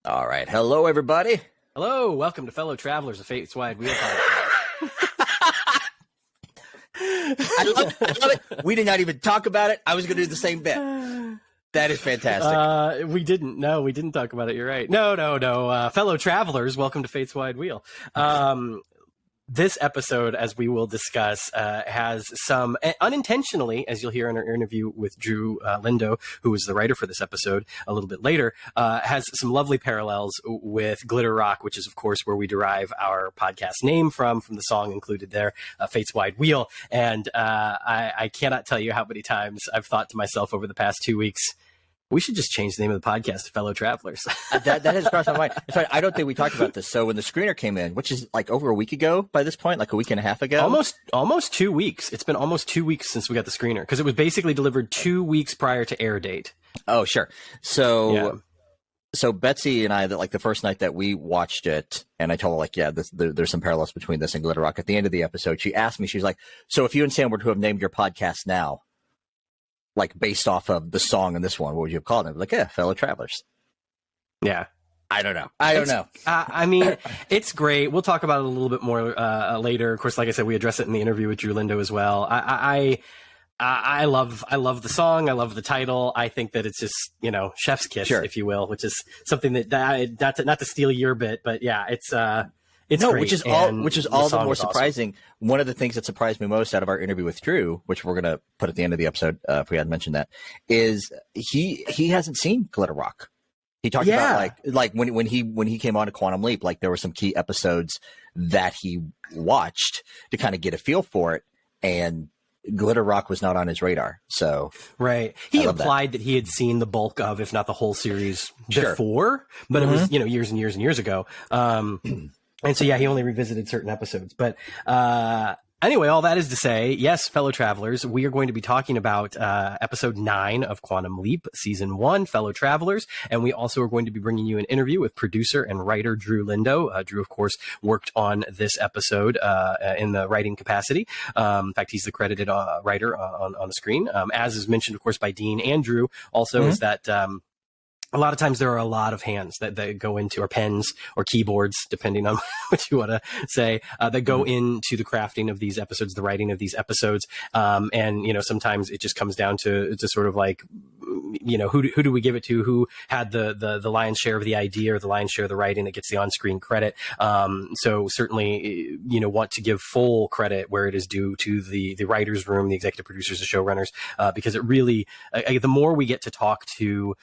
All right. Hello, everybody. Hello. Welcome to Fellow Travelers of Fate's Wide Wheel Podcast. I love it. We did not even talk about it. I was going to do the same bit. That is fantastic. We didn't. No, we didn't talk about it. You're right. No. Fellow Travelers, welcome to Fate's Wide Wheel. This episode, as we will discuss, has some, unintentionally, as you'll hear in our interview with Drew Lindo, who was the writer for this episode a little bit later, has some lovely parallels with Glitter Rock, which is, of course, where we derive our podcast name from the song included there, Fate's Wide Wheel. And I cannot tell you how many times I've thought to myself over the past 2 weeks, we should just change the name of the podcast to Fellow Travelers. that has crossed my mind. In fact, I don't think we talked about this. So when the screener came in, which is like over a week ago by this point, like a week and a half ago. Almost 2 weeks. It's been almost 2 weeks since we got the screener because it was basically delivered 2 weeks prior to air date. Oh, sure. So Betsy and I, the first night that we watched it, and I told her, like, yeah, there's some parallels between this and Glitter Rock. At the end of the episode, she asked me, she was like, so if you and Sam were to have named your podcast now, like based off of the song in this one, what would you have called it? Like, yeah, Fellow Travelers. Yeah. I don't know. I don't know. I mean, it's great. We'll talk about it a little bit more later. Of course, like I said, we address it in the interview with Drew Lindo as well. I love the song. I love the title. I think that it's just, chef's kiss, if you will, which is something that not to steal your bit, but yeah, it's great. which is all the more surprising. Awesome. One of the things that surprised me most out of our interview with Drew, which we're going to put at the end of the episode, if we hadn't mentioned that, is he hasn't seen Glitter Rock. He talked about like when he came on to Quantum Leap, like there were some key episodes that he watched to kind of get a feel for it, and Glitter Rock was not on his radar. So right, he implied that he had seen the bulk of, if not the whole series before, but it was years and years and years ago. And so, yeah, he only revisited certain episodes. But anyway, all that is to say, yes, fellow travelers, we are going to be talking about episode 9 of Quantum Leap, season 1, Fellow Travelers. And we also are going to be bringing you an interview with producer and writer Drew Lindo. Drew, of course, worked on this episode in the writing capacity. In fact, he's the credited writer on the screen. As is mentioned, of course, by Dean and Drew, also is that a lot of times there are a lot of hands that go into, or pens or keyboards, depending on what you want to say, that go into the crafting of these episodes, the writing of these episodes. And, sometimes it just comes down to sort of like, who do we give it to? Who had the lion's share of the idea or the lion's share of the writing that gets the on-screen credit? So certainly, want to give full credit where it is due to the writer's room, the executive producers, the showrunners, because it really, the more we get to talk to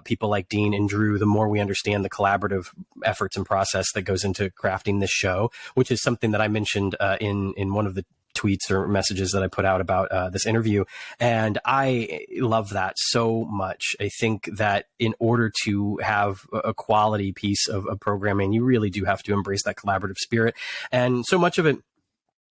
people like Dean and Drew, the more we understand the collaborative efforts and process that goes into crafting this show, which is something that I mentioned in one of the tweets or messages that I put out about this interview. And I love that so much. I think that in order to have a quality piece of programming, you really do have to embrace that collaborative spirit. And so much of it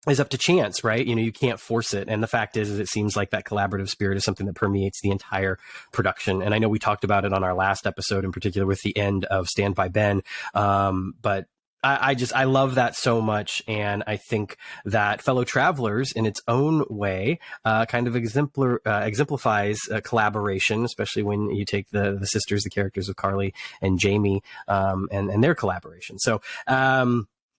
is up to chance, right? You can't force it. And the fact is it seems like that collaborative spirit is something that permeates the entire production. And I know we talked about it on our last episode, in particular with the end of Stand By Ben. But I love that so much. And I think that Fellow Travelers in its own way kind of exemplifies collaboration, especially when you take the sisters, the characters of Carly and Jamie, and their collaboration. So,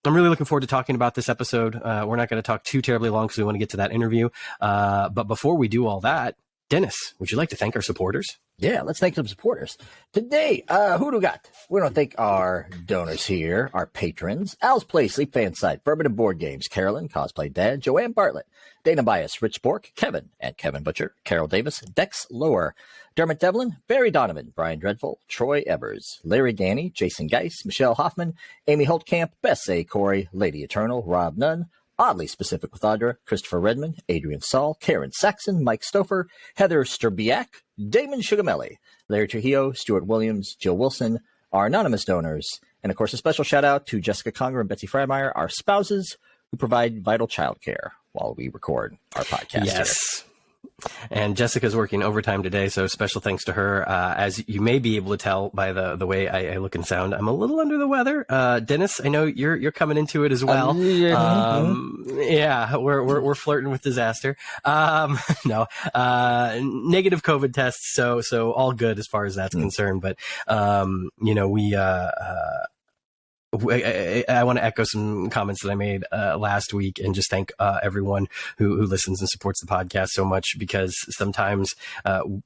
I'm really looking forward to talking about this episode. We're not going to talk too terribly long because we want to get to that interview. But before we do all that, Dennis, would you like to thank our supporters? Yeah, let's thank some supporters. Today, who do we got? We want to thank our donors here, our patrons. Al's Place, Sleep Fan Site, Bourbon and Board Games, Carolyn, Cosplay Dad, Joanne Bartlett, Dana Bius, Rich Bourque, Kevin, and Kevin Butcher, Carol Davis, Deckslower, Dermot Devlin, Barry Donovan, Brian Dreadful, Troy Evers, Larry Ganni, Jason Geis, Michelle Hoffman, Amy Holtcamp, Bess A. Korey, Lady Eternal, Robb Nunn, Oddly Specific with Audra, Christopher Redmon, Adrian Saul, Karen Saxon, Mike Stouffer, Heather Sturbiak, Damon Sugamelli, Larry Trujillo, Stuart Williams, Jill Wilson, our anonymous donors, and of course a special shout out to Jessica Conger and Betsy Freimeyer, our spouses who provide vital childcare while we record our podcast. Yes. And Jessica's working overtime today, so special thanks to her. As you may be able to tell by the way I look and sound, I'm a little under the weather. Dennis, I know you're coming into it as well. Yeah, we're flirting with disaster. No, negative COVID tests, so all good as far as that's concerned. But I want to echo some comments that I made last week and just thank everyone who listens and supports the podcast so much, because sometimes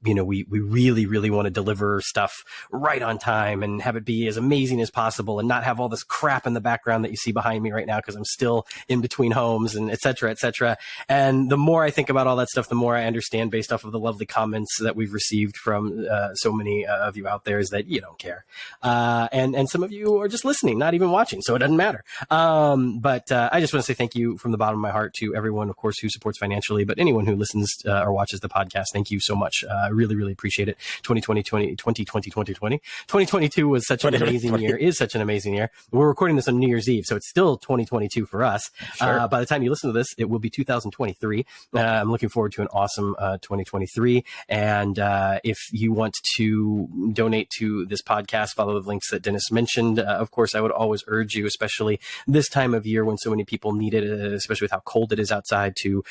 we really, really want to deliver stuff right on time and have it be as amazing as possible and not have all this crap in the background that you see behind me right now because I'm still in between homes and et cetera, et cetera. And the more I think about all that stuff, the more I understand, based off of the lovely comments that we've received from so many of you out there, is that you don't care. And some of you are just listening, not even watching, so it doesn't matter. But I just want to say thank you from the bottom of my heart to everyone, of course, who supports financially, but anyone who listens or watches the podcast. Thank you so much. I really, really appreciate it. 2022 was such an amazing year, is such an amazing year. We're recording this on New Year's Eve, so it's still 2022 for us. Sure. By the time you listen to this, it will be 2023. I'm looking forward to an awesome 2023. And if you want to donate to this podcast, follow the links that Dennis mentioned. Of course, I would always urge you, especially this time of year when so many people need it, especially with how cold it is outside, to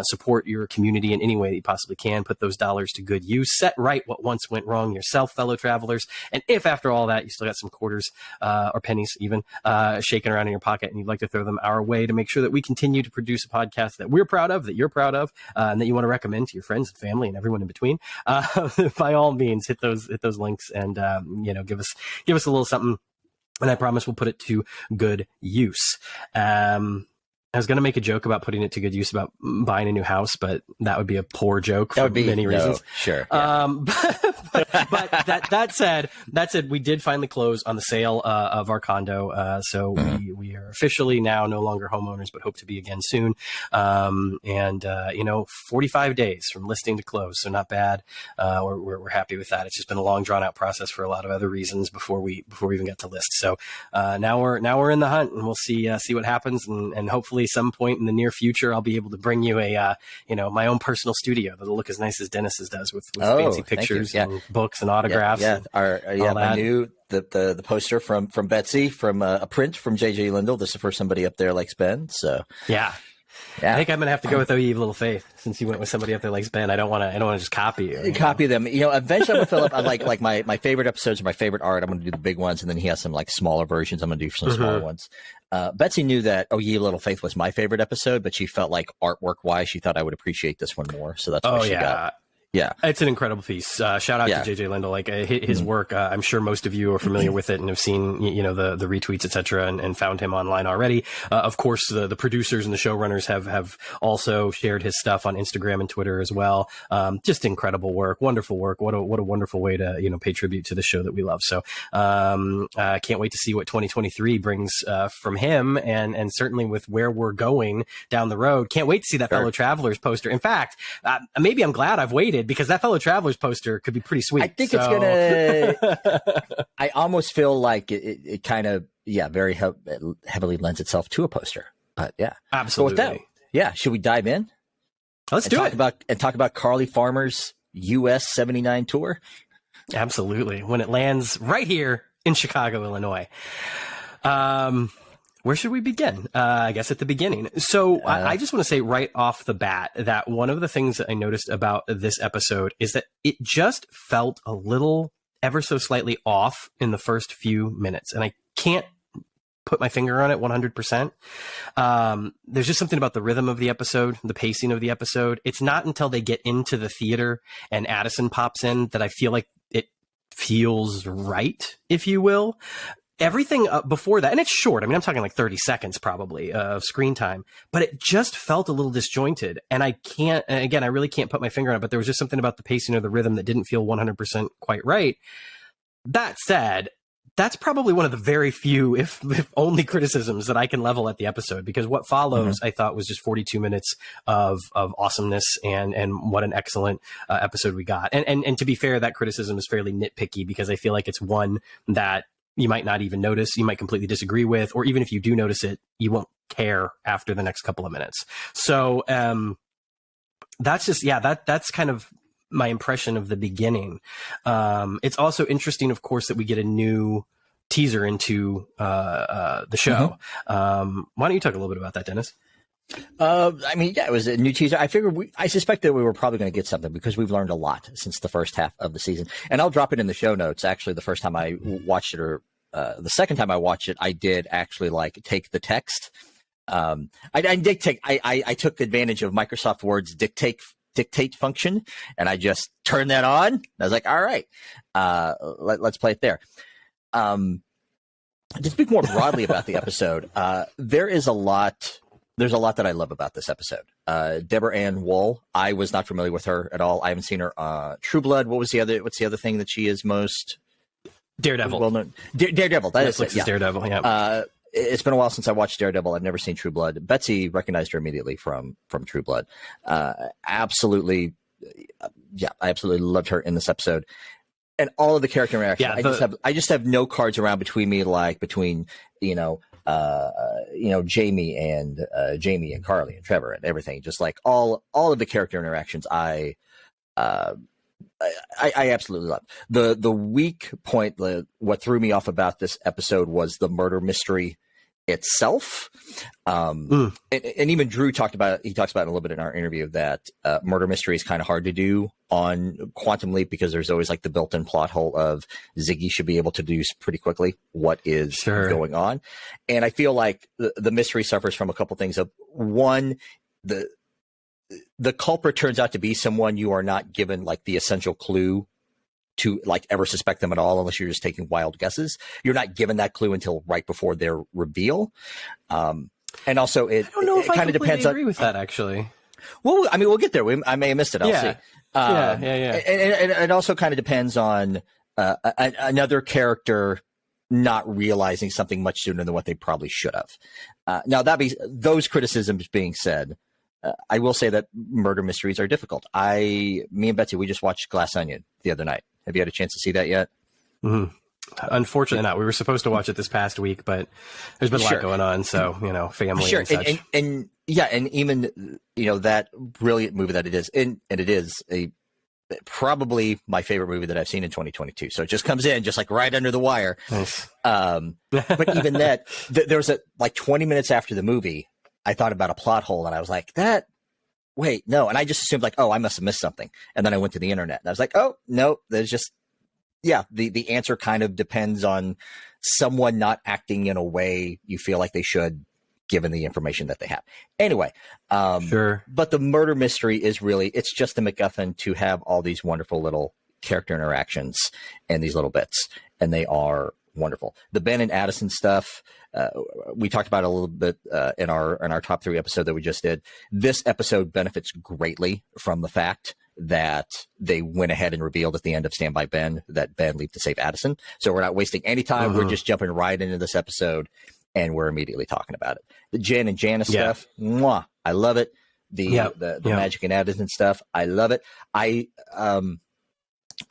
support your community in any way that you possibly can. Put those dollars to good use. Set right what once went wrong yourself, fellow travelers. And if after all that you still got some quarters or pennies even shaking around in your pocket and you'd like to throw them our way to make sure that we continue to produce a podcast that we're proud of, that you're proud of, and that you want to recommend to your friends and family and everyone in between, by all means, hit those links and give us a little something. And I promise we'll put it to good use. I was going to make a joke about putting it to good use about buying a new house, but that would be a poor joke for many reasons. Sure. Yeah. But that said, we did finally close on the sale of our condo. So we are officially now no longer homeowners, but hope to be again soon. 45 days from listing to close. So not bad. We're happy with that. It's just been a long drawn out process for a lot of other reasons before we even got to list. So now we're in the hunt, and we'll see what happens. And hopefully some point in the near future, I'll be able to bring you my own personal studio that'll look as nice as Dennis's does with fancy pictures and books and autographs. My new the poster from Betsy from a print from JJ Lindo. This is for somebody up there likes Ben. So yeah. I think I'm gonna have to go with OE Little Faith, since you went with somebody up there likes Ben. I don't want to just copy you. Copy them. Eventually I'm gonna fill up. I like my favorite episodes or my favorite art. I'm gonna do the big ones, and then he has some like smaller versions. I'm gonna do some smaller ones. Betsy knew that Oh Ye Little Faith was my favorite episode, but she felt like artwork wise, she thought I would appreciate this one more. So that's what she got. Yeah, it's an incredible piece. Shout out to JJ Lindo. Like his work, I'm sure most of you are familiar with it and have seen the retweets, etc., and found him online already. Of course, the producers and the showrunners have also shared his stuff on Instagram and Twitter as well. Just incredible work, wonderful work. What a wonderful way to pay tribute to the show that we love. So I can't wait to see what 2023 brings from him, and certainly with where we're going down the road. Can't wait to see that Fellow Travelers poster. In fact, maybe I'm glad I've waited, because that Fellow Travelers poster could be pretty sweet. I think it's gonna. I almost feel like it kind of very heavily lends itself to a poster. Absolutely. So with that, should we dive in? Let's talk about Carly Farmer's US 79 tour. Absolutely. When it lands right here in Chicago, Illinois. Where should we begin? I guess at the beginning. So I just want to say right off the bat that one of the things that I noticed about this episode is that it just felt a little ever so slightly off in the first few minutes. And I can't put my finger on it 100%. There's just something about the rhythm of the episode, the pacing of the episode. It's not until they get into the theater and Addison pops in that I feel like it feels right, if you will. Everything before that, and it's short. I mean, I'm talking like 30 seconds probably of screen time, but it just felt a little disjointed. And I really can't put my finger on it, but there was just something about the pacing or the rhythm that didn't feel 100% quite right. That said, that's probably one of the very few, if only, criticisms that I can level at the episode, because what follows, I thought, was just 42 minutes of awesomeness, and what an excellent episode we got. And to be fair, that criticism is fairly nitpicky, because I feel like it's one that you might not even notice, you might completely disagree with, or even if you do notice it, you won't care after the next couple of minutes. So that's just, that's kind of my impression of the beginning. It's also interesting, of course, that we get a new teaser into the show. Why don't you talk a little bit about that, Dennis? It was a new teaser. I suspect that we were probably going to get something because we've learned a lot since the first half of the season. And I'll drop it in the show notes. Actually, the first time I watched it, or the second time I watched it, I did actually take the text. I took advantage of Microsoft Word's dictate function, and I just turned that on. I was like, all right, let's play it there. To speak more broadly about the episode, there's a lot that I love about this episode. Deborah Ann Wool, I was not familiar with her at all. I haven't seen her. True Blood. What's the other thing that she is most? Daredevil. Well known. Daredevil. That is it. Yeah. Daredevil. Yeah. It's been a while since I watched Daredevil. I've never seen True Blood. Betsy recognized her immediately from True Blood. Absolutely. Yeah, I absolutely loved her in this episode. And all of the character interactions. Yeah, I just have no cards around between me, between Jamie and Carly and Trevor and everything. Just all of the character interactions, I absolutely love. The weak point, what threw me off about this episode was the murder mystery itself. And even Drew talks about it a little bit in our interview, that murder mystery is kind of hard to do on Quantum Leap because there's always the built-in plot hole of Ziggy should be able to deduce pretty quickly what is going on. And I feel like the mystery suffers from a couple things. Of one, the culprit turns out to be someone you are not given the essential clue to ever suspect them at all, unless you're just taking wild guesses. You're not given that clue until right before their reveal. And also I don't know if it kind of depends. I agree with that, actually. Well, we'll get there. I may have missed it. I'll see. Yeah. And it also kind of depends on another character not realizing something much sooner than what they probably should have. Now, those criticisms being said, I will say that murder mysteries are difficult. Me and Betsy, we just watched Glass Onion the other night. Have you had a chance to see that yet? Mm-hmm. Unfortunately not. We were supposed to watch it this past week, but there's been a lot going on. So, family and such. And even, that brilliant movie that it is, and it is probably my favorite movie that I've seen in 2022. So it just comes in just right under the wire. Nice. But even that, there was 20 minutes after the movie, I thought about a plot hole, and I was like, wait, no. And I just assumed I must have missed something. And then I went to the internet and I was like, oh, no, there's just, the answer kind of depends on someone not acting in a way you feel like they should, given the information that they have. Anyway. Sure. But the murder mystery is really, it's just a MacGuffin to have all these wonderful little character interactions and these little bits. And they are wonderful. The Ben and Addison stuff, we talked about it a little bit in our top 3 episode that we just did. This episode benefits greatly from the fact that they went ahead and revealed at the end of Stand By Ben that Ben leaped to save Addison. So we're not wasting any time. We're just jumping right into this episode, and we're immediately talking about it. The Jen and Janice stuff, mwah, I love it. The Magic and Addison stuff, I love it. I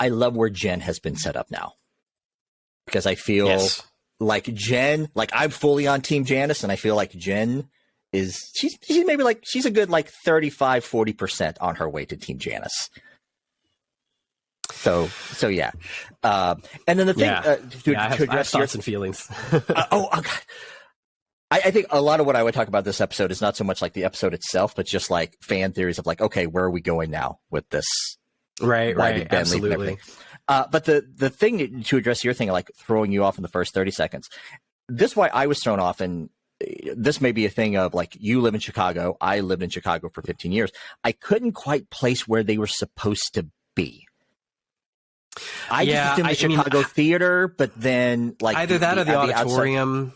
love where Jen has been set up now, because I feel like Jen, I'm fully on Team Janice, and I feel like Jen is, she's maybe she's a good 35-40% on her way to Team Janice. So yeah. And then the thing, I have thoughts and feelings. God. I think a lot of what I would talk about this episode is not so much the episode itself, but just fan theories of okay, where are we going now with this? Right. Absolutely. But the thing to address your thing, throwing you off in the first 30 seconds, this is why I was thrown off. And this may be a thing of you live in Chicago. I lived in Chicago for 15 years. I couldn't quite place where they were supposed to be. I just assumed the Chicago theater, but then either that or the auditorium.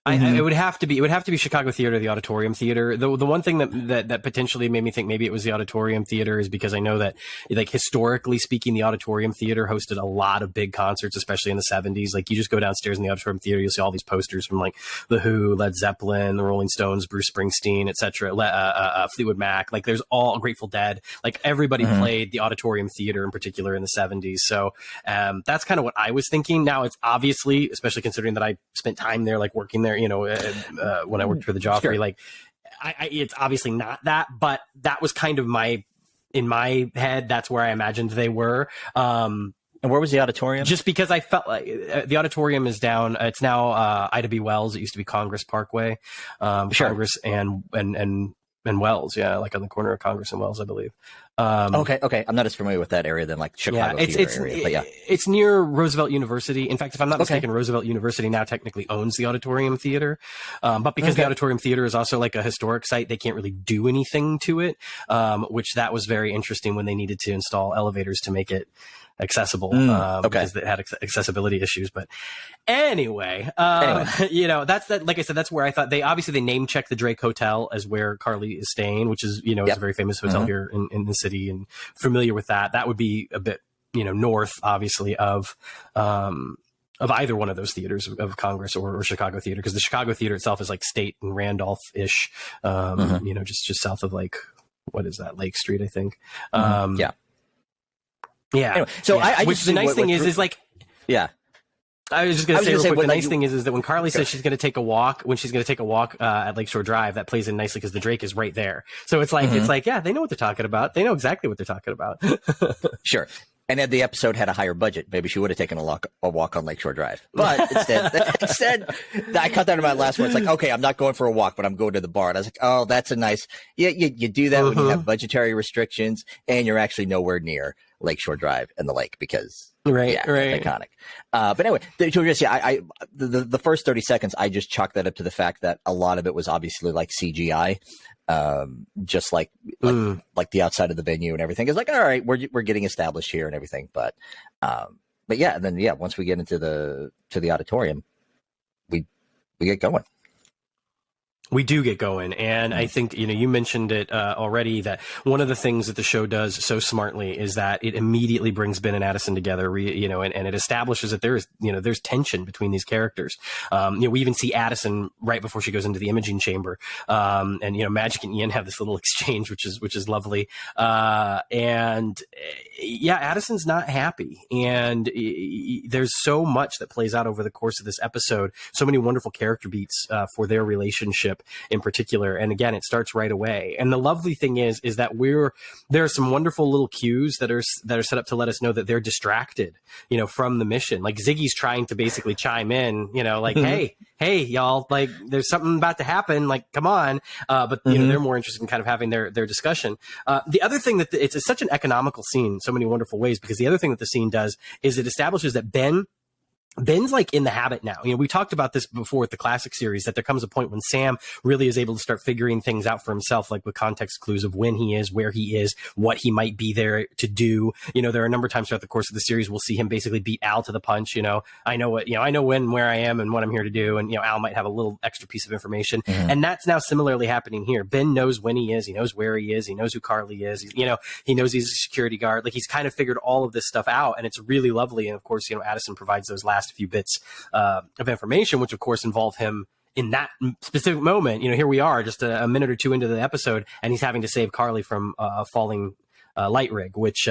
It would have to be Chicago Theater, the Auditorium Theater. The one thing that potentially made me think maybe it was the Auditorium Theater is because I know that historically speaking, the Auditorium Theater hosted a lot of big concerts, especially in the 70s. You just go downstairs in the Auditorium Theater, you'll see all these posters from The Who, Led Zeppelin, the Rolling Stones, Bruce Springsteen, etc. Fleetwood Mac. There's all Grateful Dead. Everybody played the Auditorium Theater in particular in the 70s. So that's kind of what I was thinking. Now it's obviously, especially considering that I spent time there, working there, when I worked for the Joffrey, it's obviously not that, but that was kind of in my head, that's where I imagined they were. And where was the auditorium? Just because I felt like the auditorium is down. It's now Ida B. Wells. It used to be Congress Parkway, Sure. Congress and Wells. Yeah, like on the corner of Congress and Wells, I believe. Okay. I'm not as familiar with that area than like Chicago theater area, but yeah. It's near Roosevelt University. In fact, if I'm not mistaken, Roosevelt University now technically owns the Auditorium Theater. But because the Auditorium Theater is also like a historic site, they can't really do anything to it, which that was very interesting when they needed to install elevators to make it accessible because it had accessibility issues. But anyway, you know, like I said, that's where I thought they name checked the Drake Hotel as where Carly is staying, which is, you know, it's a very famous hotel here in the city, and familiar with that. That would be a bit, you know, north obviously of either one of those theaters of Congress or Chicago Theater, because the Chicago Theater itself is like State and Randolph-ish, you know, just south of like, what is that, Lake Street, I think. Yeah. Anyway, so I which the nice thing is like, I was just going to say real quick, the nice thing is that when Carly says she's going to take a walk, at Lakeshore Drive, that plays in nicely because the Drake is right there. So it's like, yeah, they know what they're talking about. They know exactly what they're talking about. Sure. And if the episode had a higher budget, maybe she would have taken a walk on Lakeshore Drive. But instead, I cut that in my last one. It's like, okay, I'm not going for a walk, but I'm going to the bar. And I was like, oh, that's a nice, you do that when you have budgetary restrictions and you're actually nowhere near Lakeshore Drive and the lake, because right. iconic. But anyway, the first 30 seconds, I just chalked that up to the fact that a lot of it was obviously like CGI. Just like the outside of the venue and everything is like, all right, we're getting established here and everything. But yeah, and then once we get into the auditorium, we get going. We do get going. And I think, you know, you mentioned it already, that one of the things that the show does so smartly is that it immediately brings Ben and Addison together, you know, and it establishes that there's tension between these characters. You know, we even see Addison right before she goes into the imaging chamber. And, you know, Magic and Ian have this little exchange, which is lovely. And yeah, Addison's not happy. And there's so much that plays out over the course of this episode. So many wonderful character beats for their relationship in particular. And again, it starts right away. And the lovely thing is that there are some wonderful little cues that are set up to let us know that they're distracted, you know, from the mission. Like Ziggy's trying to basically chime in, you know, like, hey, y'all, like there's something about to happen, like, come on. But you know, they're more interested in kind of having their discussion. The other thing that it's such an economical scene in so many wonderful ways, because the other thing that the scene does is it establishes that Ben's like in the habit now. You know, we talked about this before with the classic series, that there comes a point when Sam really is able to start figuring things out for himself, like with context clues of when he is, where he is, what he might be there to do. You know, there are a number of times throughout the course of the series, we'll see him basically beat Al to the punch. You know, I know when, where I am and what I'm here to do. And, you know, Al might have a little extra piece of information. And that's now similarly happening here. Ben knows when he is, he knows where he is, he knows who Carly is. He knows he's a security guard. Like, he's kind of figured all of this stuff out, and it's really lovely. And of course, you know, Addison provides those last few bits of information, which of course involve him in that specific moment. You know, here we are just a minute or two into the episode, and he's having to save Carly from a falling light rig, which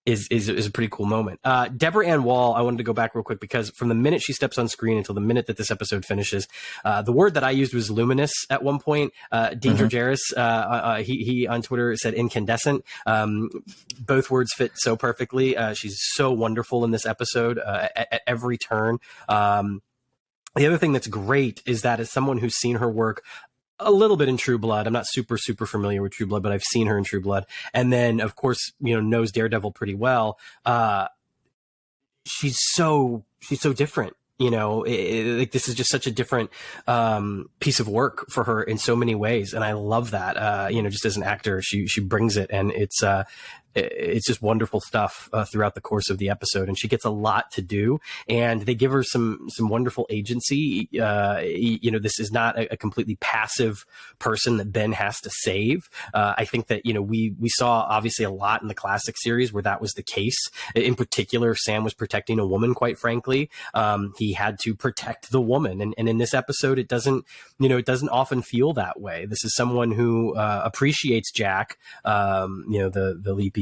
is a pretty cool moment. Deborah Ann Wall, I wanted to go back real quick, because from the minute she steps on screen until the minute that this episode finishes, the word that I used was luminous at one point. Dean Georgeris, he on Twitter said incandescent. Both words fit so perfectly. She's so wonderful in this episode at every turn. The other thing that's great is that as someone who's seen her work a little bit in True Blood, I'm not super familiar with True Blood, but I've seen her in True Blood. And then, of course, you know, knows Daredevil pretty well. She's so different. You know, like, this is just such a different piece of work for her in so many ways, and I love that. You know, just as an actor, she brings it, and it's just wonderful stuff throughout the course of the episode, and she gets a lot to do, and they give her some wonderful agency. You know, this is not a completely passive person that Ben has to save. I think that, you know, we saw obviously a lot in the classic series where that was the case. In particular, Sam was protecting a woman, quite frankly. He had to protect the woman, and in this episode, it doesn't often feel that way. This is someone who appreciates Jack, you know, the lead,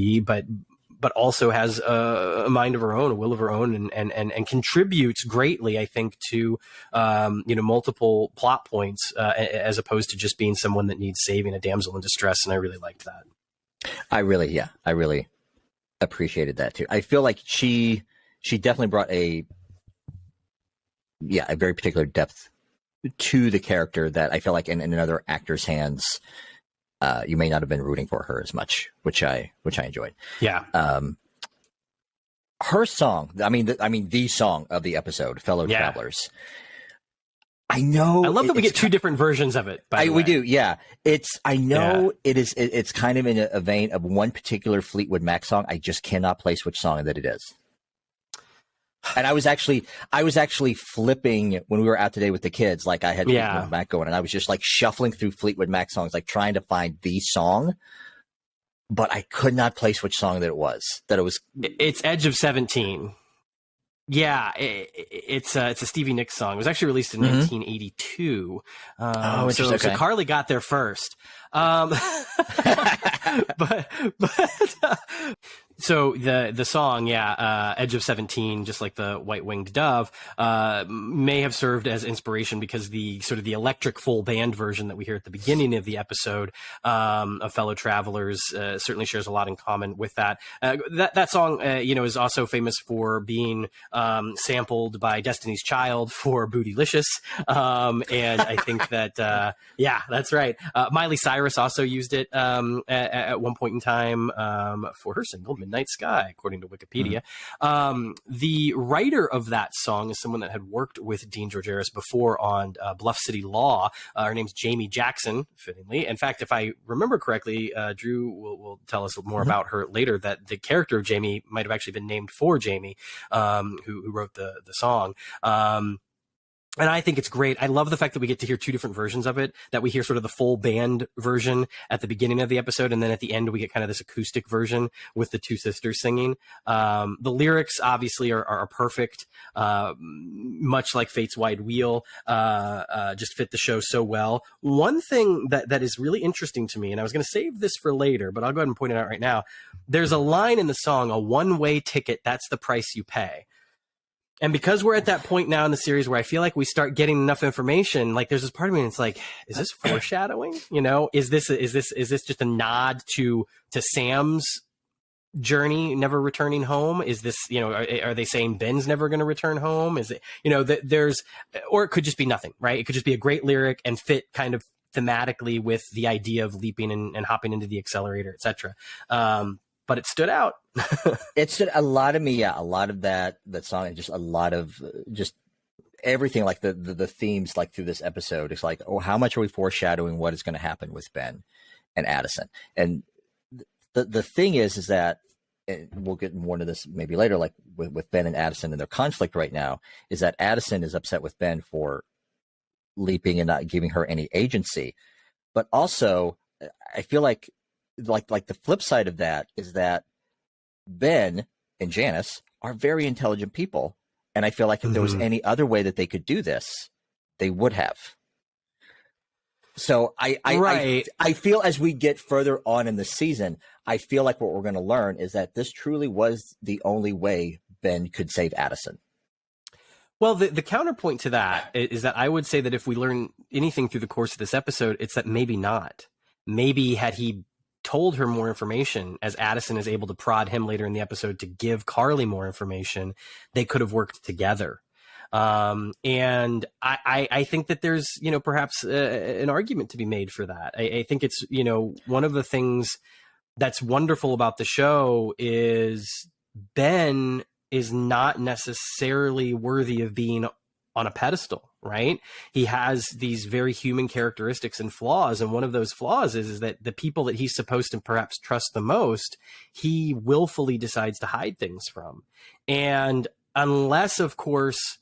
but also has a mind of her own, a will of her own, and contributes greatly, I think, to multiple plot points as opposed to just being someone that needs saving, a damsel in distress. And I really liked that. I really appreciated that too. I feel like she definitely brought a very particular depth to the character that I feel like in another actor's hands, you may not have been rooting for her as much, which I enjoyed. Yeah. Her song, the song of the episode, Fellow Travelers. I know. I love that we get two different versions of it. We do, yeah. It's kind of in a vein of one particular Fleetwood Mac song. I just cannot place which song that it is. And I was actually flipping when we were out today with the kids. Like I had Fleetwood Mac going, and I was just like shuffling through Fleetwood Mac songs, like trying to find the song. But I could not place which song that it was. It's Edge of 17. Yeah, it's a Stevie Nicks song. It was actually released in 1982. So Carly got there first. So the song, Edge of 17, just like the white-winged dove, may have served as inspiration because the sort of the electric full band version that we hear at the beginning of the episode of Fellow Travelers certainly shares a lot in common with that. That song, is also famous for being sampled by Destiny's Child for Bootylicious, and I think that that's right. Miley Cyrus also used it at one point in time for her single Midnight Sky, according to Wikipedia. The writer of that song is someone that had worked with Dean Georgaris before on Bluff City Law. Her name's Jamie Jackson, fittingly. In fact, if I remember correctly, Drew will tell us more about her later, that the character of Jamie might have actually been named for Jamie, who wrote the song. And I think it's great. I love the fact that we get to hear two different versions of it, that we hear sort of the full band version at the beginning of the episode, and then at the end we get kind of this acoustic version with the two sisters singing. The lyrics obviously are perfect, much like Fate's Wide Wheel, just fit the show so well. One thing that is really interesting to me, and I was going to save this for later, but I'll go ahead and point it out right now. There's a line in the song, "A one-way ticket, that's the price you pay." And because we're at that point now in the series where I feel like we start getting enough information, like there's this part of me that's like, is this foreshadowing? Is this just a nod to Sam's journey, never returning home? Is this, are they saying Ben's never going to return home? Is it, or it could just be nothing, right? It could just be a great lyric and fit kind of thematically with the idea of leaping and hopping into the accelerator, etc. But it stood out. It stood a lot of me, a lot of that song, and just a lot of just everything, like the themes, like through this episode. It's like, how much are we foreshadowing what is going to happen with Ben and Addison? And the thing is that, and we'll get more into this maybe later, like with Ben and Addison and their conflict right now, is that Addison is upset with Ben for leaping and not giving her any agency. But also, I feel like the flip side of that is that Ben and Janice are very intelligent people. And I feel like if there was any other way that they could do this, they would have. So I feel as we get further on in the season, I feel like what we're going to learn is that this truly was the only way Ben could save Addison. Well, the counterpoint to that is that I would say that if we learn anything through the course of this episode, it's that maybe not. Maybe had he told her more information, as Addison is able to prod him later in the episode to give Carly more information, they could have worked together. And I think that there's, perhaps an argument to be made for that. I think it's, one of the things that's wonderful about the show is Ben is not necessarily worthy of being on a pedestal, right? He has these very human characteristics and flaws. And one of those flaws is that the people that he's supposed to perhaps trust the most, he willfully decides to hide things from. And unless, of course,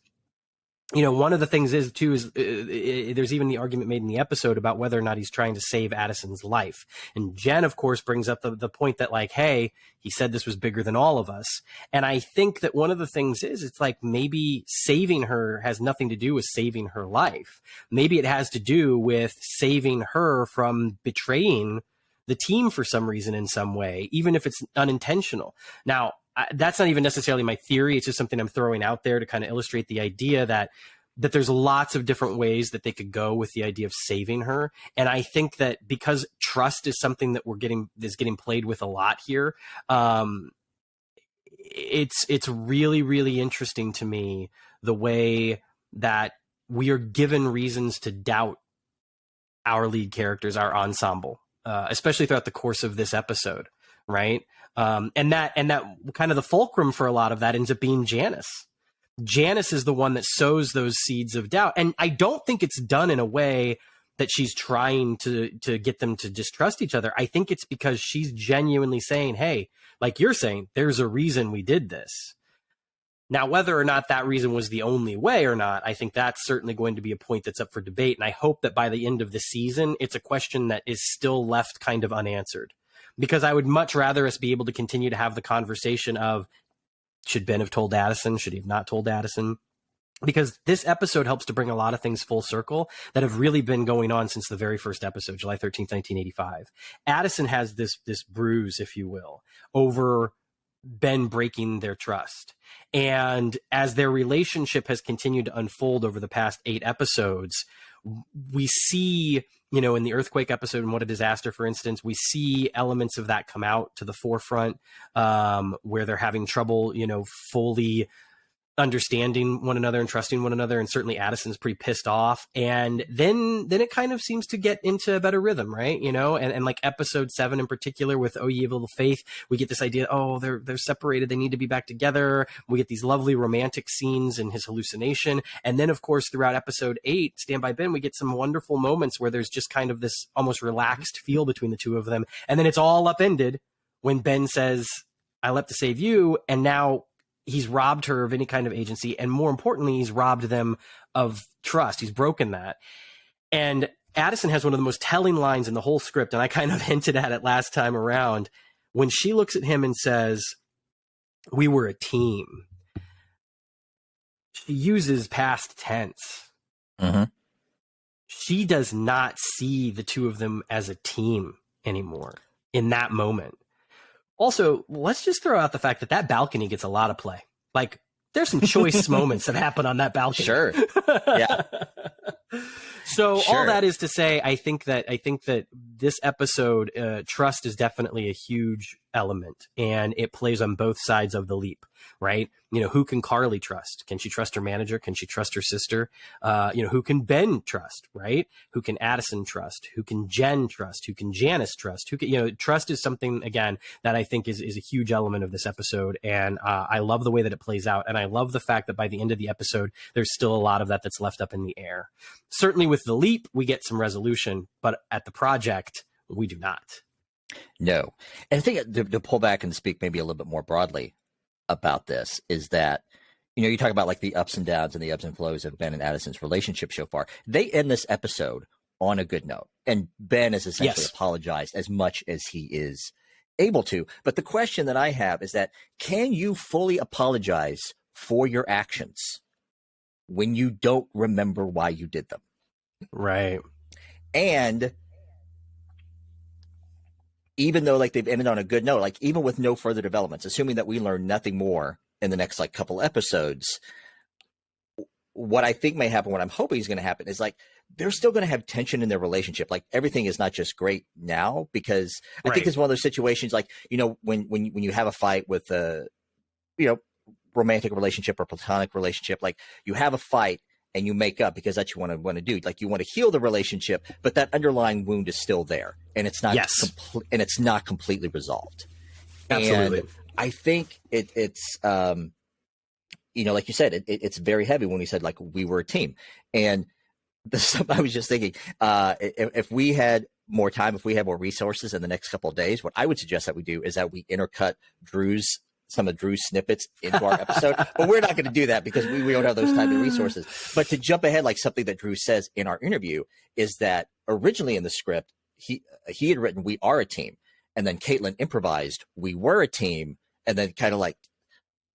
one of the things is there's even the argument made in the episode about whether or not he's trying to save Addison's life. And Jen, of course, brings up the point that, like, hey, he said this was bigger than all of us. And I think that one of the things is, it's like maybe saving her has nothing to do with saving her life. Maybe it has to do with saving her from betraying the team for some reason in some way, even if it's unintentional. Now, that's not even necessarily my theory. It's just something I'm throwing out there to kind of illustrate the idea that there's lots of different ways that they could go with the idea of saving her. And I think that because trust is something that is getting played with a lot here, it's really, really interesting to me the way that we are given reasons to doubt our lead characters, our ensemble, especially throughout the course of this episode, right? And that kind of the fulcrum for a lot of that ends up being Janice. Janice is the one that sows those seeds of doubt. And I don't think it's done in a way that she's trying to get them to distrust each other. I think it's because she's genuinely saying, hey, like you're saying, there's a reason we did this. Now, whether or not that reason was the only way or not, I think that's certainly going to be a point that's up for debate. And I hope that by the end of the season, it's a question that is still left kind of unanswered. Because I would much rather us be able to continue to have the conversation of, should Ben have told Addison? Should he have not told Addison? Because this episode helps to bring a lot of things full circle that have really been going on since the very first episode, July 13th, 1985. Addison has this bruise, if you will, over Ben breaking their trust. And as their relationship has continued to unfold over the past 8 episodes, we see, you know, in the earthquake episode and What a Disaster, for instance, we see elements of that come out to the forefront, where they're having trouble, you know, fully understanding one another and trusting one another. And certainly Addison's pretty pissed off. And then it kind of seems to get into a better rhythm, right? You know, and like episode 7 in particular with Oh Ye of Little Faith, we get this idea, oh, they're separated. They need to be back together. We get these lovely romantic scenes in his hallucination. And then of course, throughout episode 8, Stand By Ben, we get some wonderful moments where there's just kind of this almost relaxed feel between the two of them. And then it's all upended when Ben says, I left to save you. And now he's robbed her of any kind of agency. And more importantly, he's robbed them of trust. He's broken that. And Addison has one of the most telling lines in the whole script. And I kind of hinted at it last time around when she looks at him and says, we were a team. She uses past tense. Mm-hmm. She does not see the two of them as a team anymore in that moment. Also, let's just throw out the fact that balcony gets a lot of play. Like, there's some choice moments that happen on that balcony. Sure. Yeah. So sure. All that is to say, I think that this episode, trust is definitely a huge element, and it plays on both sides of the leap, right? You know, who can Carly trust? Can she trust her manager? Can she trust her sister? You know, who can Ben trust, right? Who can Addison trust? Who can Jen trust? Who can Janice trust? Who can, you know, trust is something, again, that I think is a huge element of this episode. And I love the way that it plays out. And I love the fact that by the end of the episode, there's still a lot of that's left up in the air. Certainly with the leap, we get some resolution, but at the project, we do not. No. And I think to pull back and speak maybe a little bit more broadly about this is that, you know, you talk about like the ups and downs and the ebbs and flows of Ben and Addison's relationship so far. They end this episode on a good note. And Ben has essentially apologized as much as he is able to. But the question that I have is that, can you fully apologize for your actions when you don't remember why you did them? Right. And even though like they've ended on a good note, like even with no further developments, assuming that we learn nothing more in the next like couple episodes, what I think may happen, what I'm hoping is going to happen is like, they're still going to have tension in their relationship. Like everything is not just great now, because I think it's one of those situations like, you know, when you have a fight with a, you know, romantic relationship or platonic relationship, like you have a fight and you make up because that's what you want to do. Like you want to heal the relationship, but that underlying wound is still there, and it's not and it's not completely resolved. Absolutely. And I think it's you know, like you said, it's very heavy when we said like we were a team. And I was just thinking, if we had more time, if we had more resources in the next couple of days, what I would suggest that we do is that we intercut some of Drew's snippets into our episode, but we're not going to do that because we don't have those time and resources. But to jump ahead, like something that Drew says in our interview is that originally in the script, he had written, we are a team. And then Caitlin improvised, we were a team. And then kind of like,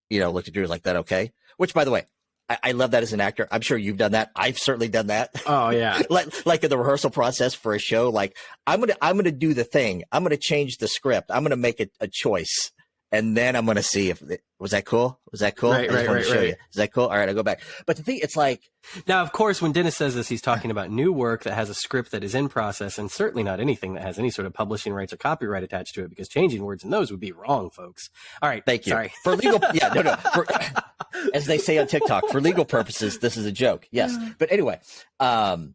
you know, looked at Drew like, that okay? Which, by the way, I love that as an actor. I'm sure you've done that. I've certainly done that. Oh yeah. like in the rehearsal process for a show, like I'm gonna do the thing. I'm gonna change the script. I'm gonna make a choice, and then I'm gonna see if was that cool. Was that cool? Right. Is that cool? All right, I'll go back. But the thing, it's like now, of course, when Dennis says this, he's talking about new work that has a script that is in process, and certainly not anything that has any sort of publishing rights or copyright attached to it, because changing words in those would be wrong, folks. All right, thank you. Sorry. For legal, yeah, no. As they say on TikTok, for legal purposes, this is a joke. Yes, but anyway, but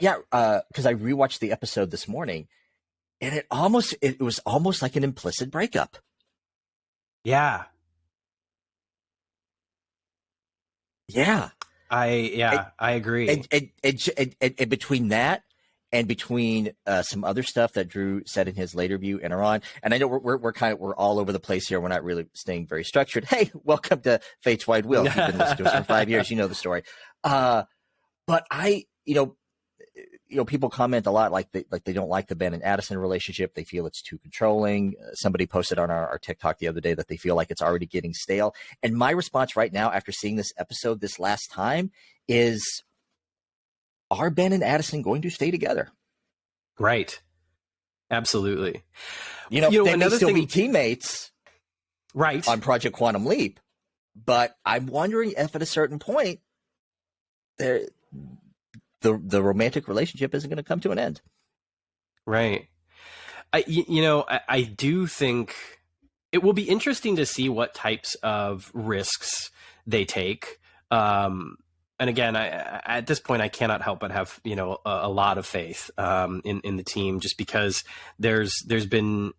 yeah, because I rewatched the episode this morning, and it was almost like an implicit breakup. Yeah. Yeah. I agree. And between that and between some other stuff that Drew said in his later view and on, and I know we're all over the place here. We're not really staying very structured. Hey, welcome to Fate's Wide Wheel. You've been listening to us for 5 years. You know the story. But people comment a lot like they don't like the Ben and Addison relationship. They feel it's too controlling. Somebody posted on our TikTok the other day that they feel like it's already getting stale. And my response right now, after seeing this episode this last time, is: are Ben and Addison going to stay together? Right. Absolutely. They may still be teammates, right, on Project Quantum Leap. But I'm wondering if at a certain point the romantic relationship isn't going to come to an end. Right. I do think it will be interesting to see what types of risks they take. And again, at this point, I cannot help but have, a lot of faith in the team, just because there's been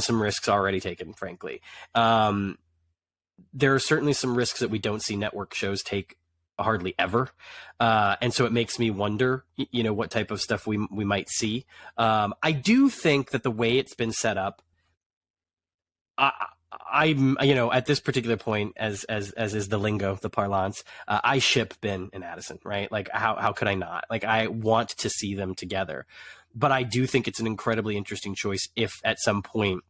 some risks already taken, frankly. There are certainly some risks that we don't see network shows take hardly ever. And so it makes me wonder, what type of stuff we might see. I do think that the way it's been set up, I'm, at this particular point, as is the lingo, the parlance, I ship Ben and Addison, right? Like, how could I not? Like, I want to see them together. But I do think it's an incredibly interesting choice if at some point,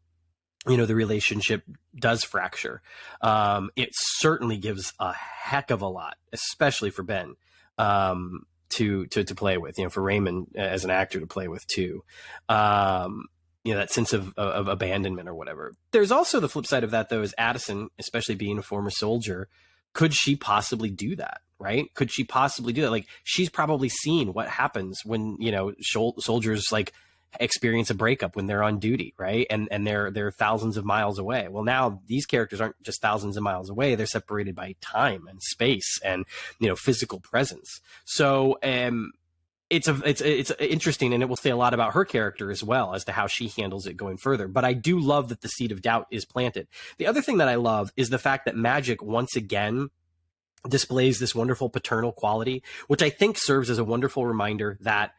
the relationship does fracture. It certainly gives a heck of a lot, especially for Ben, to play with, for Raymond as an actor to play with too. That sense of abandonment or whatever. There's also the flip side of that, though, is Addison, especially being a former soldier, could she possibly do that? Right? Could she possibly do that? Like, she's probably seen what happens when, soldiers like experience a breakup when they're on duty, right? And they're thousands of miles away. Well, now these characters aren't just thousands of miles away. They're separated by time and space and, physical presence. So, it's interesting, and it will say a lot about her character as well as to how she handles it going further. But I do love that the seed of doubt is planted. The other thing that I love is the fact that Magic once again displays this wonderful paternal quality, which I think serves as a wonderful reminder that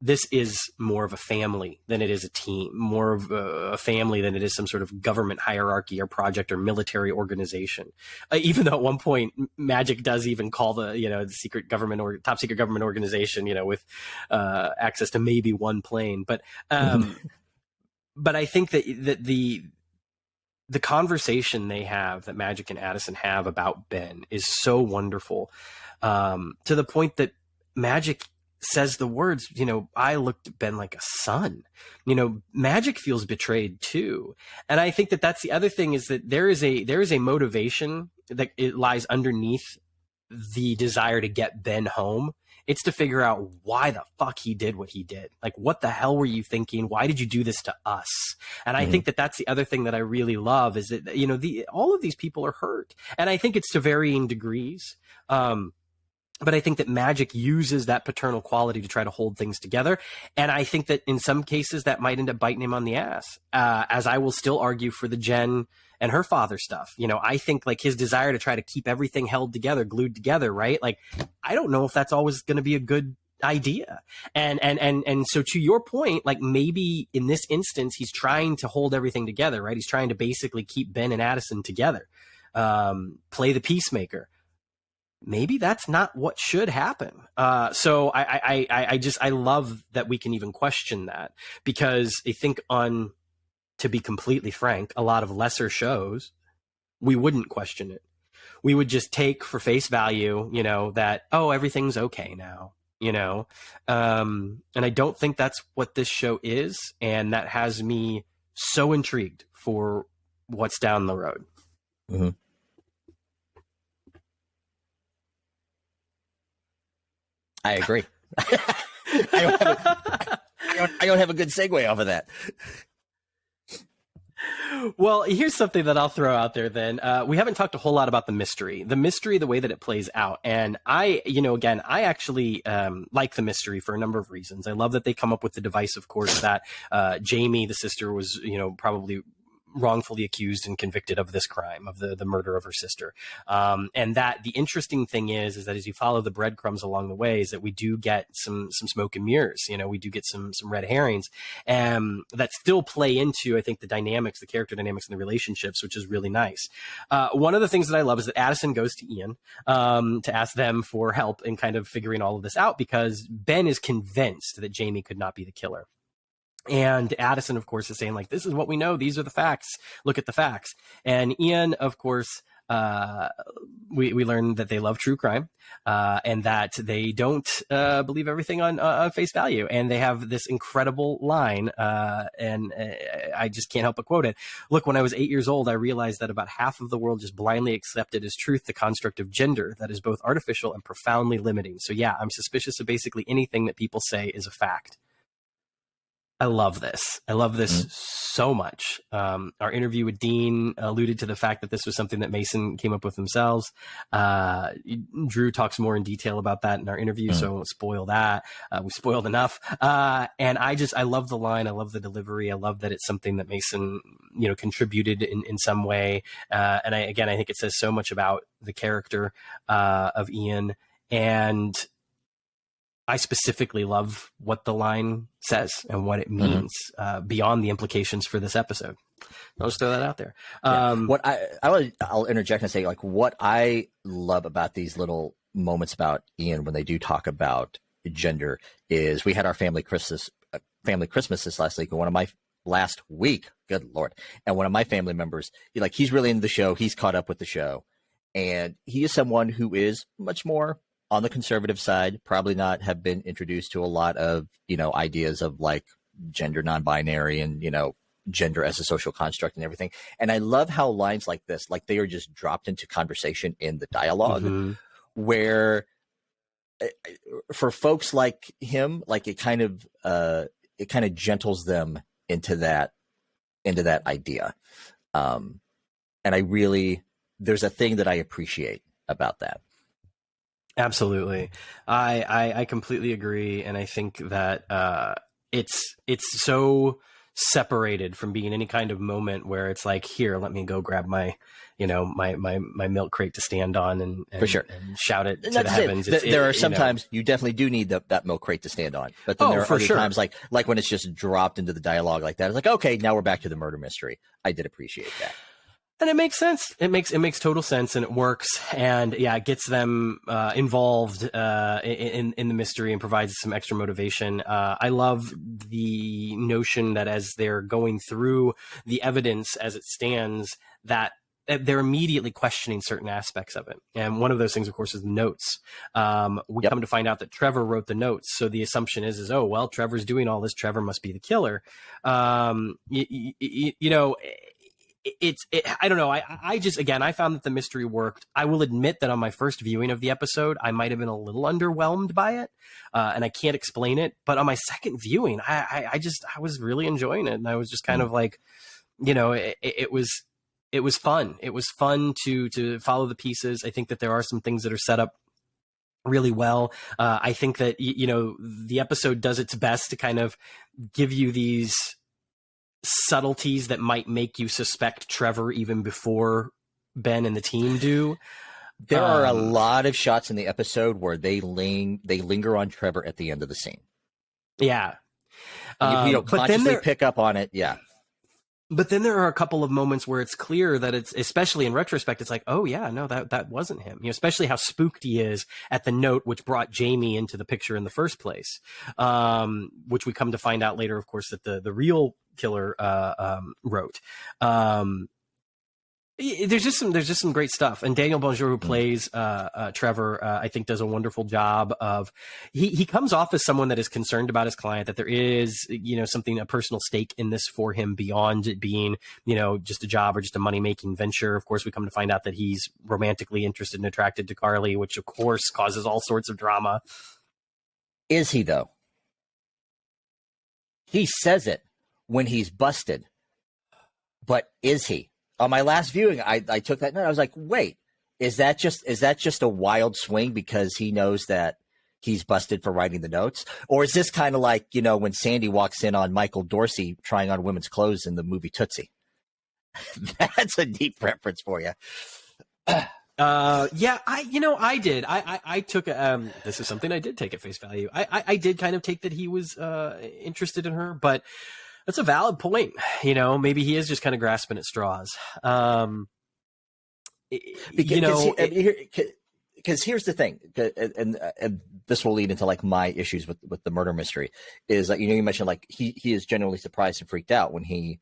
this is more of a family than it is a team, more of a family than it is some sort of government hierarchy or project or military organization. Even though at one point Magic does even call the secret government or top secret government organization, with access to maybe one plane. But but I think that the conversation they have, that Magic and Addison have about Ben, is so wonderful, to the point that Magic says the words, I looked at Ben like a son. Magic feels betrayed too. And I think that that's the other thing, is that there is a motivation that it lies underneath the desire to get Ben home. It's to figure out why the fuck he did what he did. Like, what the hell were you thinking? Why did you do this to us? And I think that that's the other thing that I really love, is that, all of these people are hurt. And I think it's to varying degrees. But I think that Magic uses that paternal quality to try to hold things together. And I think that in some cases that might end up biting him on the ass, as I will still argue for the Jen and her father stuff. I think like his desire to try to keep everything held together, glued together, right? Like, I don't know if that's always going to be a good idea. And so to your point, like, maybe in this instance, he's trying to hold everything together, right? He's trying to basically keep Ben and Addison together, play the peacemaker. Maybe that's not what should happen. So I love that we can even question that, because I think to be completely frank, a lot of lesser shows we wouldn't question it. We would just take for face value, that, oh, everything's okay now, and I don't think that's what this show is. And that has me so intrigued for what's down the road. Mm-hmm. I agree. I don't have a good segue off of that. Well, here's something that I'll throw out there then. We haven't talked a whole lot about the mystery, the way that it plays out. And I actually like the mystery for a number of reasons. I love that they come up with the device, of course, that Jamie, the sister, was, probably wrongfully accused and convicted of this crime, of the murder of her sister. And that the interesting thing is that as you follow the breadcrumbs along the way, is that we do get some smoke and mirrors. We do get some red herrings that still play into, I think, the character dynamics and the relationships, which is really nice. One of the things that I love is that Addison goes to Ian to ask them for help in kind of figuring all of this out, because Ben is convinced that Jamie could not be the killer. And Addison, of course, is saying, like, this is what we know. These are the facts. Look at the facts. And Ian, of course, we learn that they love true crime, and that they don't believe everything on face value. And they have this incredible line, and I just can't help but quote it. Look, when I was 8 years old, I realized that about half of the world just blindly accepted as truth the construct of gender that is both artificial and profoundly limiting. So yeah, I'm suspicious of basically anything that people say is a fact. I love this. I love this so much. Our interview with Dean alluded to the fact that this was something that Mason came up with themselves. Drew talks more in detail about that in our interview, so I won't spoil that. We spoiled enough. And I love the line. I love the delivery. I love that it's something that Mason, contributed in some way. And I think it says so much about the character of Ian. And I specifically love what the line says and what it means beyond the implications for this episode. I'll just throw that out there. What I'll interject and say, like, what I love about these little moments about Ian when they do talk about gender is we had our family Christmas this last week, good Lord. And one of my family members, he's really into the show. He's caught up with the show, and he is someone who is much more on the conservative side, probably not have been introduced to a lot of, ideas of like gender non-binary and, gender as a social construct and everything. And I love how lines like this, like they are just dropped into conversation in the dialogue where for folks like him, like it kind of gentles them into that idea. And there's a thing that I appreciate about that. Absolutely. I completely agree. And I think that it's so separated from being any kind of moment where it's like, here, let me go grab my milk crate to stand on and for sure, and shout it to the heavens. There are sometimes you definitely do need that milk crate to stand on. But then there are other times like when it's just dropped into the dialogue like that. It's like, okay, now we're back to the murder mystery. I did appreciate that. And it makes sense. It makes total sense, and it works. And yeah, it gets them involved in the mystery and provides some extra motivation. I love the notion that as they're going through the evidence as it stands, that they're immediately questioning certain aspects of it. And one of those things, of course, is the notes. We come to find out that Trevor wrote the notes. So the assumption is, oh, well, Trevor's doing all this. Trevor must be the killer. I don't know. I found that the mystery worked. I will admit that on my first viewing of the episode, I might have been a little underwhelmed by it, and I can't explain it. But on my second viewing, I was really enjoying it, and I was just kind of like, it was fun. It was fun to follow the pieces. I think that there are some things that are set up really well. I think that the episode does its best to kind of give you these subtleties that might make you suspect Trevor even before Ben and the team do. There are a lot of shots in the episode where they linger on Trevor at the end of the scene. Yeah. You don't consciously pick up on it. Yeah. But then there are a couple of moments where it's clear that it's, especially in retrospect, it's like, oh yeah, no, that wasn't him. Especially how spooked he is at the note, which brought Jamie into the picture in the first place. Which we come to find out later, of course, that the real killer wrote. There's just some great stuff, and Daniel Bonjour, who plays Trevor, I think does a wonderful job of. He comes off as someone that is concerned about his client, that there is a personal stake in this for him beyond it being just a job or just a money making venture. Of course, we come to find out that he's romantically interested and attracted to Carly, which of course causes all sorts of drama. Is he though? He says it when he's busted, but is he? On my last viewing, I took that note. I was like, wait, is that just a wild swing because he knows that he's busted for writing the notes? Or is this kind of like, when Sandy walks in on Michael Dorsey trying on women's clothes in the movie Tootsie? That's a deep reference for you. I did. I took this is something I did take at face value. I did kind of take that he was interested in her, but that's a valid point. Maybe he is just kind of grasping at straws. Because here's the thing, and this will lead into like my issues with the murder mystery is that you mentioned like he is genuinely surprised and freaked out when he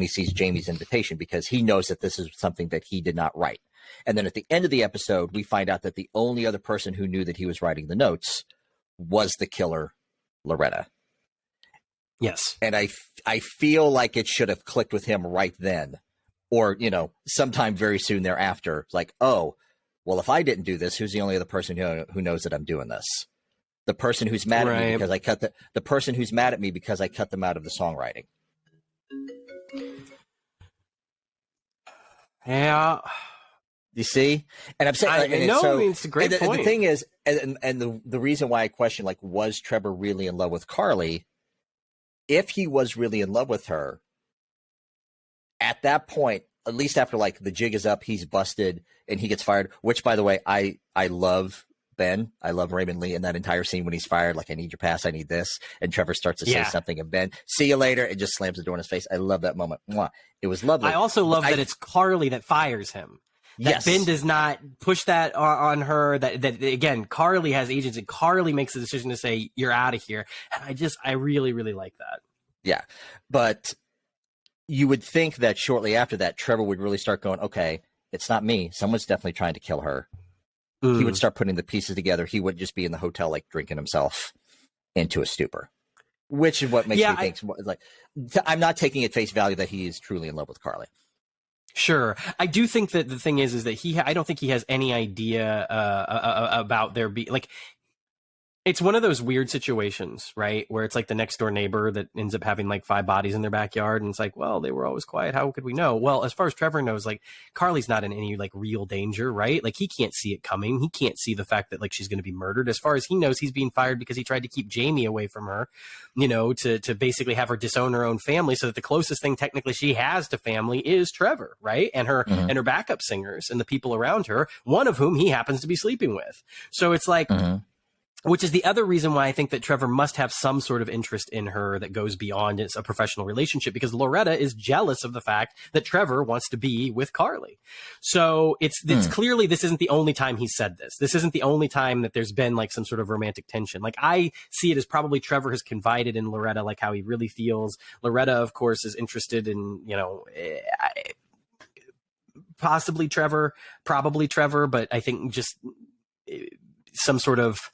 sees Jamie's invitation, because he knows that this is something that he did not write. And then at the end of the episode, we find out that the only other person who knew that he was writing the notes was the killer, Loretta. Yes. And I feel like it should have clicked with him right then, or, sometime very soon thereafter. Like, oh, well, if I didn't do this, who's the only other person who knows that I'm doing this? The person who's mad at me because I cut the person who's mad at me because I cut them out of the songwriting. Yeah. You see? And I'm saying, it's a great point. The thing is, and the reason why I question, like, was Trevor really in love with Carly? If he was really in love with her, at that point, at least after like the jig is up, he's busted and he gets fired, which by the way, I love Ben. I love Raymond Lee in that entire scene when he's fired, like, I need your pass, I need this. And Trevor starts to say something and Ben, see you later, and just slams the door in his face. I love that moment. Mwah. It was lovely. I also love that it's Carly that fires him. That Ben does not push that on her. That again, Carly has agents, and Carly makes the decision to say, you're out of here. And I really, really like that. Yeah. But you would think that shortly after that, Trevor would really start going, okay, it's not me. Someone's definitely trying to kill her. He would start putting the pieces together. He would just be in the hotel, like, drinking himself into a stupor, which is what makes me think, like, I'm not taking at face value that he is truly in love with Carly. Sure. I do think that the thing is that I don't think he has any idea about there being, like, it's one of those weird situations, right? Where it's like the next door neighbor that ends up having like 5 bodies in their backyard. And it's like, well, they were always quiet. How could we know? Well, as far as Trevor knows, like, Carly's not in any like real danger, right? Like, he can't see it coming. He can't see the fact that like she's going to be murdered. As far as he knows, he's being fired because he tried to keep Jamie away from her, to basically have her disown her own family, so that the closest thing technically she has to family is Trevor, right? And her and her backup singers and the people around her, one of whom he happens to be sleeping with. So it's like, which is the other reason why I think that Trevor must have some sort of interest in her that goes beyond a professional relationship, because Loretta is jealous of the fact that Trevor wants to be with Carly. So it's clearly, this isn't the only time he said this. This isn't the only time that there's been like some sort of romantic tension. Like, I see it as probably Trevor has confided in Loretta, like how he really feels. Loretta, of course, is interested in, possibly Trevor, probably Trevor, but I think just some sort of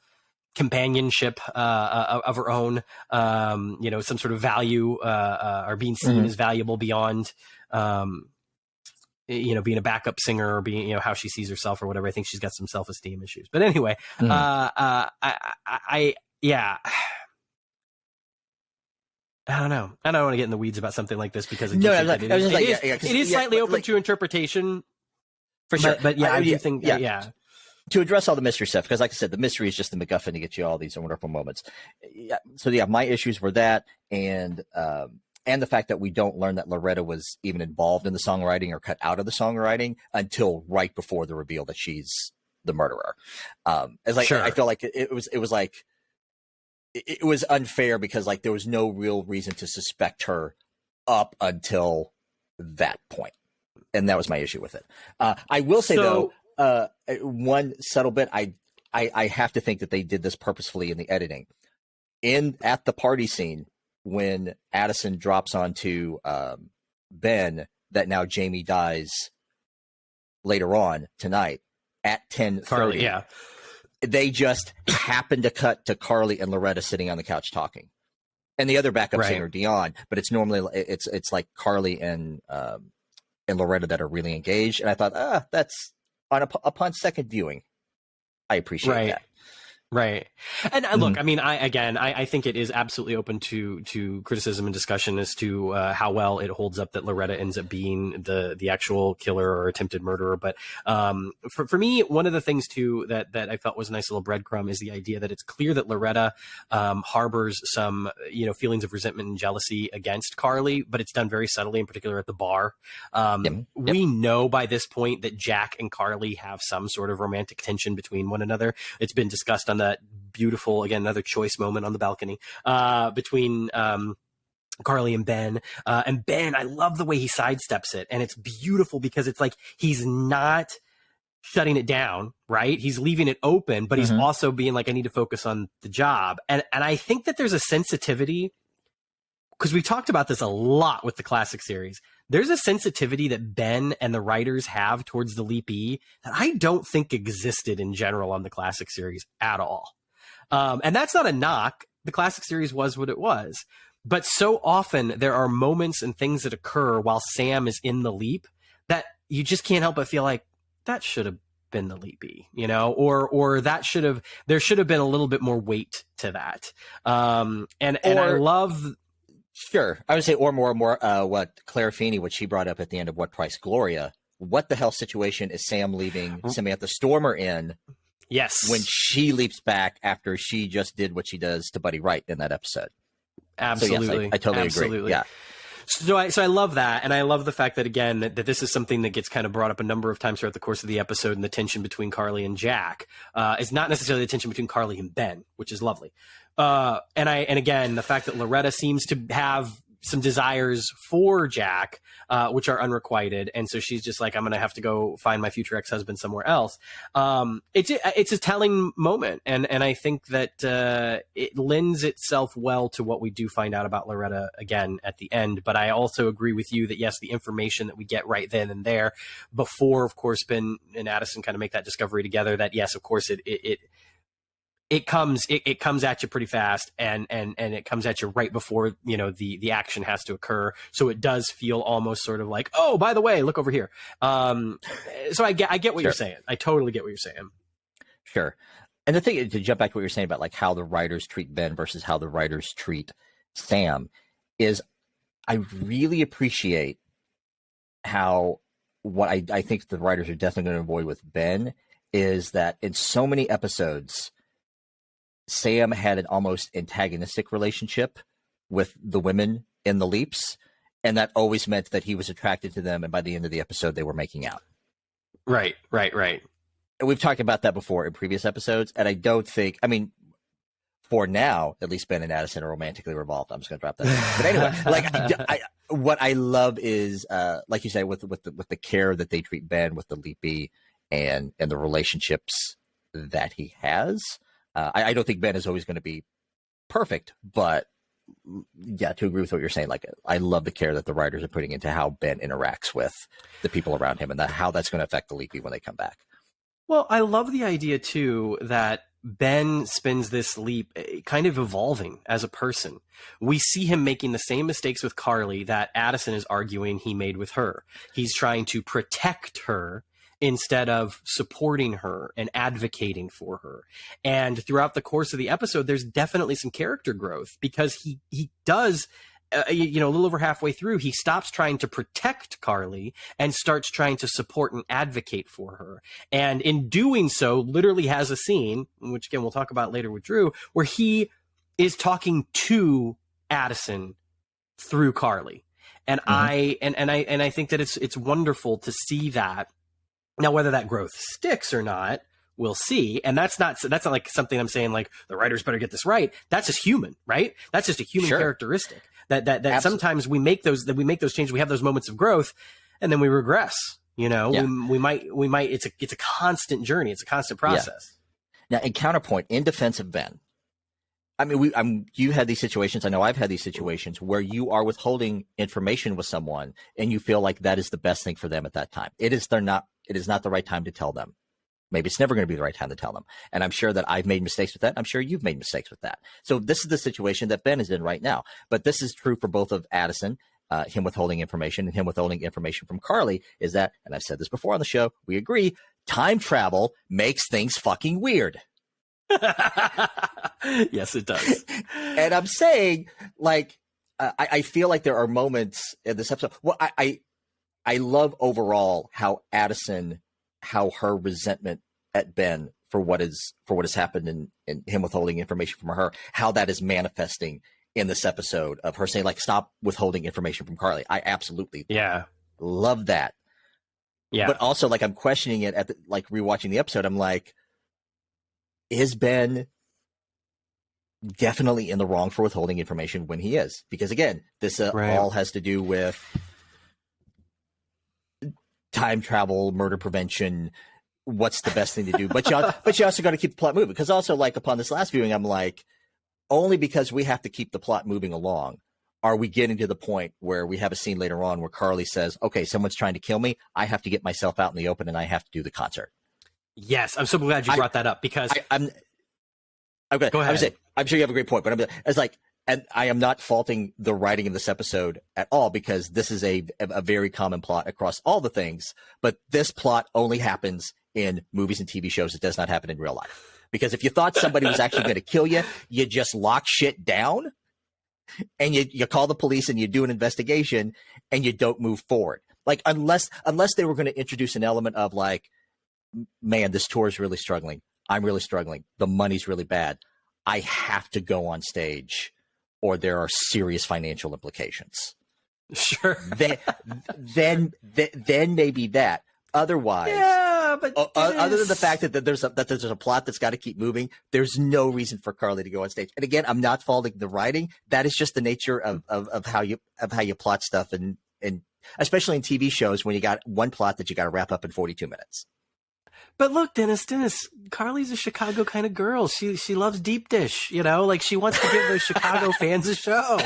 companionship of her own, some sort of value or being seen as valuable beyond, being a backup singer or being, how she sees herself or whatever. I think she's got some self-esteem issues. But anyway, I don't know. I don't want to get in the weeds about something like this because it is slightly open to interpretation. For sure. But I do think, to address all the mystery stuff, because like I said, the mystery is just the MacGuffin to get you all these wonderful moments. Yeah. So my issues were that, and the fact that we don't learn that Loretta was even involved in the songwriting or cut out of the songwriting until right before the reveal that she's the murderer. It's like, I feel like it was unfair because like there was no real reason to suspect her up until that point, and that was my issue with it. I will say though. One subtle bit, I have to think that they did this purposefully in the editing. At the party scene, when Addison drops onto Ben that now Jamie dies later on tonight at 10:30. Carly, yeah. They just happen to cut to Carly and Loretta sitting on the couch talking. And the other backup singer, Dion, but it's normally it's like Carly and Loretta that are really engaged. And I thought, that's upon second viewing, I appreciate that. Right. And look, I mean, I think it is absolutely open to criticism and discussion as to how well it holds up that Loretta ends up being the actual killer or attempted murderer. But for me, one of the things too that I felt was a nice little breadcrumb is the idea that it's clear that Loretta harbors some feelings of resentment and jealousy against Carly, but it's done very subtly, in particular at the bar. We know by this point that Jack and Carly have some sort of romantic tension between one another. It's been discussed on that beautiful, again, another choice moment on the balcony between Carly and Ben. And Ben, I love the way he sidesteps it. And it's beautiful because it's like he's not shutting it down, right? He's leaving it open, but he's also being like, I need to focus on the job. And I think that there's a sensitivity, because we talked about this a lot with the classic series. There's a sensitivity that Ben and the writers have towards the Leap E that I don't think existed in general on the classic series at all. And that's not a knock. The classic series was what it was. But so often there are moments and things that occur while Sam is in the Leap that you just can't help but feel like that should have been the Leap E, or that there should have been a little bit more weight to that. And I love... Sure. I would say, or more, what Claire Feeney, what she brought up at the end of What Price Gloria. What the hell situation is Sam leaving Samantha Stormer in? Yes. When she leaps back after she just did what she does to Buddy Wright in that episode. Absolutely. So yes, I totally agree. Yeah. So I love that. And I love the fact that, again, that this is something that gets kind of brought up a number of times throughout the course of the episode, and the tension between Carly and Jack is not necessarily the tension between Carly and Ben, which is lovely. And again, the fact that Loretta seems to have some desires for Jack, which are unrequited. And so she's just like, I'm going to have to go find my future ex-husband somewhere else. It's a telling moment. And I think that it lends itself well to what we do find out about Loretta again at the end. But I also agree with you that, yes, the information that we get right then and there before, of course, Ben and Addison kind of make that discovery together, that, yes, of course, it comes at you pretty fast, and it comes at you right before the action has to occur. So it does feel almost sort of like, oh, by the way, look over here. So I get what you're saying. I totally get what you're saying. Sure. And the thing, to jump back to what you're saying about like how the writers treat Ben versus how the writers treat Sam, is I really appreciate how what I think the writers are definitely going to avoid with Ben is that in so many episodes, Sam had an almost antagonistic relationship with the women in the Leaps, and that always meant that he was attracted to them, and by the end of the episode, they were making out. Right. And we've talked about that before in previous episodes, and I don't think, I mean, for now, at least Ben and Addison are romantically revolved. I'm just going to drop that. But anyway, what I love is, like you say, with the care that they treat Ben with the Leapy and the relationships that he has. I don't think Ben is always going to be perfect, but yeah, to agree with what you're saying, like I love the care that the writers are putting into how Ben interacts with the people around him and how that's going to affect the Leapy when they come back. Well, I love the idea too that Ben spends this leap kind of evolving as a person. We see him making the same mistakes with Carly that Addison is arguing he made with her. He's trying to protect her instead of supporting her and advocating for her. And throughout the course of the episode, there's definitely some character growth because he does, a little over halfway through, he stops trying to protect Carly and starts trying to support and advocate for her. And in doing so, literally has a scene, which again, we'll talk about later with Drew, where he is talking to Addison through Carly. And I think that it's wonderful to see that. Now, whether that growth sticks or not, we'll see. And that's not like something I'm saying like the writers better get this right. That's just human, right? That's just a human characteristic that sometimes we make those changes. We have those moments of growth and then we regress, we might, it's a constant journey. It's a constant process. Yeah. Now, in counterpoint, in defense of Ben, I mean, you had these situations. I know I've had these situations where you are withholding information with someone, and you feel like that is the best thing for them at that time. It is not the right time to tell them. Maybe it's never going to be the right time to tell them. And I'm sure that I've made mistakes with that. I'm sure you've made mistakes with that. So this is the situation that Ben is in right now. But this is true for both of Addison, him withholding information, and him withholding information from Carly. Is that, and I've said this before on the show, we agree, time travel makes things fucking weird. Yes, it does. And I'm saying, like, I feel like there are moments in this episode. Well, I love overall how Addison, how her resentment at Ben for what has happened in him withholding information from her, how that is manifesting in this episode of her saying, like, stop withholding information from Carly. I absolutely love that. Yeah. But also, like, I'm questioning it at like rewatching the episode. I'm like, is Ben definitely in the wrong for withholding information when he is? Because again, this all has to do with time travel, murder prevention. What's the best thing to do? But you also got to keep the plot moving. Because also, like, upon this last viewing, I'm like, only because we have to keep the plot moving along are we getting to the point where we have a scene later on where Carly says, okay, someone's trying to kill me. I have to get myself out in the open and I have to do the concert. Yes, I'm so glad you brought that up because I'm okay. Go ahead. I'm sure you have a great point, but and I am not faulting the writing of this episode at all because this is a very common plot across all the things. But this plot only happens in movies and TV shows. It does not happen in real life. Because if you thought somebody was actually going to kill you, you just lock shit down, and you call the police and you do an investigation, and you don't move forward. Like unless they were going to introduce an element of like, man, this tour is really struggling. I'm really struggling. The money's really bad. I have to go on stage or there are serious financial implications. Sure. Then maybe that. Otherwise, but other than the fact that there's a plot that's got to keep moving, there's no reason for Carly to go on stage. And again, I'm not faulting the writing. That is just the nature of how you plot stuff, and especially in TV shows when you got one plot that you got to wrap up in 42 minutes. But look, Dennis, Carly's a Chicago kind of girl. She loves deep dish, like she wants to give those Chicago fans a show.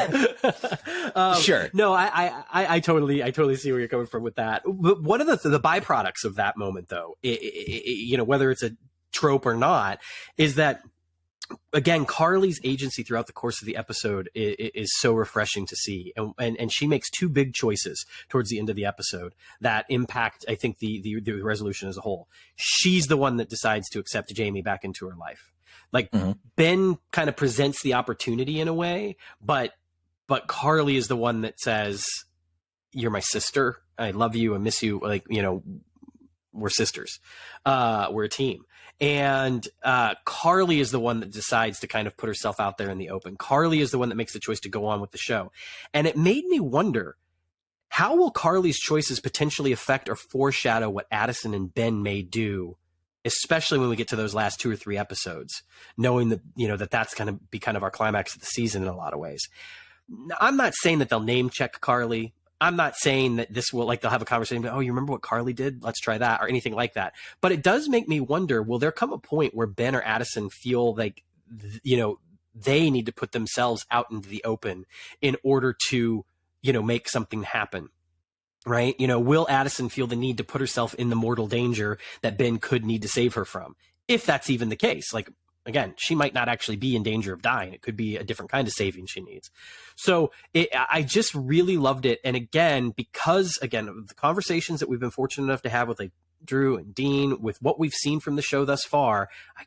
Sure. No, I totally see where you're coming from with that. But one of the byproducts of that moment, though, whether it's a trope or not, is that, again, Carly's agency throughout the course of the episode is so refreshing to see. And she makes two big choices towards the end of the episode that impact, I think, the resolution as a whole. She's the one that decides to accept Jamie back into her life. Like, Ben kind of presents the opportunity in a way, but Carly is the one that says, you're my sister. I love you. I miss you. Like, we're sisters. We're a team. And Carly is the one that decides to kind of put herself out there in the open. Carly is the one that makes the choice to go on with the show. And it made me wonder, how will Carly's choices potentially affect or foreshadow what Addison and Ben may do, especially when we get to those last 2 or 3 episodes, knowing that that's going to be kind of our climax of the season in a lot of ways. I'm not saying that they'll name check Carly. I'm not saying that this will, like, they'll have a conversation, oh, you remember what Carly did? Let's try that, or anything like that. But it does make me wonder, will there come a point where Ben or Addison feel like, they need to put themselves out into the open in order to, make something happen, right? Will Addison feel the need to put herself in the mortal danger that Ben could need to save her from? If that's even the case, like, again, she might not actually be in danger of dying. It could be a different kind of saving she needs. So I just really loved it. And again, because, again, of the conversations that we've been fortunate enough to have with, like, Drew and Dean, with what we've seen from the show thus far, I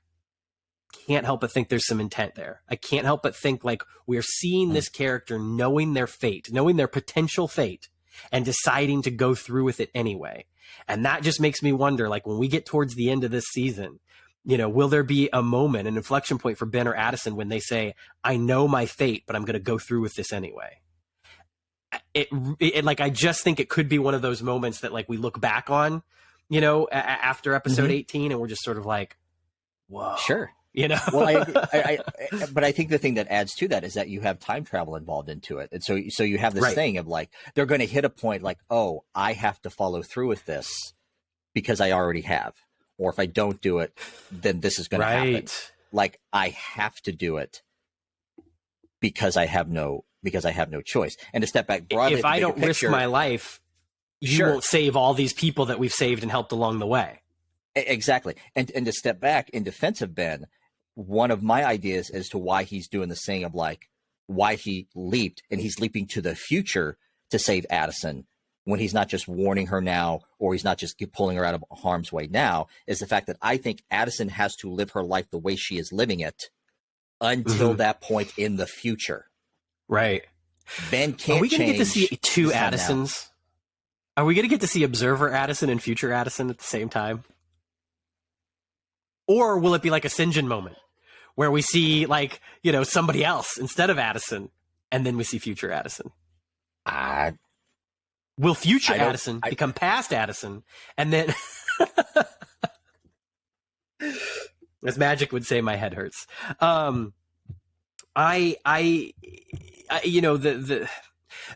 can't help but think there's some intent there. I can't help but think, like, we're seeing this character knowing their fate, knowing their potential fate, and deciding to go through with it anyway. And that just makes me wonder, like, when we get towards the end of this season, will there be a moment, an inflection point for Ben or Addison when they say, I know my fate, but I'm going to go through with this anyway? Like, I just think it could be one of those moments that, like, we look back on, after episode 18, and we're just sort of like, whoa. Sure. Well, I agree. But I think the thing that adds to that is that you have time travel involved into it. And so you have this thing of, like, they're going to hit a point like, oh, I have to follow through with this because I already have. Or if I don't do it, then this is going to happen. Like, I have to do it because I have no choice. And to step back broadly, if I don't risk my life, you won't save all these people that we've saved and helped along the way. Exactly. And to step back in defense of Ben, one of my ideas as to why he's doing this thing of like why he leaped, and he's leaping to the future to save Addison when he's not just warning her now, or he's not just pulling her out of harm's way now, is the fact that I think Addison has to live her life the way she is living it until that point in the future. Right. Ben can't. Are we going to get to see two Addisons? Are we going to get to see Observer Addison and Future Addison at the same time? Or will it be like a Sinjin moment where we see like, somebody else instead of Addison, and then we see Future Addison? Will Future Addison become past Addison, and then as Magic would say, my head hurts.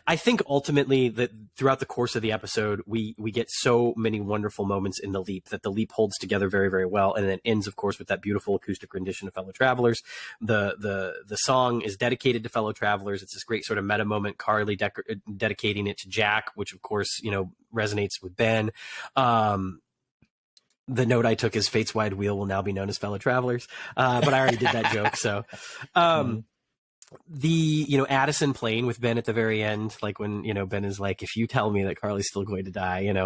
I think ultimately that throughout the course of the episode, we get so many wonderful moments in the leap that the leap holds together very, very well. And then ends, of course, with that beautiful acoustic rendition of Fellow Travelers. The song is dedicated to fellow travelers. It's this great sort of meta moment, Carly dedicating it to Jack, which of course, resonates with Ben. The note I took is Fate's Wide Wheel will now be known as Fellow Travelers. But I already did that joke. So, the Addison playing with Ben at the very end, like when Ben is like, if you tell me that Carly's still going to die, and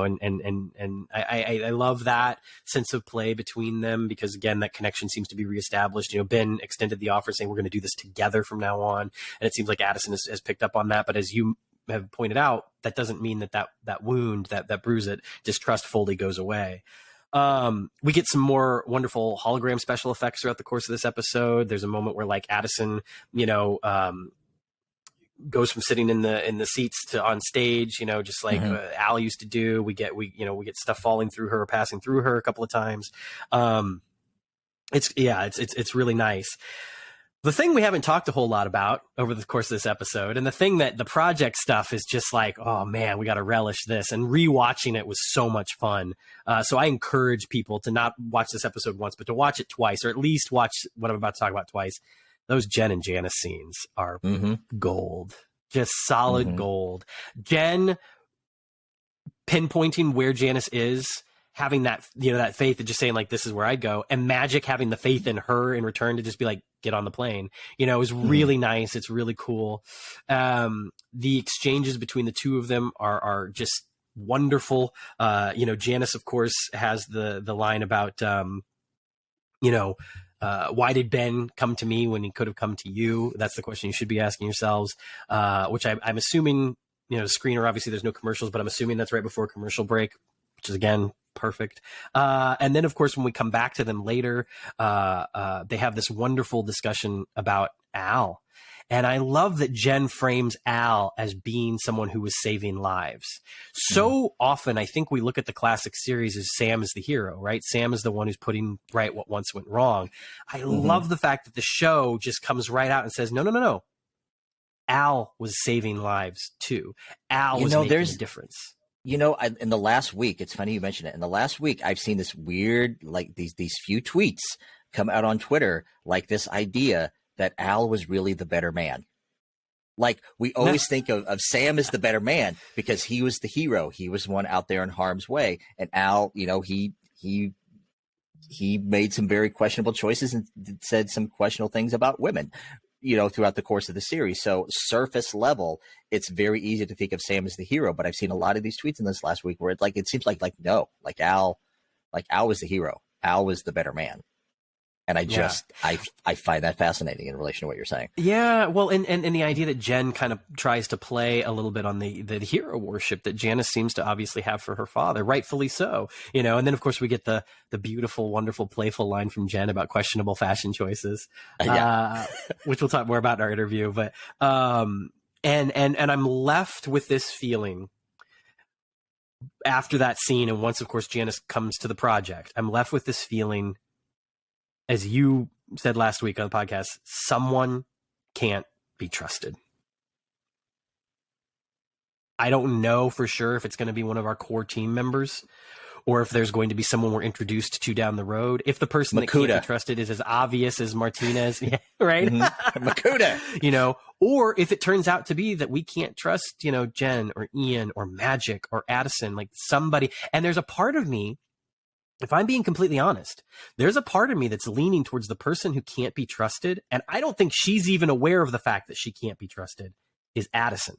I love that sense of play between them, because again that connection seems to be reestablished. Ben extended the offer saying we're going to do this together from now on, and it seems like Addison has picked up on that. But as you have pointed out, that doesn't mean that wound, that bruise, it distrust fully goes away. We get some more wonderful hologram special effects throughout the course of this episode. There's a moment where like Addison, goes from sitting in the seats to on stage, just like Al used to do. We get stuff falling through her, passing through her a couple of times. It's really nice. The thing we haven't talked a whole lot about over the course of this episode, and the thing that the project stuff is just like, oh man, we got to relish this. And rewatching it was so much fun. So I encourage people to not watch this episode once, but to watch it twice, or at least watch what I'm about to talk about twice. Those Jen and Janice scenes are gold, just solid gold. Jen pinpointing where Janice is, having that, that faith and just saying like, this is where I'd go, and Magic having the faith in her in return to just be like, get on the plane, is really nice. It's really cool. The exchanges between the two of them are just wonderful. Janice, of course, has the line about, why did Ben come to me when he could have come to you? That's the question you should be asking yourselves, which I'm assuming, screener, obviously there's no commercials, but I'm assuming that's right before commercial break, which is again, perfect. And then of course, when we come back to them later, they have this wonderful discussion about Al. And I love that Jen frames Al as being someone who was saving lives. So often, I think we look at the classic series as Sam is the hero, right? Sam is the one who's putting right what once went wrong. I love the fact that the show just comes right out and says, no. Al was saving lives too. Al was making a difference. In the last week, it's funny you mentioned it. In the last week, I've seen this weird, like these few tweets come out on Twitter, like this idea that Al was really the better man. Like we always think of Sam as the better man because he was the hero. He was one out there in harm's way. And Al, he made some very questionable choices and said some questionable things about women, throughout the course of the series. So surface level, it's very easy to think of Sam as the hero, but I've seen a lot of these tweets in this last week where it seems like no, Al was the hero. Al was the better man. And I find that fascinating in relation to what you're saying. Yeah, well, and the idea that Jen kind of tries to play a little bit on the hero worship that Janice seems to obviously have for her father, rightfully so, and then of course we get the beautiful, wonderful, playful line from Jen about questionable fashion choices, which we'll talk more about in our interview. But and I'm left with this feeling after that scene, and once of course Janice comes to the project, I'm left with this feeling, as you said last week on the podcast, someone can't be trusted. I don't know for sure if it's going to be one of our core team members or if there's going to be someone we're introduced to down the road. If the person that can't be trusted is as obvious as Martinez, yeah, right? Makuta. You know, or if it turns out to be that we can't trust, you know, Jen or Ian or Magic or Addison, like somebody. And there's a part of me, if I'm being completely honest, there's a part of me that's leaning towards the person who can't be trusted. And I don't think she's even aware of the fact that she can't be trusted, is Addison.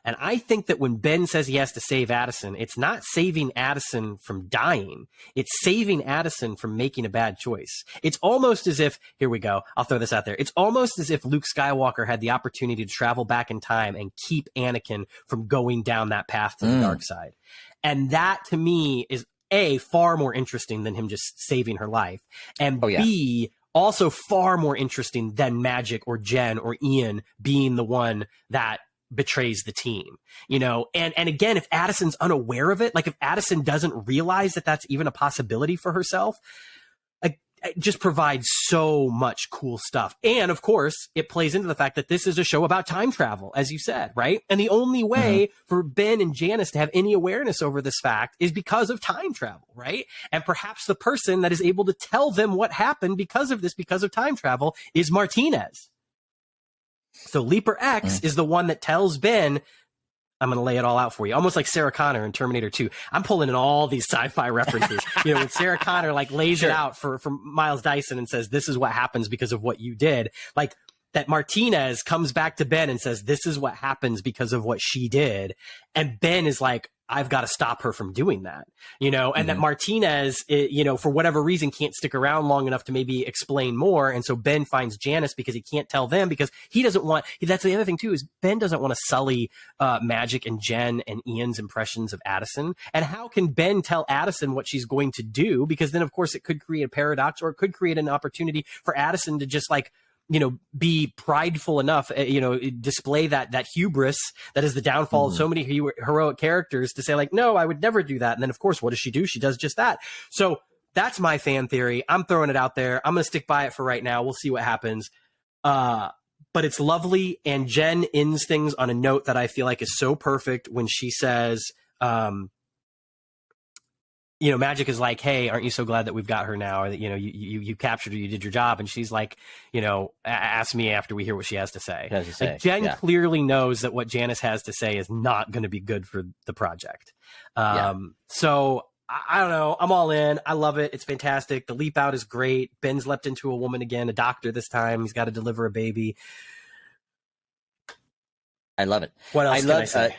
And I think that when Ben says he has to save Addison, it's not saving Addison from dying. It's saving Addison from making a bad choice. It's almost as if, here we go, I'll throw this out there. It's almost as if Luke Skywalker had the opportunity to travel back in time and keep Anakin from going down that path to the dark side. And that, to me, is A, far more interesting than him just saving her life. And B, also far more interesting than Magic or Jen or Ian being the one that betrays the team, you know? And again, if Addison's unaware of it, like if Addison doesn't realize that that's even a possibility for herself, like, it just provides so much cool stuff. And of course, it plays into the fact that this is a show about time travel, as you said, right? And the only way for Ben and Janice to have any awareness over this fact is because of time travel, right? And perhaps the person that is able to tell them what happened because of this, because of time travel, is Martinez. So Leaper X is the one that tells Ben, I'm going to lay it all out for you. Almost like Sarah Connor in Terminator 2. I'm pulling in all these sci-fi references. You know, when Sarah Connor like lays it out for Miles Dyson and says, this is what happens because of what you did. Like that Martinez comes back to Ben and says, this is what happens because of what she did. And Ben is like, I've got to stop her from doing that, you know, and that Martinez, you know, for whatever reason, can't stick around long enough to maybe explain more. And so Ben finds Janice because he can't tell them, because he doesn't want, that's the other thing too, is Ben doesn't want to sully Magic and Jen and Ian's impressions of Addison. And how can Ben tell Addison what she's going to do? Because then of course it could create a paradox, or it could create an opportunity for Addison to just like, you know, be prideful enough, you know, display that hubris that is the downfall of so many heroic characters, to say like, no, I would never do that. And then of course, what does she do? She does just that. So that's my fan theory. I'm throwing it out there. I'm going to stick by it for right now. We'll see what happens. But it's lovely. And Jen ends things on a note that I feel like is so perfect when she says, you know, Magic is like, hey, aren't you so glad that we've got her now? Or that, you know, you captured her, you did your job. And she's like, you know, ask me after we hear what she has to say. Like, Jen clearly knows that what Janice has to say is not going to be good for the project. So I don't know. I'm all in. I love it. It's fantastic. The leap out is great. Ben's leapt into a woman again, a doctor this time. He's got to deliver a baby. I love it. What else can I say?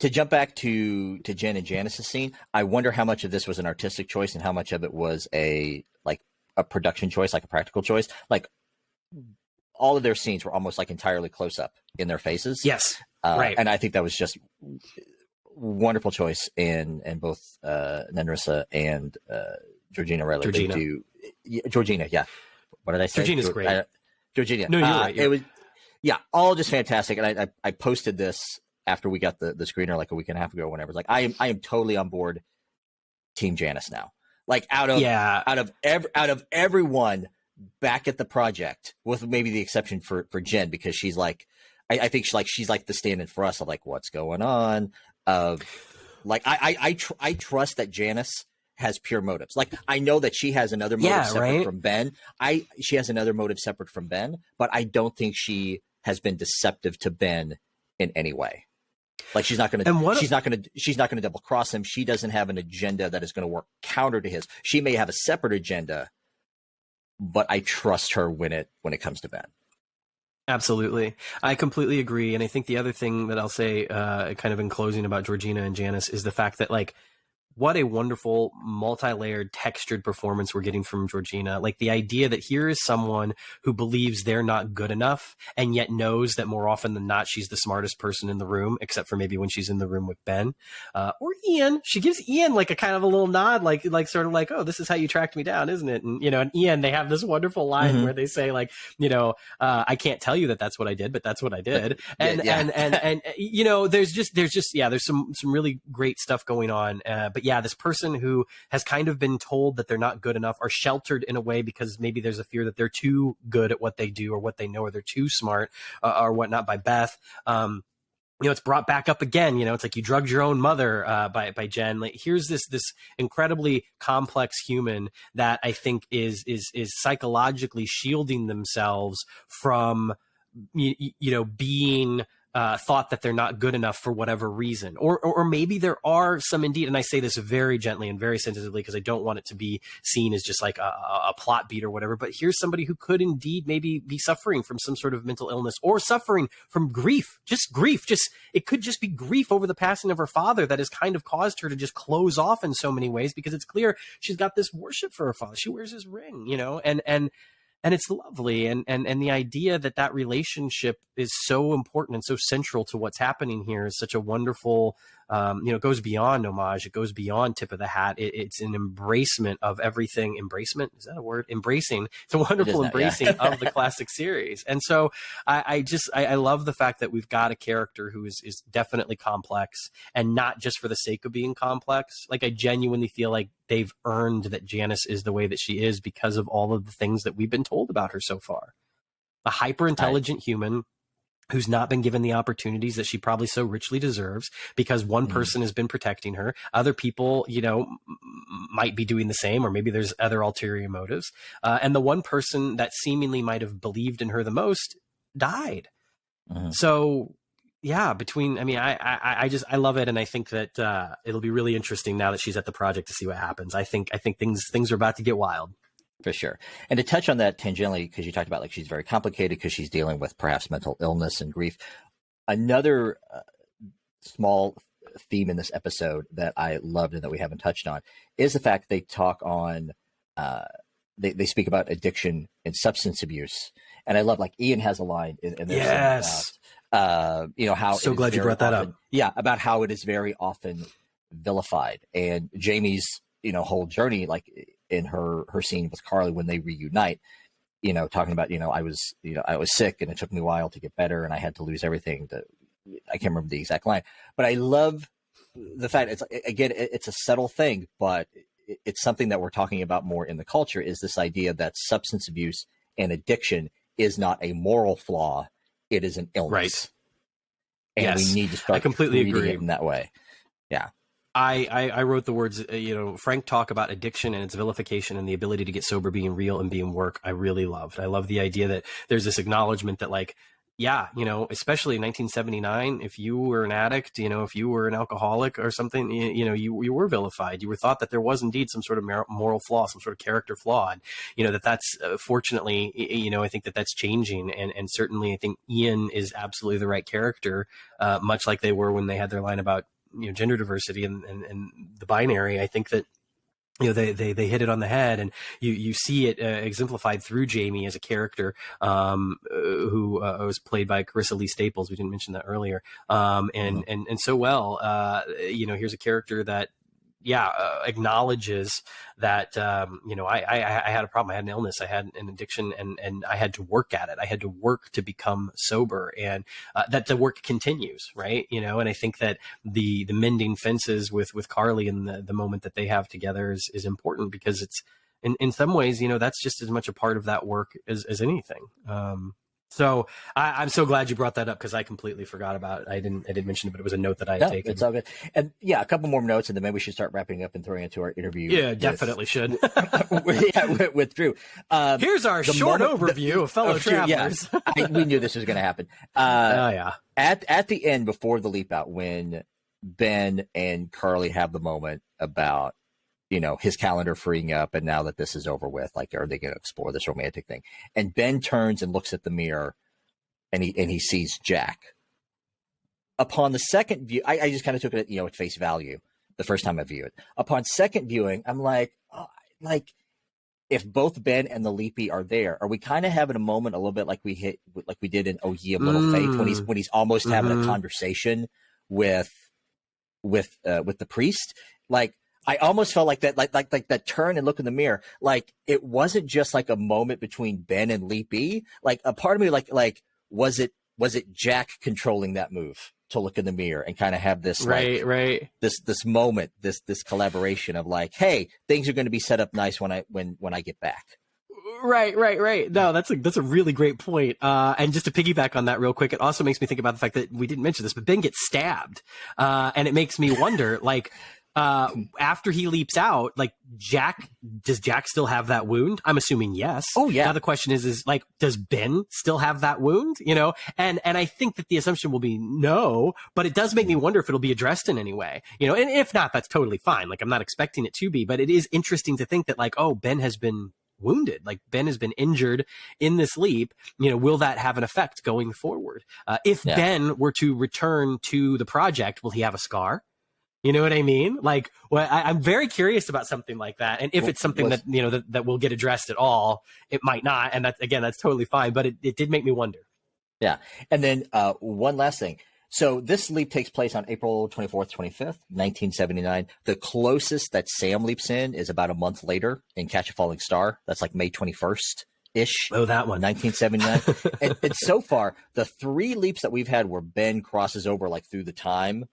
To jump back to Jen and Janice's scene, I wonder how much of this was an artistic choice and how much of it was a production choice, like a practical choice. Like all of their scenes were almost like entirely close up in their faces. Yes, right. And I think that was just wonderful choice in both Nenrissa and Georgina. Georgina, yeah. What did I say? Georgina's great. Georgina. No, you're right. It was, all just fantastic. And I posted this after we got the screener like a week and a half ago, whenever. Like I am totally on board Team Janice now. Like out of everyone back at the project, with maybe the exception for Jen, because she's like, I think she's like the stand-in for us of like, what's going on? Like I trust that Janice has pure motives. Like I know that she has another motive separate from Ben. She has another motive separate from Ben, but I don't think she has been deceptive to Ben in any way. Like she's not going to double cross him. She doesn't have an agenda that is going to work counter to his. She may have a separate agenda, but I trust her when it comes to Ben. Absolutely. I completely agree. And I think the other thing that I'll say kind of in closing about Georgina and Janice is the fact that like, what a wonderful multi-layered textured performance we're getting from Georgina. Like the idea that here is someone who believes they're not good enough and yet knows that more often than not, she's the smartest person in the room, except for maybe when she's in the room with Ben or Ian. She gives Ian like a kind of a little nod, like sort of like, oh, this is how you tracked me down, isn't it? And, you know, and Ian, they have this wonderful line where they say like, you know, I can't tell you that that's what I did, but that's what I did. And you know, there's some really great stuff going on. But yeah, this person who has kind of been told that they're not good enough, or sheltered in a way because maybe there's a fear that they're too good at what they do or what they know, or they're too smart or whatnot by Beth. it's brought back up again. It's like you drugged your own mother by Jen. Like, here's this incredibly complex human that I think is psychologically shielding themselves from being thought that they're not good enough for whatever reason, or maybe there are some indeed, and I say this very gently and very sensitively because I don't want it to be seen as just like a plot beat or whatever, but here's somebody who could indeed maybe be suffering from some sort of mental illness or suffering from grief, it could just be grief over the passing of her father that has kind of caused her to just close off in so many ways, because it's clear she's got this worship for her father. She wears his ring, and it's lovely. And the idea that relationship is so important and so central to what's happening here is such a wonderful, it goes beyond homage. It goes beyond tip of the hat. It's an embracement of everything. Embracement? Is that a word? Embracing. It's a wonderful embracing of the classic series. And so I love the fact that we've got a character who is definitely complex, and not just for the sake of being complex. Like, I genuinely feel like they've earned that Janice is the way that she is because of all of the things that we've been told about her so far. A hyper-intelligent human who's not been given the opportunities that she probably so richly deserves because one person has been protecting her. Other people, might be doing the same, or maybe there's other ulterior motives. And the one person that seemingly might have believed in her the most died. So yeah, I love it. And I think that it'll be really interesting now that she's at the project to see what happens. I think things are about to get wild. For sure. And to touch on that tangentially, because you talked about, like, she's very complicated because she's dealing with perhaps mental illness and grief. Another small theme in this episode that I loved and that we haven't touched on is the fact they talk on, they speak about addiction and substance abuse. And I love, like, Ian has a line in this. Yes. How. So glad you brought that up. Yeah. About how it is very often vilified. And Jamie's, whole journey, like, in her scene with Carly when they reunite, talking about, I was sick and it took me a while to get better and I had to lose everything. I can't remember the exact line, but I love the fact it's a subtle thing, but it's something that we're talking about more in the culture, is this idea that substance abuse and addiction is not a moral flaw. It is an illness. Right. And we need to start I completely agree it in that way. Yeah. I wrote the words, Frank talk about addiction and its vilification and the ability to get sober being real and being work. I really loved. I love the idea that there's this acknowledgement that, like, especially in 1979, if you were an addict, if you were an alcoholic or something, you were vilified. You were thought that there was indeed some sort of moral flaw, some sort of character flaw. And, that's fortunately, I think that's changing. And certainly I think Ian is absolutely the right character, much like they were when they had their line about, gender diversity and the binary. I think that, they hit it on the head, and you see it exemplified through Jamie as a character, who was played by Carissa Lee Staples. We didn't mention that earlier. And so well, here's a character that, acknowledges that, I had a problem. I had an illness. I had an addiction, and I had to work at it. I had to work to become sober, and that the work continues, right? And I think that the mending fences with Carly and the moment that they have together is important, because it's in some ways, that's just as much a part of that work as anything. So I'm so glad you brought that up, because I completely forgot about it. I didn't mention it, but it was a note that I had taken. It's all good. And a couple more notes, and then maybe we should start wrapping up and throwing into our interview. Yeah, definitely should. with Drew. Here's our short overview of fellow travelers. We knew this was going to happen. At the end, before the leap out, when Ben and Carly have the moment about, his calendar freeing up, and now that this is over with, like, are they going to explore this romantic thing? And Ben turns and looks at the mirror, and he sees Jack. Upon the second view, I just kind of took it at face value the first time I viewed it. Upon second viewing, I'm like, if both Ben and the Leapy are there, are we kind of having a moment a little bit like we did in Oh Ye of Little Faith, when he's almost having a conversation with the priest? Like, I almost felt like that, like that turn and look in the mirror. Like, it wasn't just like a moment between Ben and Leapy. Like, a part of me, like, was it Jack controlling that move to look in the mirror and kind of have this, right. this moment, this collaboration of, like, hey, things are going to be set up nice when I get back. Right. No, that's a really great point. And just to piggyback on that real quick, it also makes me think about the fact that we didn't mention this, but Ben gets stabbed. And it makes me wonder, like, after he leaps out, like does Jack still have that wound? I'm assuming yes. Oh yeah. Now the question is like, does Ben still have that wound? You know, and I think that the assumption will be no, but it does make me wonder if it'll be addressed in any way, you know, and if not, that's totally fine. Like, I'm not expecting it to be, but it is interesting to think that, like, oh, Ben has been wounded, like Ben has been injured in this leap. You know, will that have an effect going forward? If Ben were to return to the project, will he have a scar? You know what I mean? Like, well, I'm very curious about something like that. And if it's something that, you know, that will get addressed at all, it might not. And that's totally fine. But it did make me wonder. Yeah. And then one last thing. So this leap takes place on April 24th, 25th, 1979. The closest that Sam leaps in is about a month later in Catch a Falling Star. That's like May 21st-ish. Oh, that one. 1979. and so far, the 3 leaps that we've had where Ben crosses over like through the time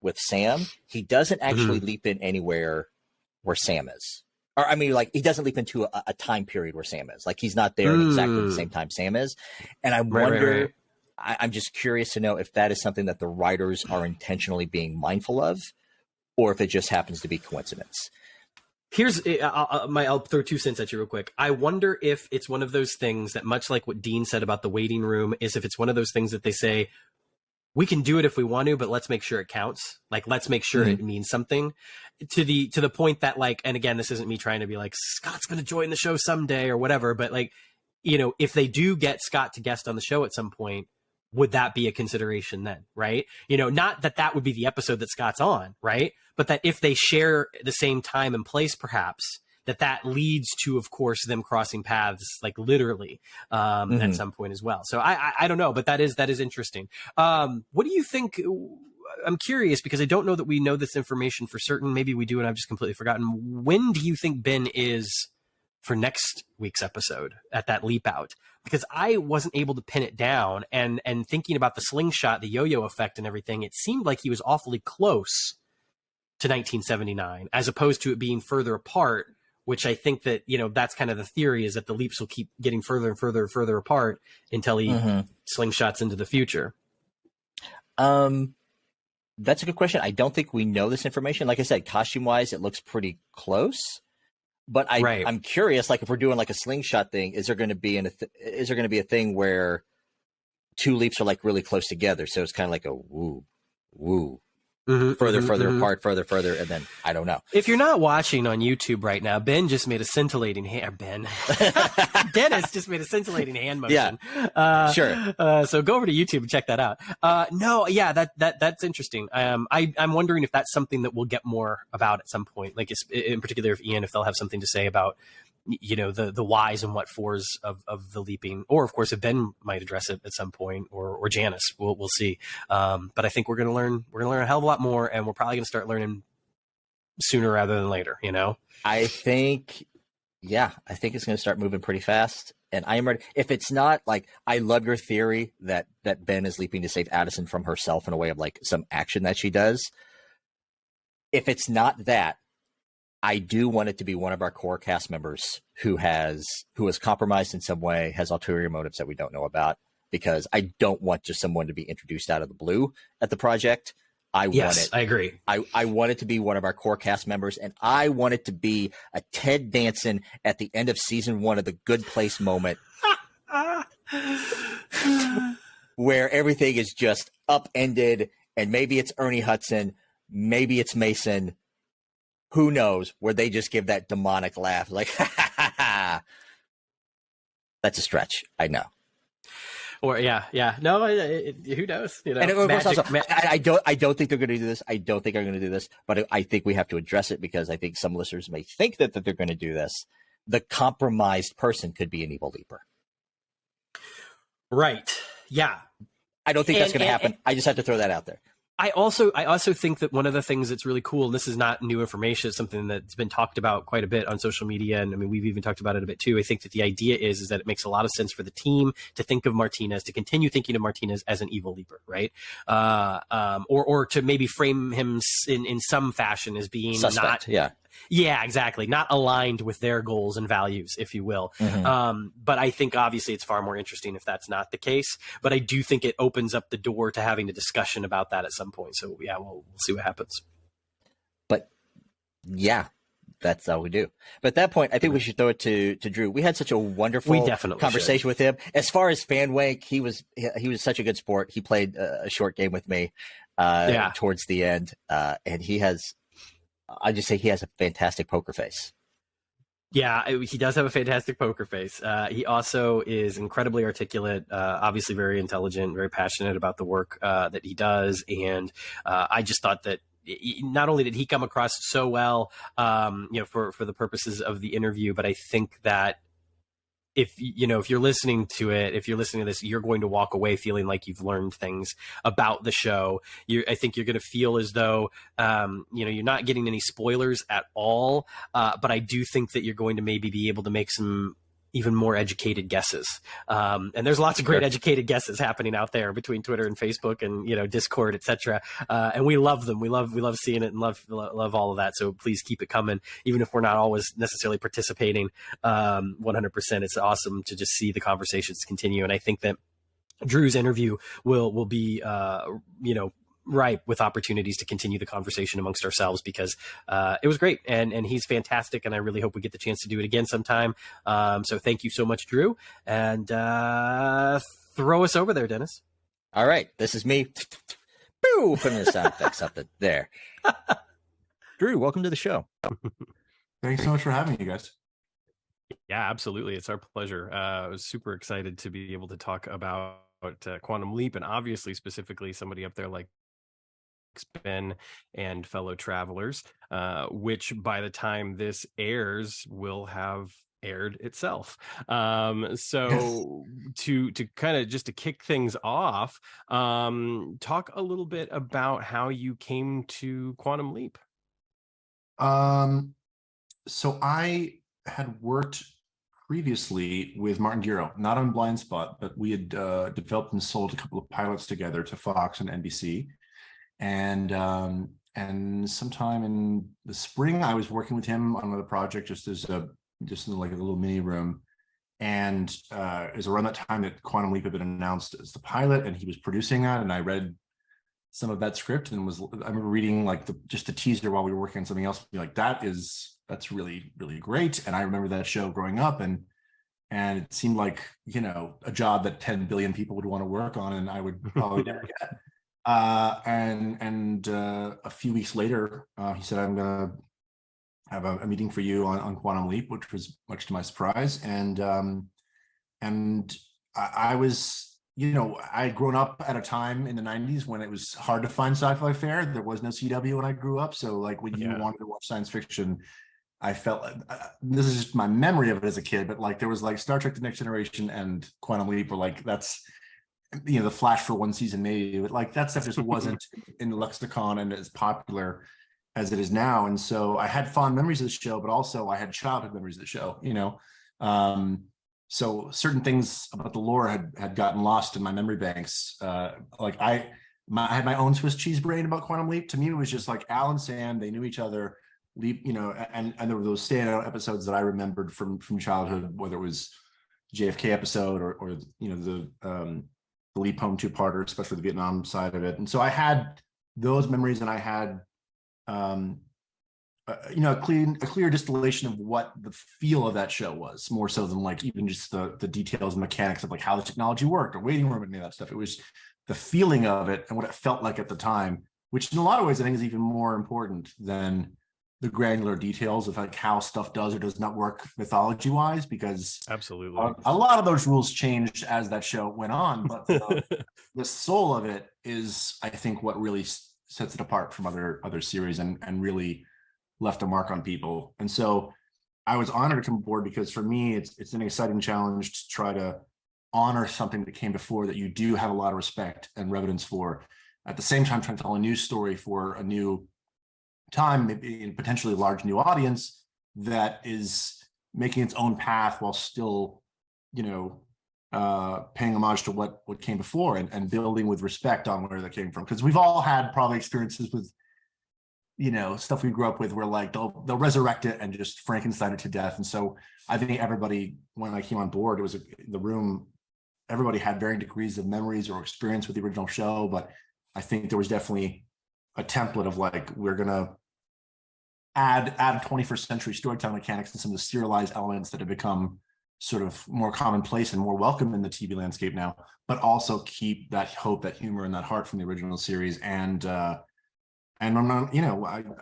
with Sam, he doesn't actually leap in anywhere where Sam is. Or, I mean, like, he doesn't leap into a time period where Sam is. Like, he's not there at exactly the same time Sam is. And I wonder, I'm just curious to know if that is something that the writers are intentionally being mindful of, or if it just happens to be coincidence. Here's I'll throw 2 cents at you real quick. I wonder if it's one of those things that, much like what Dean said about the waiting room, is if it's one of those things that they say, we can do it if we want to, but let's make sure it counts. Like, let's make sure it means something, to the point that, like, and again, this isn't me trying to be like, Scott's going to join the show someday or whatever, but, like, you know, if they do get Scott to guest on the show at some point, would that be a consideration then? Right. You know, not that would be the episode that Scott's on, right. But that if they share the same time and place, perhaps, that leads to, of course, them crossing paths, like, literally, at some point as well. So I don't know, but that is interesting. What do you think? I'm curious, because I don't know that we know this information for certain. Maybe we do, and I've just completely forgotten. When do you think Ben is for next week's episode at that leap out? Because I wasn't able to pin it down, and thinking about the slingshot, the yo-yo effect and everything, it seemed like he was awfully close to 1979, as opposed to it being further apart, which I think that, you know, that's kind of the theory, is that the leaps will keep getting further and further and further apart until he slingshots into the future. That's a good question. I don't think we know this information. Like I said, costume-wise, it looks pretty close. But I'm curious, like, if we're doing like a slingshot thing, is there going to be a thing where 2 leaps are like really close together? So it's kind of like a woo. Further apart, further, and then I don't know. If you're not watching on YouTube right now, Ben just made a scintillating Dennis just made a scintillating hand motion. Yeah, sure. So go over to YouTube and check that out. That's interesting. I'm wondering if that's something that we'll get more about at some point. Like, in particular, if they'll have something to say about, you know, the whys and what fors of the leaping, or of course if Ben might address it at some point, or Janice, we'll see. But I think we're gonna learn a hell of a lot more, and we're probably gonna start learning sooner rather than later. You know, I think it's gonna start moving pretty fast, and I am ready. If it's not, like, I love your theory that Ben is leaping to save Addison from herself in a way of like some action that she does. If it's not that, I do want it to be one of our core cast members who is compromised in some way, has ulterior motives that we don't know about, because I don't want just someone to be introduced out of the blue at the project. I agree. I want it to be one of our core cast members, and I want it to be a Ted Danson at the end of season 1 of The Good Place moment, where everything is just upended, and maybe it's Ernie Hudson, maybe it's Mason. Who knows, where they just give that demonic laugh, like, ha, ha, ha, ha. That's a stretch, I know. Or no, who knows? You know, and of course, also, I don't think they're going to do this. I don't think they're going to do this, but I think we have to address it, because I think some listeners may think that they're going to do this. The compromised person could be an evil leaper. Right. Yeah. I don't think that's going to happen. I just have to throw that out there. I also think that one of the things that's really cool, and this is not new information, it's something that's been talked about quite a bit on social media, and I mean, we've even talked about it a bit too. I think that the idea is that it makes a lot of sense for the team to think of Martinez, to continue thinking of Martinez as an evil leaper, right? Or to maybe frame him in some fashion as being suspect, Yeah, exactly. Not aligned with their goals and values, if you will. But I think obviously it's far more interesting if that's not the case. But I do think it opens up the door to having a discussion about that at some point. So yeah, we'll see what happens. But yeah, that's all we do. But at that point, I think we should throw it to Drew. We had such a wonderful conversation with him. As far as fan wank, he was such a good sport. He played a short game with me towards the end, and he has a fantastic poker face. Yeah, he does have a fantastic poker face. He also is incredibly articulate, obviously very intelligent, very passionate about the work that he does. And I just thought that not only did he come across so well, for the purposes of the interview, but I think that if you're listening to this, you're going to walk away feeling like you've learned things about the show. I think you're going to feel as though, you're not getting any spoilers at all. But I do think that you're going to maybe be able to make some even more educated guesses. And there's lots of great educated guesses happening out there between Twitter and Facebook and, Discord, etc. And we love them. We love seeing it and love all of that. So please keep it coming. Even if we're not always necessarily participating 100%, it's awesome to just see the conversations continue. And I think that Drew's interview will be, ripe with opportunities to continue the conversation amongst ourselves, because it was great and he's fantastic, and I really hope we get the chance to do it again sometime. So thank you so much, Drew, and throw us over there, Dennis. All right, this is me. Boo! Putting the sound effects up there. Drew, welcome to the show. Thanks so much for having me, guys. Yeah, absolutely. It's our pleasure. I was super excited to be able to talk about Quantum Leap, and obviously specifically somebody up there like Ben and fellow travelers, which by the time this airs will have aired itself. So to kind of just to kick things off, talk a little bit about how you came to Quantum Leap. So I had worked previously with Martin Giro, not on Blind Spot, but we had developed and sold a couple of pilots together to Fox and NBC. And sometime in the spring, I was working with him on another project, just in like a little mini room. And it was around that time that Quantum Leap had been announced as the pilot, and he was producing that. And I read some of that script and I remember reading like just the teaser while we were working on something else. Be like, that's really, really great. And I remember that show growing up, and it seemed like, a job that 10 billion people would want to work on, and I would probably never get. And a few weeks later, he said, I'm going to have a meeting for you on Quantum Leap, which was much to my surprise. And I was, I had grown up at a time in the 90s when it was hard to find sci-fi fare. There was no CW when I grew up. So like when you wanted to watch science fiction, I felt like, this is just my memory of it as a kid, but like there was like Star Trek: The Next Generation and Quantum Leap were like, that's, the Flash for one season maybe, but like that stuff just wasn't in the lexicon and as popular as it is now. And so I had fond memories of the show, but also I had childhood memories of the show, so certain things about the lore had gotten lost in my memory banks. Like I had my own Swiss cheese brain about Quantum Leap. To me, it was just like Al and Sam, they knew each other. Leap, and there were those standout episodes that I remembered from childhood, whether it was JFK episode or the Leap Home two-parter, especially the Vietnam side of it. And so I had those memories, and I had a clear distillation of what the feel of that show was, more so than like even just the details and mechanics of like how the technology worked or waiting room and any of that stuff. It was the feeling of it and what it felt like at the time, which in a lot of ways I think is even more important than the granular details of like how stuff does or does not work mythology wise, because absolutely a lot of those rules changed as that show went on, but the soul of it is, I think, what really sets it apart from other series and really left a mark on people. And so I was honored to come aboard, because for me it's an exciting challenge to try to honor something that came before that you do have a lot of respect and reverence for, at the same time trying to tell a new story for a new time, maybe in potentially a large new audience that is making its own path while still, paying homage to what came before and building with respect on where that came from. Because we've all had probably experiences with stuff we grew up with, where like they'll resurrect it and just Frankenstein it to death. And so I think everybody, when I came on board, it was the room. Everybody had varying degrees of memories or experience with the original show, but I think there was definitely a template of like, we're gonna add 21st century storytelling mechanics and some of the serialized elements that have become sort of more commonplace and more welcome in the TV landscape now, but also keep that hope, that humor, and that heart from the original series. And I'm not,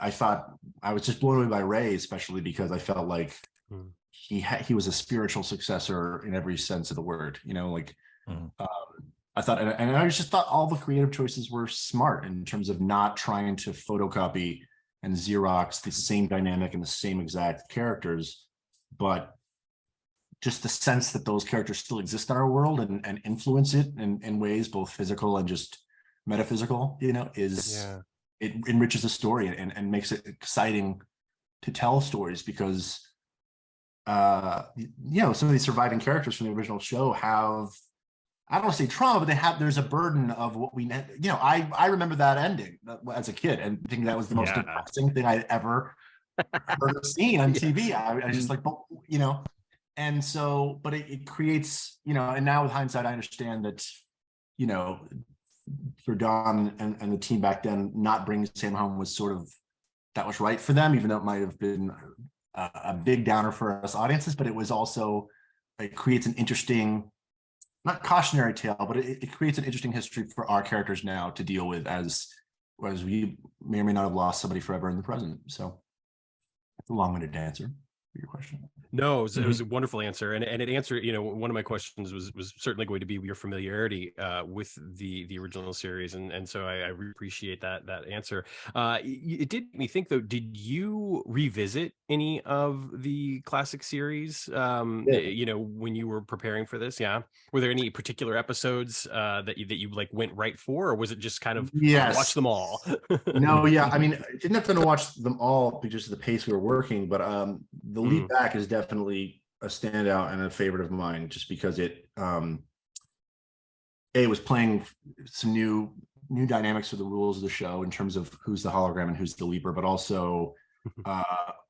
I thought I was just blown away by Ray, especially because I felt like he was a spiritual successor in every sense of the word. I thought, and I just thought all the creative choices were smart in terms of not trying to photocopy and Xerox the same dynamic and the same exact characters, but just the sense that those characters still exist in our world and influence it in ways both physical and just metaphysical, it enriches the story and makes it exciting to tell stories, because some of these surviving characters from the original show have, I don't want to say trauma, but there's a burden of what we, I remember that ending as a kid and thinking that was the most depressing thing I'd ever heard or seen on TV. I was just like, and so, but it creates, and now with hindsight, I understand that, for Don and the team back then, not bringing Sam home was sort of, that was right for them, even though it might have been a big downer for us audiences, but it was also, it creates an interesting, not cautionary tale, but it creates an interesting history for our characters now to deal with as we may or may not have lost somebody forever in the present. So it's a long-winded answer for your question. No, it was a wonderful answer, and it answered. One of my questions was certainly going to be your familiarity with the original series, and so I really appreciate that answer. It did make me think, though. Did you revisit any of the classic series? When you were preparing for this, were there any particular episodes that you like went right for, or was it just kind of watch them all? No, I mean, I didn't have to watch them all because of the pace we were working, but the leap back is definitely a standout and a favorite of mine, just because it was playing some new dynamics for the rules of the show in terms of who's the hologram and who's the leaper, but also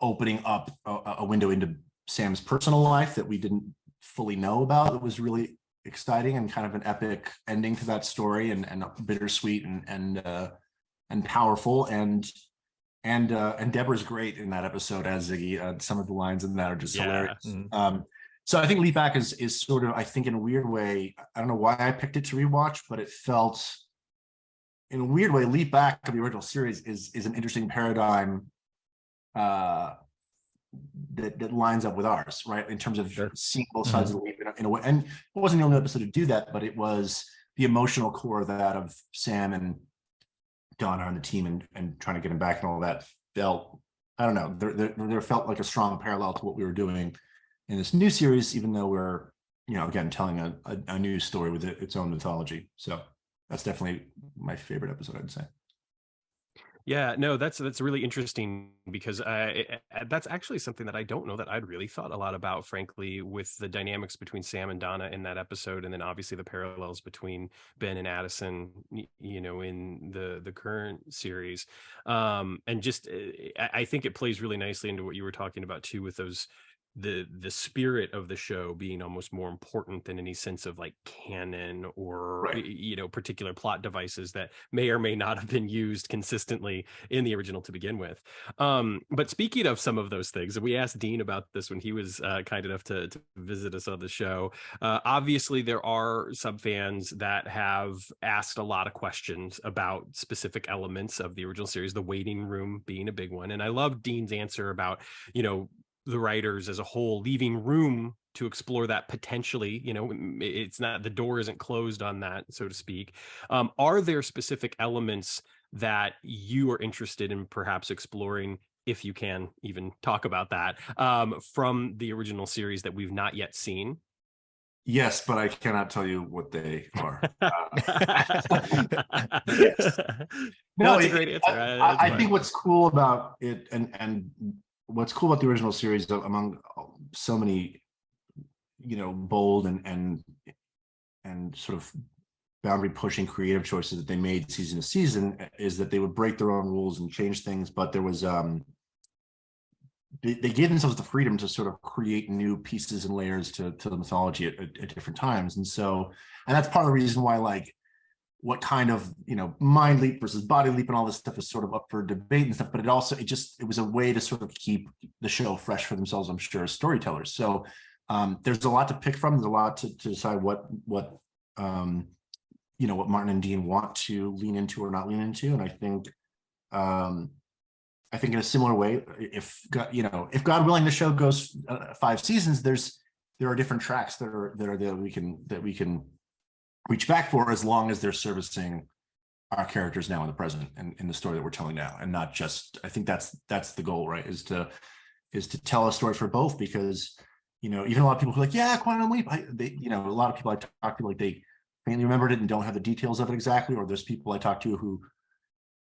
opening up a window into Sam's personal life that we didn't fully know about. It was really exciting and kind of an epic ending to that story, and bittersweet and powerful. And Deborah's great in that episode as Ziggy. Some of the lines in that are just hilarious. So I think Leap Back is sort of, I think in a weird way, I don't know why I picked it to rewatch, but it felt, in a weird way, Leap Back of the original series is an interesting paradigm that lines up with ours, right? In terms of seeing both sides of the leap in a way. And it wasn't the only episode to do that, but it was the emotional core of that, of Sam and Donna on the team and trying to get him back and all that felt, I don't know, there felt like a strong parallel to what we were doing in this new series, even though we're, again, telling a new story with its own mythology. So that's definitely my favorite episode, I'd say. Yeah, no, that's really interesting, because that's actually something that I don't know that I'd really thought a lot about, frankly, with the dynamics between Sam and Donna in that episode, and then obviously the parallels between Ben and Addison, in the current series, and just I think it plays really nicely into what you were talking about too, with those the spirit of the show being almost more important than any sense of like canon or particular plot devices that may or may not have been used consistently in the original to begin with. But speaking of some of those things, and we asked Dean about this when he was kind enough to visit us on the show, obviously there are some fans that have asked a lot of questions about specific elements of the original series, the waiting room being a big one. And I love Dean's answer about the writers as a whole leaving room to explore that potentially. It's not, the door isn't closed on that, so to speak. Are there specific elements that you are interested in perhaps exploring, if you can even talk about that, from the original series that we've not yet seen? Yes, but I cannot tell you what they are. No, it's a great answer. I think what's cool about it, and what's cool about the original series, among so many, bold and sort of boundary pushing creative choices that they made season to season is that they would break their own rules and change things, but there was they gave themselves the freedom to sort of create new pieces and layers to the mythology at different times. And that's part of the reason why, like, what kind of, mind leap versus body leap and all this stuff is sort of up for debate and stuff, but it was a way to sort of keep the show fresh for themselves, I'm sure, as storytellers. So there's a lot to pick from. There's a lot to decide what Martin and Dean want to lean into or not lean into. And I think in a similar way, if God willing, the show goes 5 seasons, there are different tracks that we can reach back for, as long as they're servicing our characters now in the present and in the story that we're telling now, and not just. I think that's the goal, right? Is to tell a story for both, because even a lot of people who are like, yeah, Quantum Leap, a lot of people I talk to, like, they faintly remembered it and don't have the details of it exactly, or there's people I talk to who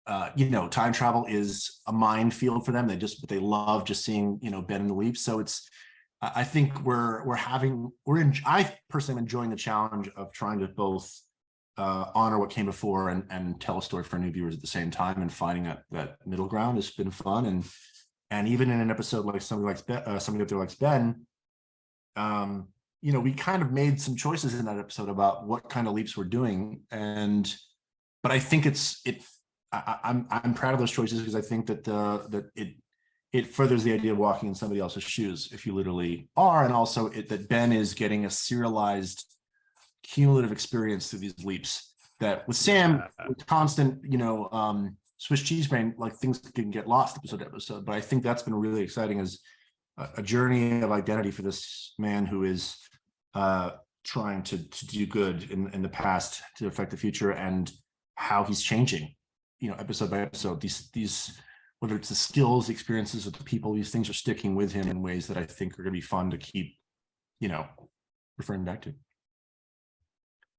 time travel is a minefield for them. They love just seeing, Ben and the Leap. So I think I personally am enjoying the challenge of trying to both honor what came before and tell a story for new viewers at the same time, and finding that middle ground has been fun. And even in an episode like somebody up there likes Ben, we kind of made some choices in that episode about what kind of leaps we're doing. But I think I'm proud of those choices, because I think that it furthers the idea of walking in somebody else's shoes, if you literally are, and also that Ben is getting a serialized, cumulative experience through these leaps. That with Sam, with constant, Swiss cheese brain, like, things can get lost episode to episode. But I think that's been really exciting, as a journey of identity for this man who is trying to do good in the past to affect the future, and how he's changing, episode by episode. These whether it's the skills, the experiences of the people, these things are sticking with him in ways that I think are going to be fun to keep, referring back to.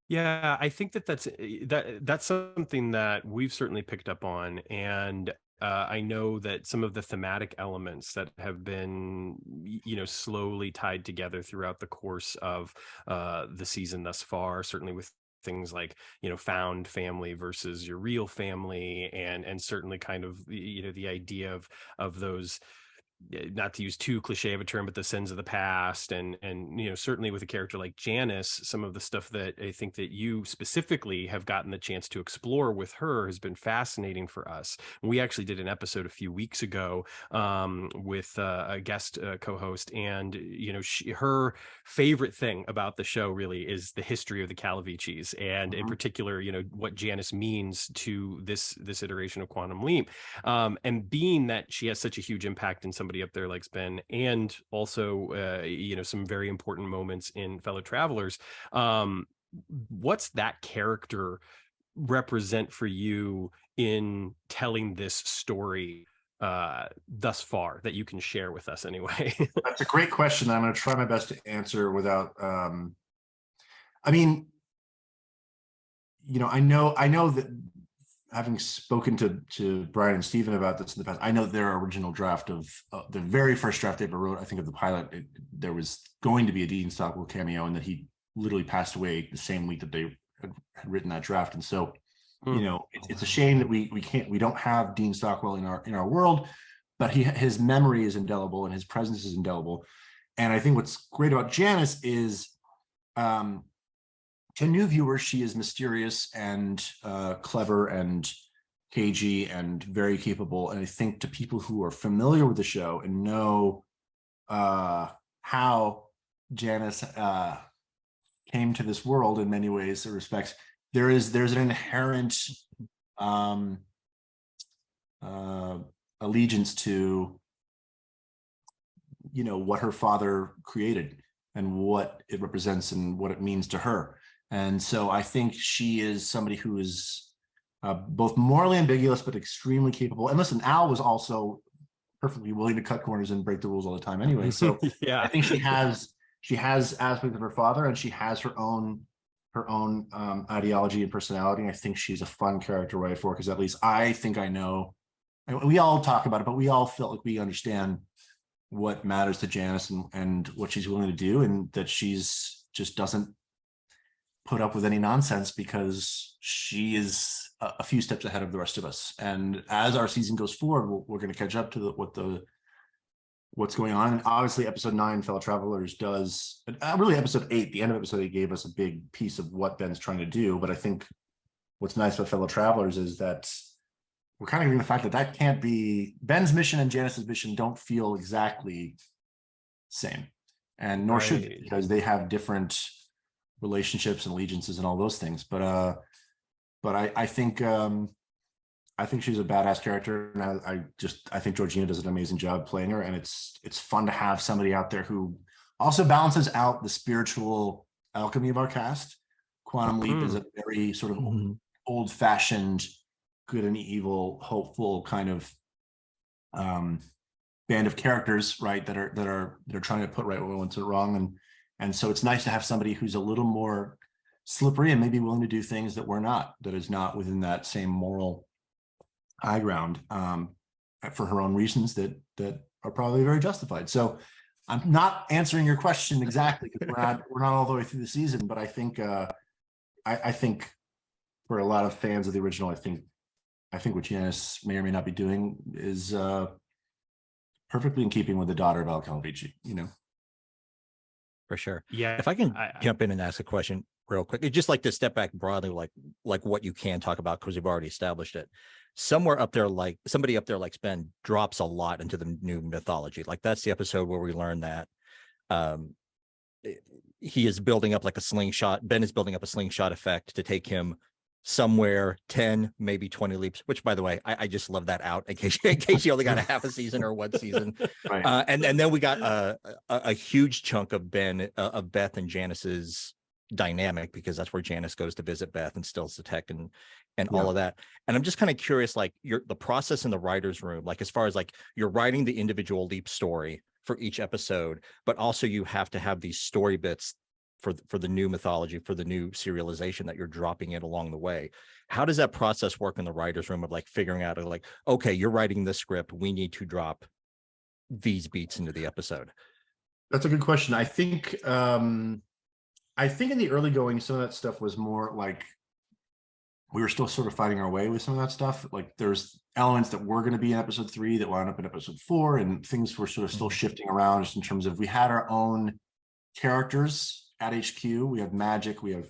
Yeah, I think that's something that we've certainly picked up on, and I know that some of the thematic elements that have been, slowly tied together throughout the course of the season thus far, certainly with things like, found family versus your real family, and certainly kind of, the idea of those, not to use too cliche of a term, but the sins of the past, and certainly with a character like Janice, some of the stuff that I think that you specifically have gotten the chance to explore with her has been fascinating for us. We actually did an episode a few weeks ago with a guest co-host, and her favorite thing about the show really is the history of the Calavicis, and in particular, what Janice means to this iteration of Quantum Leap, and being that she has such a huge impact in somebody up there like Ben, and also some very important moments in Fellow Travelers. What's that character represent for you in telling this story thus far, that you can share with us anyway? That's a great question. I'm going to try my best to answer without I know that, having spoken to Brian and Stephen about this in the past, I know their original draft of the very first draft they ever wrote, I think, of the pilot, there was going to be a Dean Stockwell cameo, and that he literally passed away the same week that they had written that draft. And so, it's a shame that we don't have Dean Stockwell in our world, but his memory is indelible and his presence is indelible. And I think what's great about Janice is, to new viewers, she is mysterious and clever and cagey and very capable. And I think to people who are familiar with the show and know how Janice came to this world in many ways or respects, there's an inherent allegiance to what her father created and what it represents and what it means to her. And so I think she is somebody who is both morally ambiguous, but extremely capable. And listen, Al was also perfectly willing to cut corners and break the rules all the time anyway. So yeah, I think she has aspects of her father, and she has her own ideology and personality. And I think she's a fun character to write for, because at least I think I know, and we all talk about it, but we all felt like we understand what matters to Janice and what she's willing to do, and that she's just doesn't put up with any nonsense because she is a few steps ahead of the rest of us. And as our season goes forward, we're going to catch up to what's going on. And obviously episode 9, Fellow Travelers, does really episode 8, the end of episode 8 gave us a big piece of what Ben's trying to do. But I think what's nice about Fellow Travelers is that we're kind of getting the fact that that can't be Ben's mission and Janice's mission don't feel exactly same, and nor should they, because they have different relationships and allegiances and all those things. But I think she's a badass character, and I think Georgina does an amazing job playing her, and it's fun to have somebody out there who also balances out the spiritual alchemy of our cast. Quantum Leap is a very sort of old-fashioned good and evil, hopeful kind of band of characters, right? That are trying to put right what went wrong, and so it's nice to have somebody who's a little more slippery and maybe willing to do things that we're not, that is not within that same moral high ground, for her own reasons that are probably very justified. So I'm not answering your question exactly because we're not all the way through the season, but I think I think for a lot of fans of the original, I think what Janice may or may not be doing is perfectly in keeping with the daughter of Al Calvici, For sure. Yeah. If I can jump in and ask a question real quick, I'd just like to step back broadly, like what you can talk about, because we've already established it. Somewhere up there, like somebody up there like Ben drops a lot into the new mythology. Like that's the episode where we learn that he is building up like a slingshot. Ben is building up a slingshot effect to take him somewhere 10, maybe 20 leaps, which by the way, I just love that out in case you only got a half a season or one season. Right. And then we got a huge chunk of Beth and Janice's dynamic, because that's where Janice goes to visit Beth and steals the tech and all of that. And I'm just kind of curious, like the process in the writer's room, like as far as like you're writing the individual leap story for each episode, but also you have to have these story bits for the new mythology, for the new serialization that you're dropping in along the way. How does that process work in the writer's room of like figuring out like, okay, you're writing this script, we need to drop these beats into the episode? That's a good question. I think in the early going, some of that stuff was more like we were still sort of finding our way with some of that stuff. Like there's elements that were going to be in episode 3 that wound up in episode 4, and things were sort of still shifting around just in terms of we had our own characters at HQ. We have Magic, we have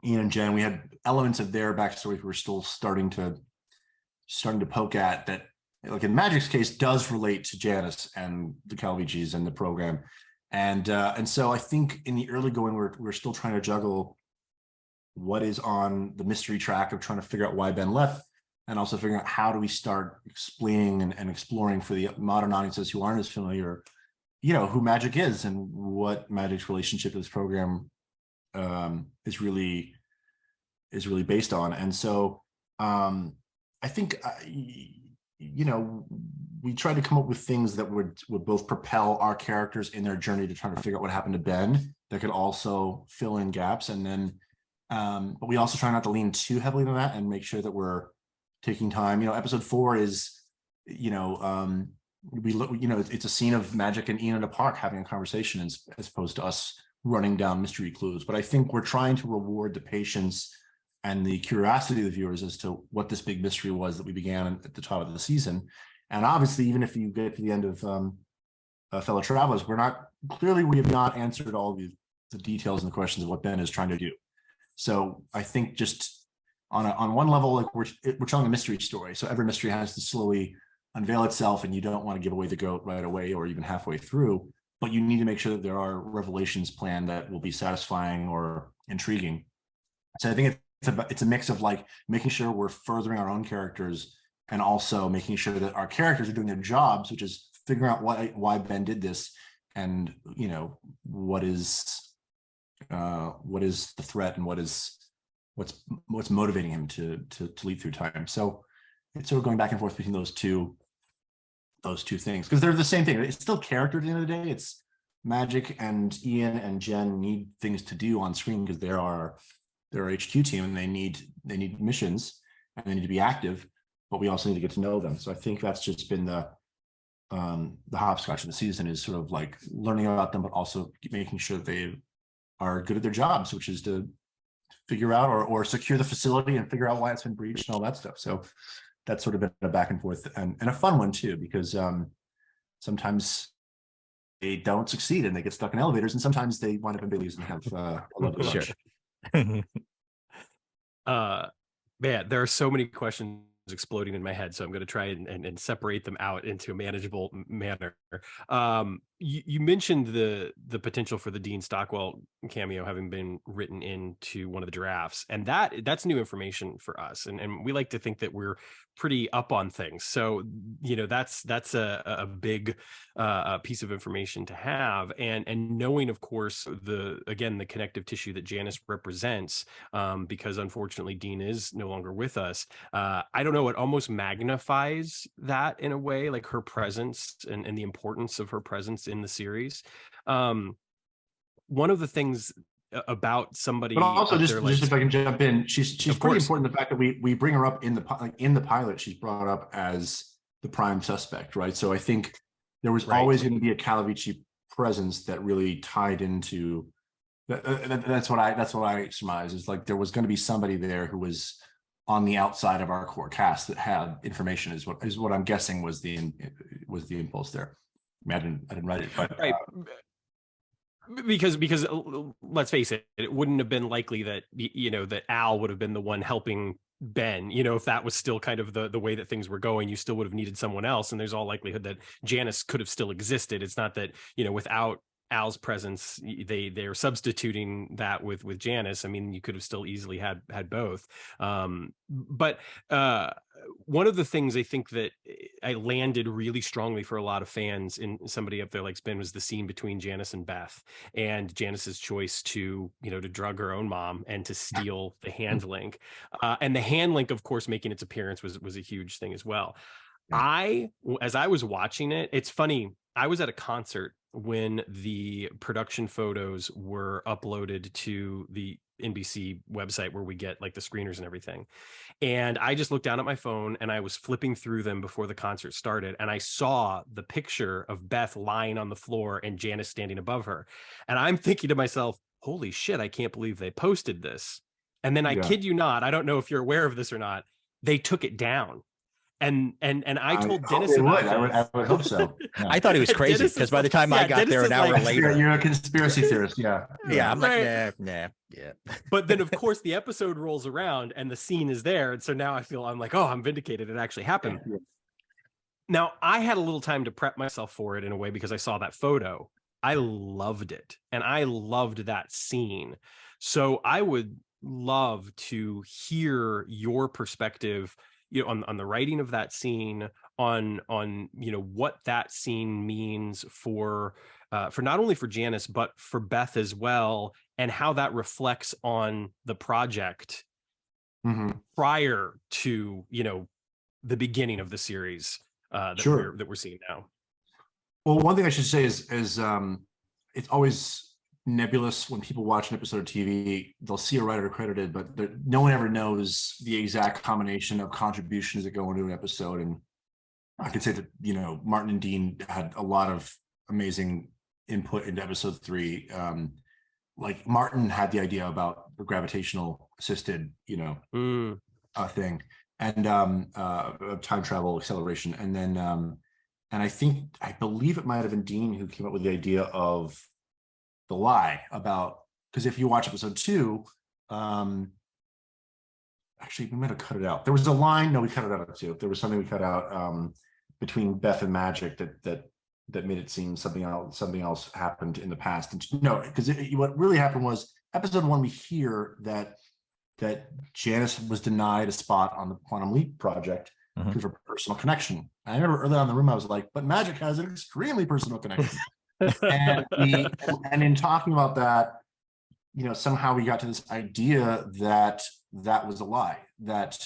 Ian and Jen, we had elements of their backstory we were still starting to poke at, that like in Magic's case does relate to Janice and the Calvicis and the program. And so I think in the early going, we're still trying to juggle what is on the mystery track of trying to figure out why Ben left, and also figuring out how do we start explaining and exploring for the modern audiences who aren't as familiar, who Magic is and what Magic's relationship to this program is really based on. And so I think we tried to come up with things that would both propel our characters in their journey to try to figure out what happened to Ben, that could also fill in gaps. And then but we also try not to lean too heavily on that and make sure that we're taking time. Episode 4 is we look, it's a scene of Magic and Ian in a park having a conversation as opposed to us running down mystery clues. But I think we're trying to reward the patience and the curiosity of the viewers as to what this big mystery was that we began at the top of the season. And obviously, even if you get to the end of Fellow Travelers, we have not answered all the details and the questions of what Ben is trying to do. So I think just on one level, like we're telling a mystery story. So every mystery has to slowly unveil itself, and you don't want to give away the goat right away or even halfway through, but you need to make sure that there are revelations planned that will be satisfying or intriguing. So I think it's a mix of like making sure we're furthering our own characters and also making sure that our characters are doing their jobs, which is figuring out why Ben did this, and what is the threat and what's motivating him to lead through time. So it's sort of going back and forth between those two things, because they're the same thing. It's still character at the end of the day. It's Magic and Ian and Jen need things to do on screen because they're our HQ team, and they need missions and they need to be active, but we also need to get to know them. So I think that's just been the hopscotch of the season, is sort of like learning about them, but also making sure they are good at their jobs, which is to figure out or secure the facility and figure out why it's been breached and all that stuff. So that's sort of been a back and forth and a fun one too, because sometimes they don't succeed and they get stuck in elevators, and sometimes they wind up in Bailey's and have a lovely lunch. Man, there are so many questions exploding in my head, so I'm going to try and separate them out into a manageable manner. You mentioned the potential for the Dean Stockwell cameo having been written into one of the drafts, and that's new information for us, and we like to think that we're pretty up on things. So that's a big piece of information to have, and knowing, of course, the connective tissue that Janice represents, because unfortunately Dean is no longer with us. I don't know, it almost magnifies that in a way, like her presence and the importance of her presence in the series. One of the things about somebody, but also just if I can jump in, she's pretty important. The fact that we bring her up in the pilot, she's brought up as the prime suspect, right? So I think there was always going to be a Calavici presence that really tied into that. That's what I surmise, is like there was going to be somebody there who was on the outside of our core cast that had information, is what I'm guessing was the impulse there. I mean, I didn't write it, but because let's face it, it wouldn't have been likely that that Al would have been the one helping Ben. If that was still kind of the way that things were going, you still would have needed someone else, and there's all likelihood that Janice could have still existed. It's not that without Al's presence, they're substituting that with Janice. I mean, you could have still easily had both. But one of the things I think that I landed really strongly for a lot of fans in somebody up there like Spin was the scene between Janice and Beth, and Janice's choice to drug her own mom and to steal the hand link. And the hand link, of course, making its appearance was a huge thing as well. As I was watching it, it's funny, I was at a concert when the production photos were uploaded to the NBC website where we get like the screeners and everything. And I just looked down at my phone and I was flipping through them before the concert started. And I saw the picture of Beth lying on the floor and Janice standing above her. And I'm thinking to myself, holy shit, I can't believe they posted this. And then I kid you not, I don't know if you're aware of this or not, they took it down. And I told Dennis I would hope so. Yeah. I thought he was crazy because by the time I got there an hour later, you're a conspiracy theorist. Yeah. I'm like, nah. Yeah. But then, of course, the episode rolls around and the scene is there, and so now I'm like, oh, I'm vindicated. It actually happened. Yeah. Now I had a little time to prep myself for it in a way because I saw that photo. I loved it, and I loved that scene. So I would love to hear your perspective, on the writing of that scene, on what that scene means for not only for Janice but for Beth as well, and how that reflects on the project prior to the beginning of the series that we're seeing now. Well, one thing I should say is it's always nebulous when people watch an episode of TV. They'll see a writer credited, but no one ever knows the exact combination of contributions that go into an episode. And I can say that Martin and Dean had a lot of amazing input into episode 3. Like Martin had the idea about the gravitational assisted thing, and time travel acceleration, and then and I believe it might have been Dean who came up with the idea of the lie about, because if you watch episode 2, actually we might have cut it out. There was a line, no, we cut it out too. There was something we cut out between Beth and Magic that made it seem something else happened in the past. And no, because what really happened was episode 1, we hear that Janice was denied a spot on the Quantum Leap project because of a personal connection. I remember early on in the room I was like, but Magic has an extremely personal connection. and in talking about that, somehow we got to this idea that was a lie, that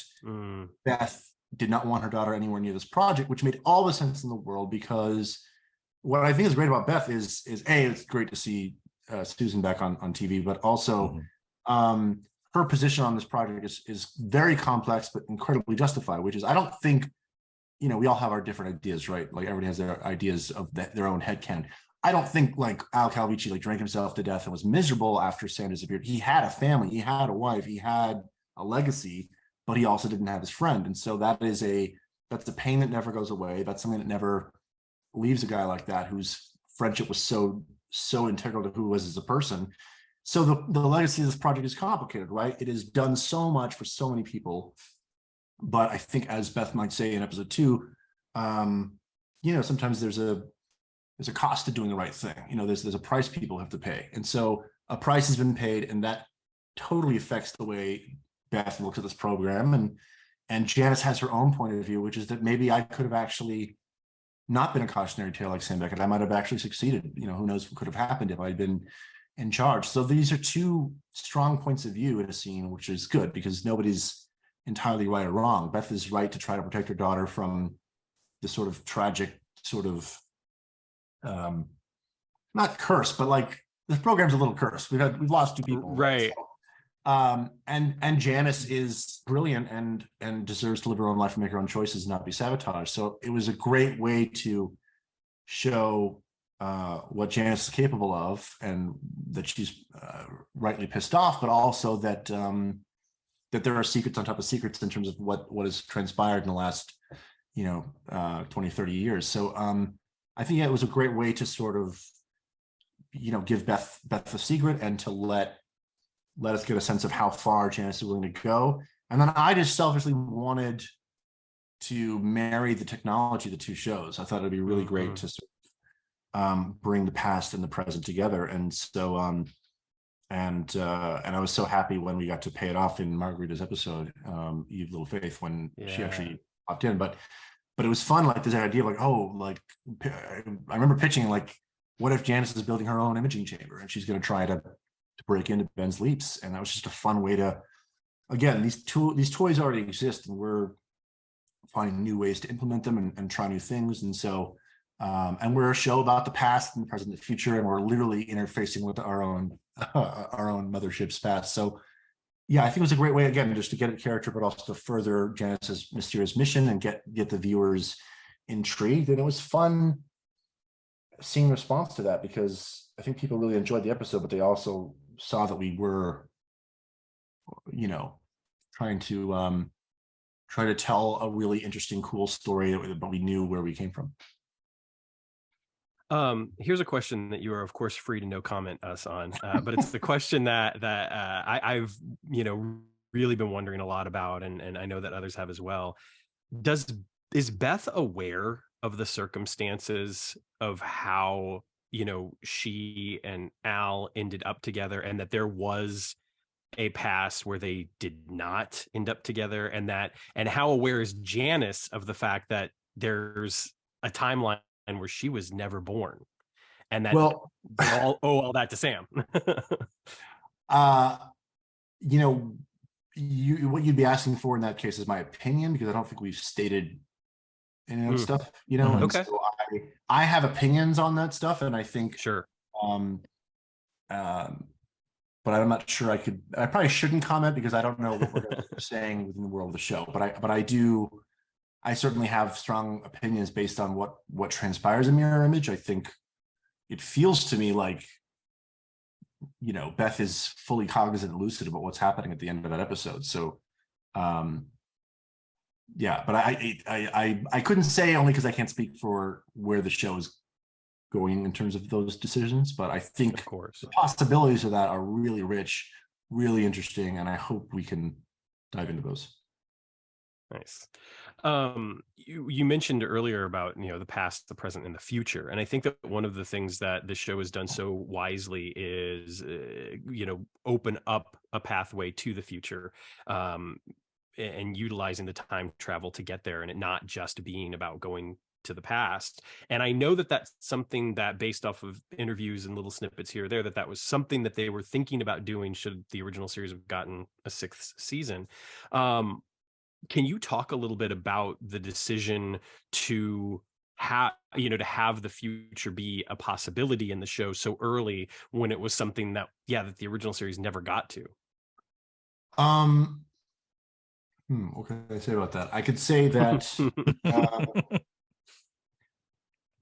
Beth did not want her daughter anywhere near this project, which made all the sense in the world, because what I think is great about Beth is it's great to see Susan back on TV, but also her position on this project is very complex but incredibly justified, which is, I don't think, we all have our different ideas, right? Like everybody has their ideas of their own headcanon. I don't think like Al Calvici like drank himself to death and was miserable after Sam disappeared. He had a family, he had a wife, he had a legacy, but he also didn't have his friend. And so that's a pain that never goes away. That's something that never leaves a guy like that, whose friendship was so integral to who he was as a person. So the legacy of this project is complicated, right? It has done so much for so many people. But I think, as Beth might say in episode 2, sometimes there's a cost to doing the right thing. There's a price people have to pay. And so a price has been paid, and that totally affects the way Beth looks at this program. And Janice has her own point of view, which is that maybe I could have actually not been a cautionary tale like Sam Beckett. I might have actually succeeded. Who knows what could have happened if I'd been in charge. So these are two strong points of view in a scene, which is good because nobody's entirely right or wrong. Beth is right to try to protect her daughter from the sort of tragic sort of not curse, but like this program's a little cursed. We've lost 2 people, right? So, and Janice is brilliant and deserves to live her own life and make her own choices and not be sabotaged. So it was a great way to show what Janice is capable of, and that she's rightly pissed off, but also that that there are secrets on top of secrets in terms of what has transpired in the last 20, 30 years. So I think it was a great way to sort of give Beth the secret, and to let us get a sense of how far Janice is willing to go. And then I just selfishly wanted to marry the technology of the 2 shows. I thought it'd be really great to sort of, bring the past and the present together. And so and I was so happy when we got to pay it off in Margarita's episode, Eve Little Faith, when she actually popped in. But it was fun, like this idea of like, I remember pitching like, what if Janice is building her own imaging chamber and she's going to try to break into Ben's leaps? And that was just a fun way to, again, these toys already exist, and we're finding new ways to implement them and try new things. And so and we're a show about the past and the present and the future, and we're literally interfacing with our own mothership's past. So yeah, I think it was a great way, again, just to get a character, but also to further Janice's mysterious mission and get the viewers intrigued. And it was fun seeing response to that, because I think people really enjoyed the episode, but they also saw that we were, trying to tell a really interesting, cool story, but we knew where we came from. Here's a question that you are, of course, free to no comment us on, but it's the question that I've really been wondering a lot about, and I know that others have as well. Is Beth aware of the circumstances of how she and Al ended up together, and that there was a past where they did not end up together, and how aware is Janice of the fact that there's a timeline where she was never born, and that they all owe all that to Sam? What you'd be asking for in that case is my opinion, because I don't think we've stated any of that stuff, and okay. So I have opinions on that stuff, and I think sure. But I'm not sure I probably shouldn't comment, because I don't know what we're going to be saying within the world of the show. But I certainly have strong opinions based on what transpires in Mirror Image. I think it feels to me like, Beth is fully cognizant and lucid about what's happening at the end of that episode. So, yeah, but I couldn't say, only because I can't speak for where the show is going in terms of those decisions. But I think, of course, the possibilities of that are really rich, really interesting, and I hope we can dive into those. Nice. You mentioned earlier about the past, the present, and the future, and I think that one of the things that the show has done so wisely is open up a pathway to the future, and utilizing the time travel to get there, and it not just being about going to the past. And I know that that's something that, based off of interviews and little snippets here or there, that was something that they were thinking about doing should the original series have gotten a 6th season. Can you talk a little bit about the decision to have the future be a possibility in the show so early, when it was something that the original series never got to? What can I say about that? I could say that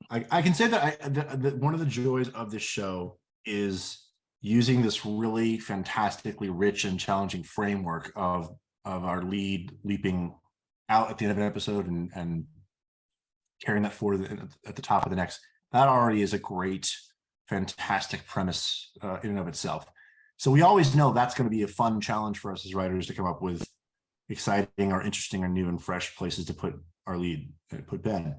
I can say that one of the joys of this show is using this really fantastically rich and challenging framework of our lead leaping out at the end of an episode and carrying that forward at the top of the next. That already is a great, fantastic premise in and of itself. So we always know that's going to be a fun challenge for us as writers to come up with exciting or interesting or new and fresh places to put our lead, put Ben.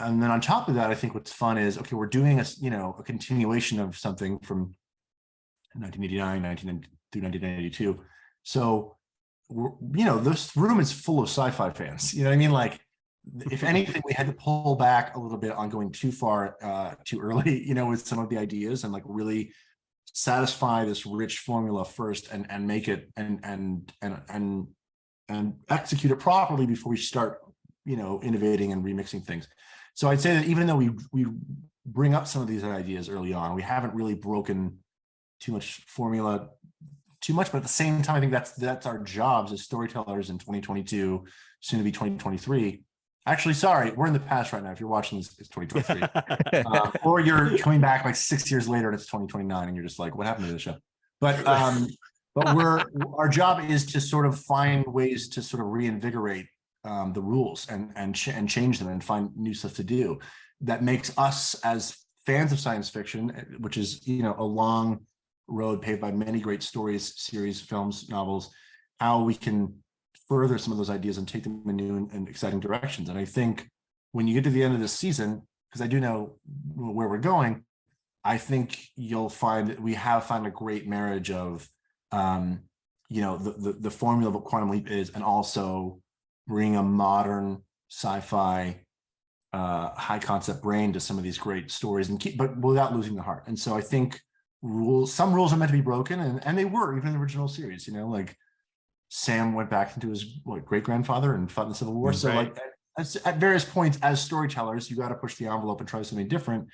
And then on top of that, I think what's fun is, okay, we're doing a continuation of something from 1989, through 1992. So, this room is full of sci-fi fans. You know what I mean? Like, if anything, we had to pull back a little bit on going too far, too early, with some of the ideas, and like really satisfy this rich formula first and make it and execute it properly before we start, innovating and remixing things. So I'd say that even though we bring up some of these ideas early on, we haven't really broken too much formula too much, but at the same time, I think that's our jobs as storytellers in 2022, soon to be 2023. Actually, sorry, we're in the past right now. If you're watching this, it's 2023. Or you're coming back like 6 years later and it's 2029 and you're just like, what happened to the show? But our job is to sort of find ways to sort of reinvigorate the rules and change them and find new stuff to do that makes us as fans of science fiction, which is a long road paved by many great stories, series, films, novels, how we can further some of those ideas and take them in new and exciting directions. And I think when you get to the end of this season, because I do know where we're going, I think you'll find that we have found a great marriage of the formula of what Quantum Leap is, and also bring a modern sci-fi high concept brain to some of these great stories, but without losing the heart. And so I think some rules are meant to be broken, and they were, even in the original series, like Sam went back into his great-grandfather and fought in the Civil War. So like at various points as storytellers, you got to push the envelope and try something different,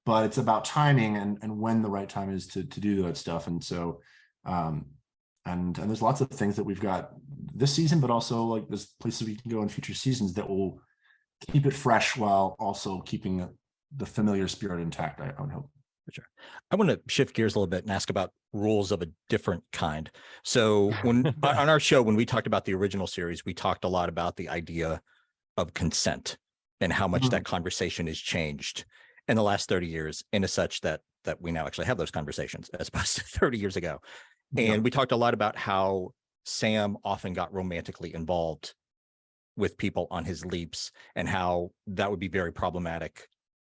but it's about timing and when the right time is to do that stuff. And so and there's lots of things that we've got this season, but also like there's places we can go in future seasons that will keep it fresh while also keeping the familiar spirit intact, I would hope. For sure. I want to shift gears a little bit and ask about rules of a different kind. So when on our show, when we talked about the original series, we talked a lot about the idea of consent and how much that conversation has changed in the last 30 years, in a such that we now actually have those conversations as opposed to 30 years ago. And we talked a lot about how Sam often got romantically involved with people on his leaps, and how that would be very problematic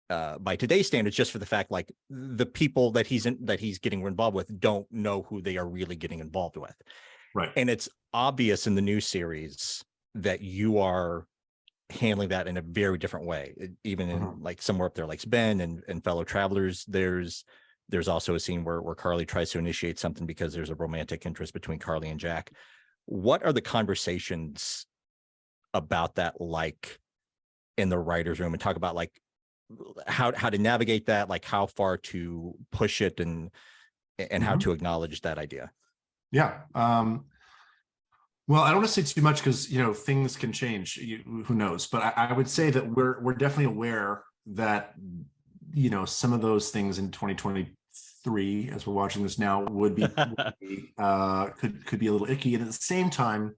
by today's standards, just for the fact like the people that he's getting involved with don't know who they are really getting involved with. Right. And it's obvious in the new series that you are handling that in a very different way. Even in like somewhere up there like Ben and Fellow Travelers, there's also a scene where Carly tries to initiate something because there's a romantic interest between Carly and Jack. What are the conversations about that like in the writer's room, and talk about like how to navigate that, like how far to push it and how to acknowledge that idea? Yeah. Well, I don't want to say too much because things can change. Who knows? But I would say that we're definitely aware that some of those things in 2023, as we're watching this now, would be could be a little icky. And at the same time,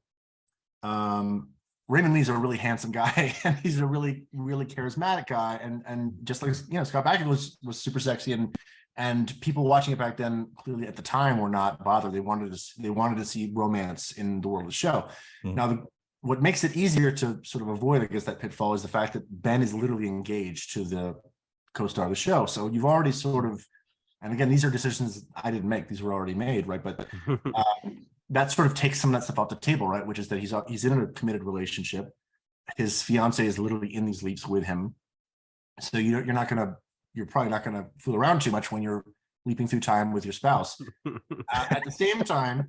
Raymond Lee's a really handsome guy, and he's a really, really charismatic guy, and just like Scott Bakula was super sexy, and people watching it back then clearly at the time were not bothered. They wanted to see romance in the world of the show. Now, what makes it easier to sort of avoid, I guess, that pitfall is the fact that Ben is literally engaged to the co-star of the show. So you've already sort of, and again, these are decisions I didn't make; these were already made, right? But that sort of takes some of that stuff off the table, right? Which is that he's in a committed relationship. His fiance is literally in these leaps with him. So you're probably not gonna fool around too much when you're leaping through time with your spouse. At the same time,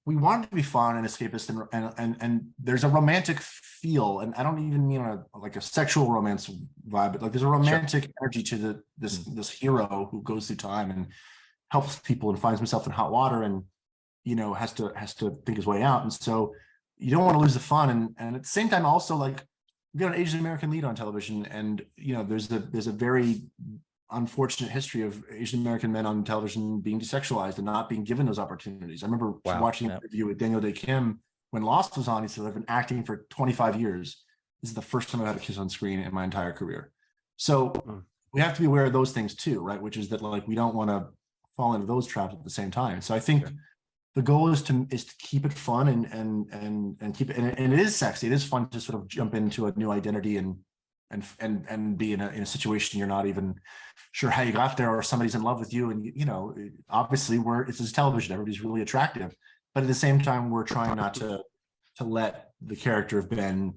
we want it to be fun and escapist, and there's a romantic feel, and I don't even mean like a sexual romance vibe, but like there's a romantic energy to this hero who goes through time and helps people and finds himself in hot water, and has to think his way out. And so you don't want to lose the fun, and at the same time also like we got an Asian American lead on television, and there's a very unfortunate history of Asian American men on television being desexualized and not being given those opportunities. I remember watching an interview with Daniel Day Kim when Lost was on. He said, "I've been acting for 25 years. This is the first time I've had a kiss on screen in my entire career." So we have to be aware of those things too, right? Which is that like we don't want to fall into those traps at the same time. So I think the goal is to keep it fun and keep it, and it is sexy. It is fun to sort of jump into a new identity and be in a situation you're not even sure how you got there, or somebody's in love with you, and obviously this is television. Everybody's really attractive, but at the same time, we're trying not to let the character of Ben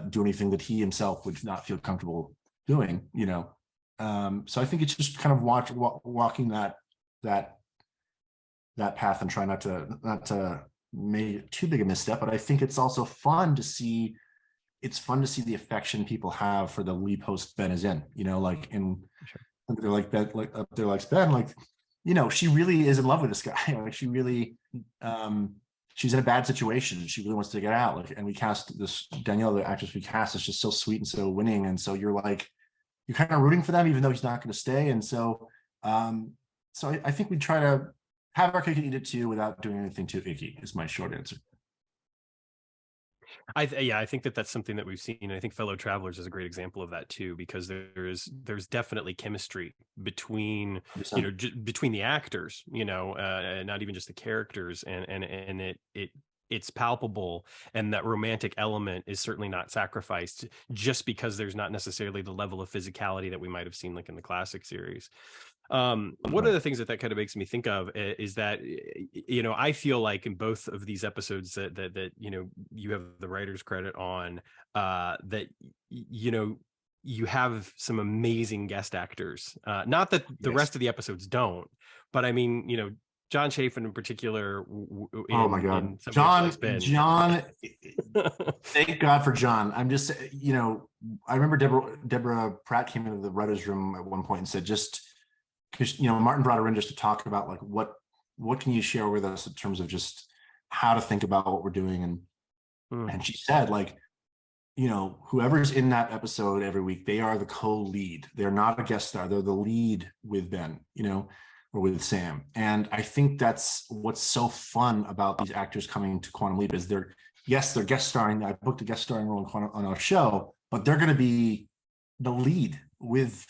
do anything that he himself would not feel comfortable doing. So I think it's just kind of walking that path and try not to make it too big a misstep. But I think it's also fun to see. It's fun to see the affection people have for the lead host Ben is in. Like they're like Ben, like up there likes Ben. Like, she really is in love with this guy. Like she really, she's in a bad situation. She really wants to get out. Like, and we cast this Danielle, the actress we cast, is just so sweet and so winning. And so you're kind of rooting for them, even though he's not going to stay. And so, I think we try to have our cake and eat it too, without doing anything too icky. Is my short answer. I think that's something that we've seen. I think Fellow Travelers is a great example of that too, because there's definitely chemistry between between the actors, not even just the characters, and it's palpable, and that romantic element is certainly not sacrificed just because there's not necessarily the level of physicality that we might have seen like in the classic series. One of the things that kind of makes me think of is that, I feel like in both of these episodes that you have the writer's credit on, that, you have some amazing guest actors. Not that the rest of the episodes don't, but I mean, John Chafin in particular. Oh my God, John! Thank God for John. I'm just, I remember Deborah Pratt came into the writers' room at one point and said, just because Martin brought her in just to talk about like what can you share with us in terms of just how to think about what we're doing, and she said like, whoever's in that episode every week, they are the co-lead. They're not a guest star. They're the lead with Ben, or with Sam. And I think that's what's so fun about these actors coming to Quantum Leap is they're guest starring. I booked a guest starring role on our show, but they're going to be the lead with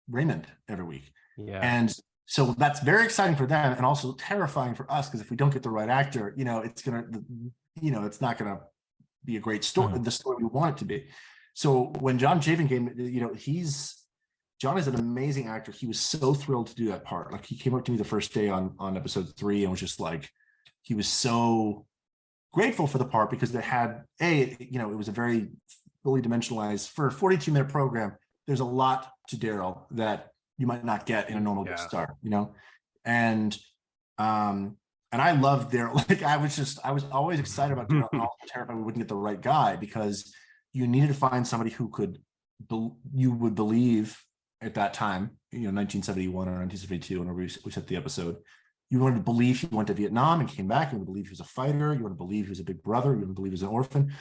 Raymond every week. Yeah. And so that's very exciting for them and also terrifying for us, because if we don't get the right actor, it's not gonna be a great story, the story we want it to be. So when John Chafin came, John is an amazing actor. He was so thrilled to do that part. Like he came up to me the first day on episode 3 and was just like, he was so grateful for the part, because they had it was a very fully dimensionalized for a 42-minute program. There's a lot to Daryl that you might not get in a normal guest star, and I loved Daryl. Like I was always excited about Daryl, and also terrified we wouldn't get the right guy, because you needed to find somebody who you would believe at that time, 1971 or 1972, whenever we set the episode. You wanted to believe he went to Vietnam and came back. You wanted to believe he was a fighter. You wanted to believe he was a big brother. You wanted to believe he was an orphan.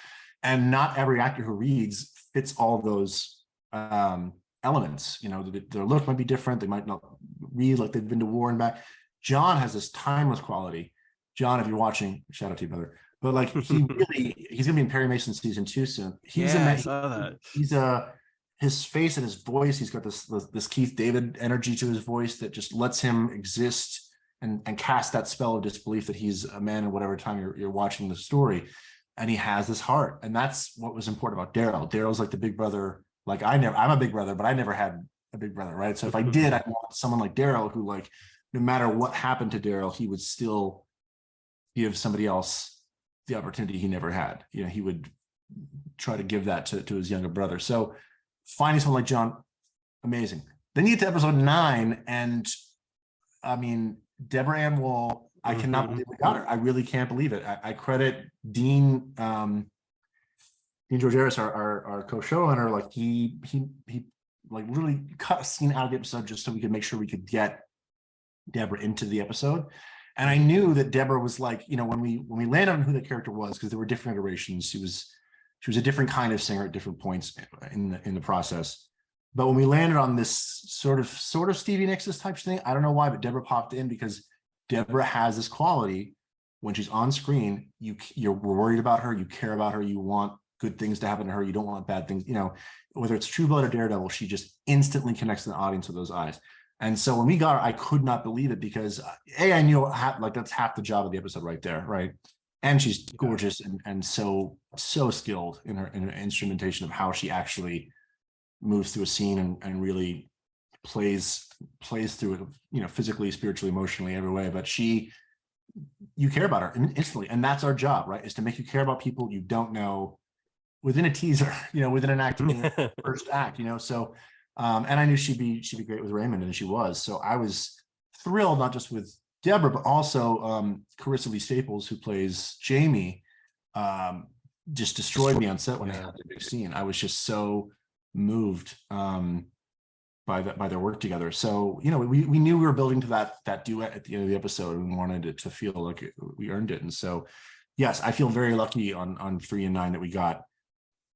And not every actor who reads fits all those elements. Their look might be different. They might not read like they've been to war and back. John has this timeless quality. John, if you're watching, shout out to you, brother. But like he's gonna be in Perry Mason season 2 soon. I saw that. He's his face and his voice. He's got this Keith David energy to his voice that just lets him exist and cast that spell of disbelief that he's a man in whatever time you're watching the story. And he has this heart, and that's what was important about Daryl. Daryl's like the big brother. Like I'm a big brother, but I never had a big brother, right? So if I did, I'd want someone like Daryl who, like, no matter what happened to Daryl, he would still give somebody else the opportunity he never had. He would try to give that to his younger brother. So finding someone like John, amazing. Then you get to episode 9, and I mean, Deborah Ann Woll, I cannot believe we got her. I really can't believe it. I credit Dean Georgeris, our co-showrunner. Like he like literally cut a scene out of the episode just so we could make sure we could get Deborah into the episode. And I knew that Deborah was like, when we landed on who the character was, because there were different iterations. She was a different kind of singer at different points in the process. But when we landed on this sort of Stevie Nicks type thing, I don't know why, but Deborah popped in because Deborah has this quality. When she's on screen, you're worried about her, you care about her, you want good things to happen to her, you don't want bad things. You know, whether it's True Blood or Daredevil, she just instantly connects to the audience with those eyes. And so when we got her, I could not believe it because I knew like that's half the job of the episode right there, right? And she's gorgeous and so skilled in her instrumentation of how she actually moves through a scene and really plays through it, you know, physically, spiritually, emotionally, every way. But you care about her instantly, and that's our job, right? Is to make you care about people you don't know within a teaser, you know, within an act, first act, you know. So, and I knew she'd be great with Raymond, and she was. So I was thrilled, not just with Deborah, but also Carissa Lee Staples, who plays Jamie, just destroyed me on set when I had the big scene. I was just so moved by their work together. So, you know, we knew we were building to that duet at the end of the episode, and we wanted it to feel like we earned it. And so, yes, I feel very lucky on 3 and 9 that we got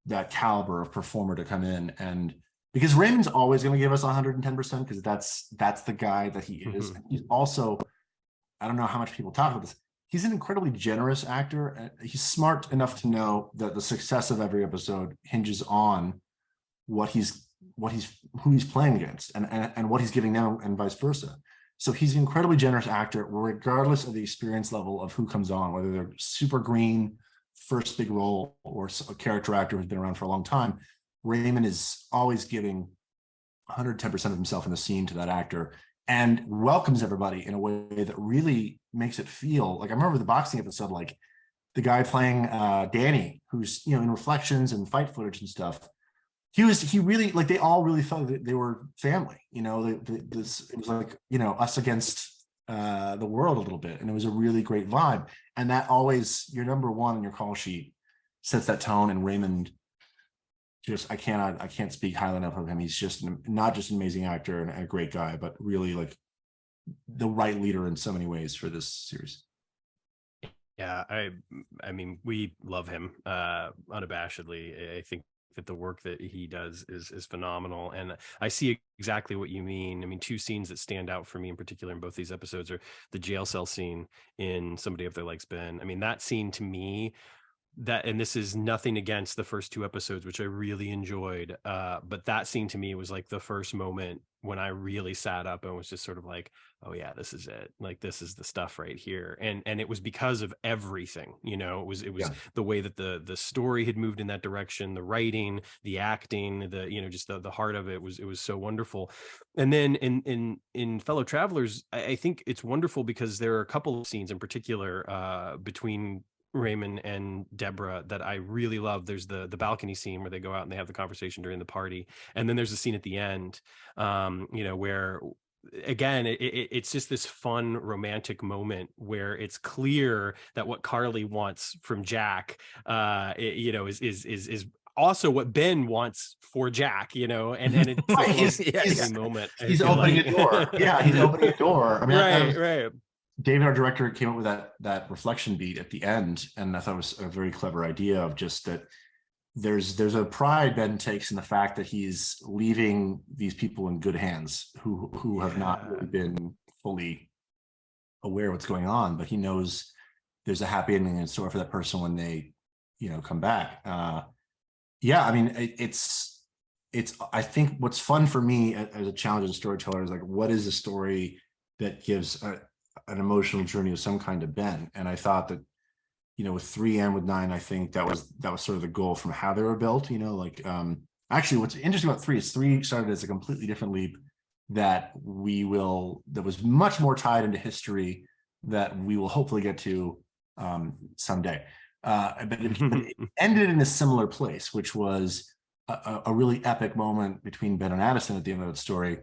that caliber of performer to come in, and because Raymond's always going to give us 110% because that's the guy that he is. He's also, I don't know how much people talk about this, he's an incredibly generous actor. He's smart enough to know that the success of every episode hinges on who he's playing against and what he's giving them and vice versa. So he's an incredibly generous actor, regardless of the experience level of who comes on, whether they're super green, first big role, or a character actor who's been around for a long time. Raymond is always giving 110% of himself in the scene to that actor and welcomes everybody in a way that really makes it feel like, I remember the boxing episode, like the guy playing Ganni, who's, you know, in reflections and fight footage and stuff. He really, like, they all really felt that they were family, you know. It was like, you know, us against the world a little bit, and it was a really great vibe. And that always, your number one on your call sheet sets that tone. And Raymond, just I can't speak highly enough of him. He's just not just an amazing actor and a great guy, but really like the right leader in so many ways for this series. Yeah, I mean, we love him unabashedly. I think that the work that he does is phenomenal, and I see exactly what you mean. I mean, 2 scenes that stand out for me in particular in both these episodes are the jail cell scene in Somebody Up Their Legs Ben. I mean, that scene to me, and this is nothing against the first 2 episodes, which I really enjoyed, but that scene to me was like the first moment when I really sat up and was just sort of like, oh yeah, this is it. Like, this is the stuff right here. And it was because of everything, you know. It was the way that the story had moved in that direction, the writing, the acting, you know, just the heart of it was so wonderful. And then in Fellow Travelers, I think it's wonderful because there are a couple of scenes in particular between Raymond and Deborah that I really love. There's the balcony scene where they go out and they have the conversation during the party, and then there's a scene at the end, you know, where again it's just this fun romantic moment where it's clear that what Carly wants from Jack, you know, is also what Ben wants for Jack, you know, and it's he's moment. He's opening a door. Yeah, he's opening a door. I mean, right. David, our director, came up with that reflection beat at the end, and I thought it was a very clever idea of just that there's a pride Ben takes in the fact that he's leaving these people in good hands who have not really been fully aware of what's going on, but he knows there's a happy ending in store for that person when they, you know, come back. Yeah, I mean, it's I think what's fun for me as a challenging storyteller is like, what is a story that gives an emotional journey of some kind of Ben? And I thought that, you know, with 3 and with 9, I think that was sort of the goal from how they were built, you know, like actually what's interesting about 3 is 3 started as a completely different leap that was much more tied into history that we will hopefully get to someday. But it ended in a similar place, which was a really epic moment between Ben and Addison at the end of that story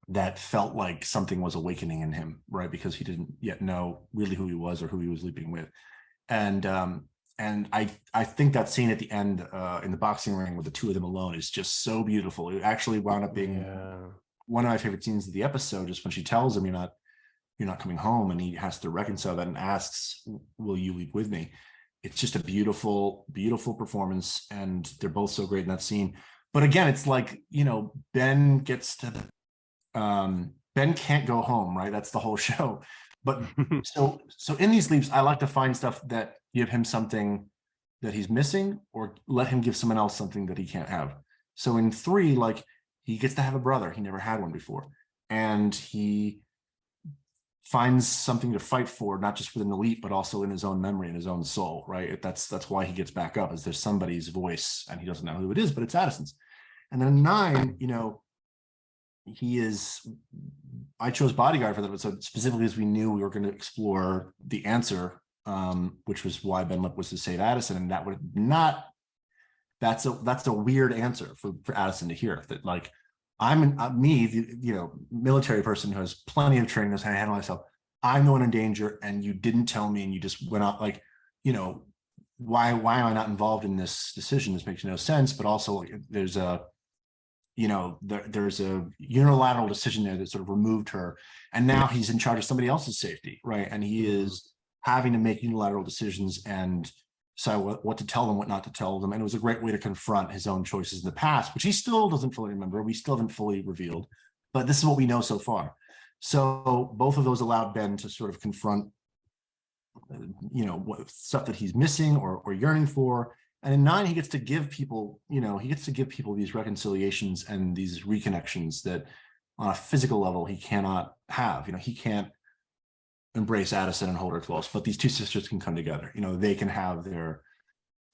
that felt like something was awakening in him, right? Because he didn't yet know really who he was or who he was leaping with. And I think that scene at the end in the boxing ring with the 2 of them alone is just so beautiful. It actually wound up being one of my favorite scenes of the episode, just when she tells him you're not coming home, and he has to reconcile that and asks, will you leap with me? it's just a beautiful, beautiful performance, and they're both so great in that scene. But again, it's like, Ben gets to Ben can't go home, right? That's the whole show. But so in these leaps, I like to find stuff that give him something that he's missing, or let him give someone else something that he can't have. So in 3, like, he gets to have a brother. He never had one before. And he finds something to fight for, not just within the leap, but also in his own memory and his own soul, right? That's why he gets back up, is there's somebody's voice and he doesn't know who it is, but it's Addison's. And then 9, I chose bodyguard for that episode specifically as we knew we were going to explore the answer, which was why Ben Lip was to save Addison. And that would not, that's a weird answer for Addison to hear, that like, I'm the military person who has plenty of training, knows how to handle myself. I'm the one in danger, and you didn't tell me, and you just went out, like, why am I not involved in this decision? This makes no sense. But also, there's a unilateral decision there that sort of removed her, and now he's in charge of somebody else's safety, right? And he is having to make unilateral decisions and decide what to tell them, what not to tell them. And it was a great way to confront his own choices in the past, which he still doesn't fully remember. We still haven't fully revealed, but this is what we know so far. So both of those allowed Ben to sort of confront, what stuff that he's missing or yearning for. And in 9, he gets to give people, these reconciliations and these reconnections that on a physical level he cannot have. He can't embrace Addison and hold her close, but these two sisters can come together. They can have their,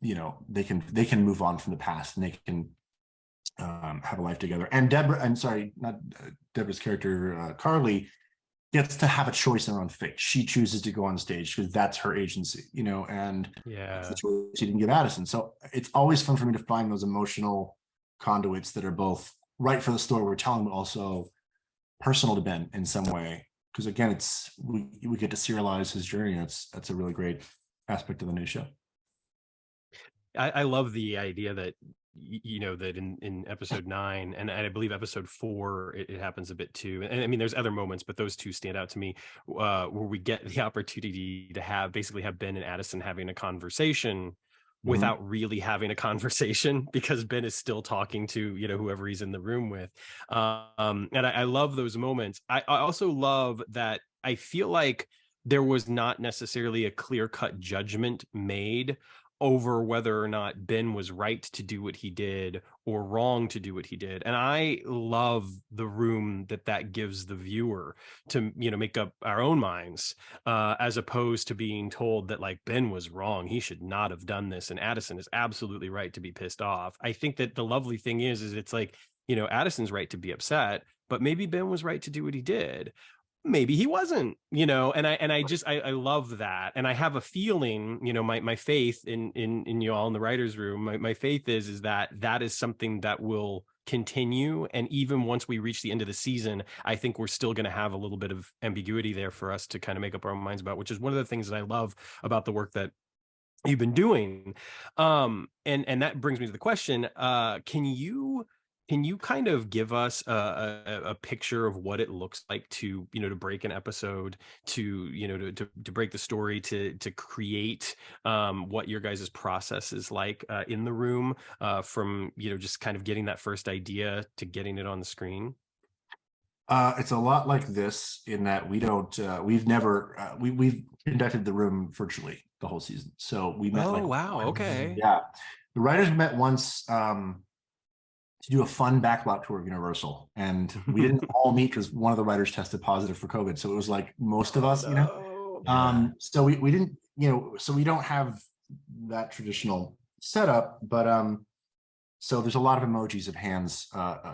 they can move on from the past, and they can have a life together. And Deborah's character, Carly, gets to have a choice in her own fate. She chooses to go on stage because that's her agency, and it's the choice she didn't give Addison. So it's always fun for me to find those emotional conduits that are both right for the story we're telling, but also personal to Ben in some way. Because again, we get to serialize his journey. That's a really great aspect of the new show. I love the idea that that in episode 9 and I believe episode 4 it happens a bit too. And I mean, there's other moments, but those two stand out to me, where we get the opportunity to have Ben and Addison having a conversation without really having a conversation, because Ben is still talking to whoever he's in the room with, and I love those moments. I also love that I feel like there was not necessarily a clear-cut judgment made over whether or not Ben was right to do what he did or wrong to do what he did. And I love the room that gives the viewer to, make up our own minds, as opposed to being told that like Ben was wrong. He should not have done this. And Addison is absolutely right to be pissed off. I think that the lovely thing is it's like, Addison's right to be upset, but maybe Ben was right to do what he did. Maybe he wasn't, and I love that. And I have a feeling, my faith in you all in the writer's room, my faith is that is something that will continue. And even once we reach the end of the season, I think we're still going to have a little bit of ambiguity there for us to kind of make up our own minds about, which is one of the things that I love about the work that you've been doing. And that brings me to the question, can you kind of give us a picture of what it looks like to, to break an episode, to break the story, to create what your guys' process is like in the room, from, just kind of getting that first idea to getting it on the screen? It's a lot like this in that we've conducted the room virtually the whole season. So we met. Oh, wow. Okay. Yeah. The writers met once, to do a fun backlot tour of Universal, and we didn't all meet because one of the writers tested positive for COVID. So it was like most of us, so we didn't, so we don't have that traditional setup, but so there's a lot of emojis of hands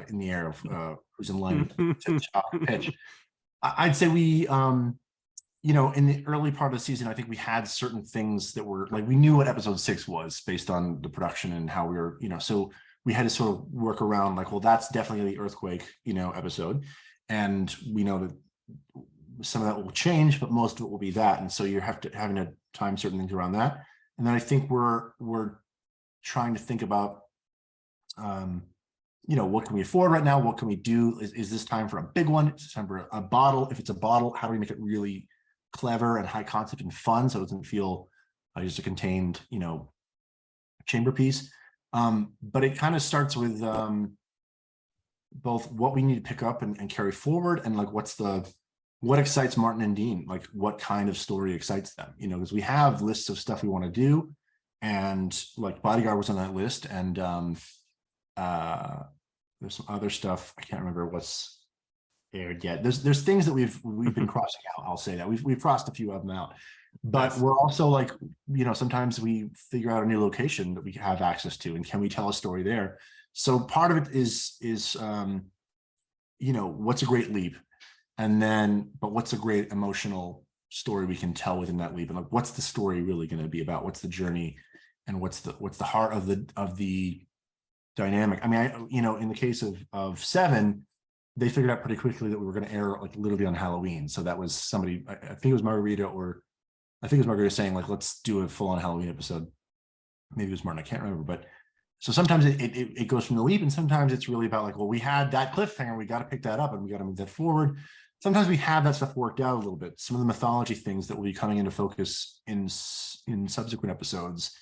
in the air of who's in line to chop and pitch. I'd say we, in the early part of the season, I think we had certain things that were like, we knew what episode 6 was based on the production and how we were, so we had to sort of work around like, well, that's definitely the earthquake, episode. And we know that some of that will change, but most of it will be that. And so you're having to time certain things around that. And then I think we're trying to think about, what can we afford right now? What can we do? Is this time for a big one? Is this time for a bottle? If it's a bottle, how do we make it really clever and high concept and fun so it doesn't feel just a contained, chamber piece. But it kind of starts with both what we need to pick up and carry forward, and like what excites Martin and Dean, like what kind of story excites them, because we have lists of stuff we want to do, and like Bodyguard was on that list, and there's some other stuff I can't remember what's aired yet. There's things that we've been crossing out. I'll say that we've crossed a few of them out, but nice. We're also like, sometimes we figure out a new location that we have access to, and can we tell a story there? So part of it is what's a great leap, and then but what's a great emotional story we can tell within that leap, and like what's the story really going to be about? What's the journey, and what's the heart of the dynamic? I mean, in the case of 7, they figured out pretty quickly that we were going to air like literally on Halloween. So that was somebody, I think it was Margarita, saying like, let's do a full on Halloween episode. Maybe it was Martin, I can't remember. But so sometimes it goes from the leap, and sometimes it's really about like, well, we had that cliffhanger, we got to pick that up and we got to move that forward. Sometimes we have that stuff worked out a little bit. Some of the mythology things that will be coming into focus in subsequent episodes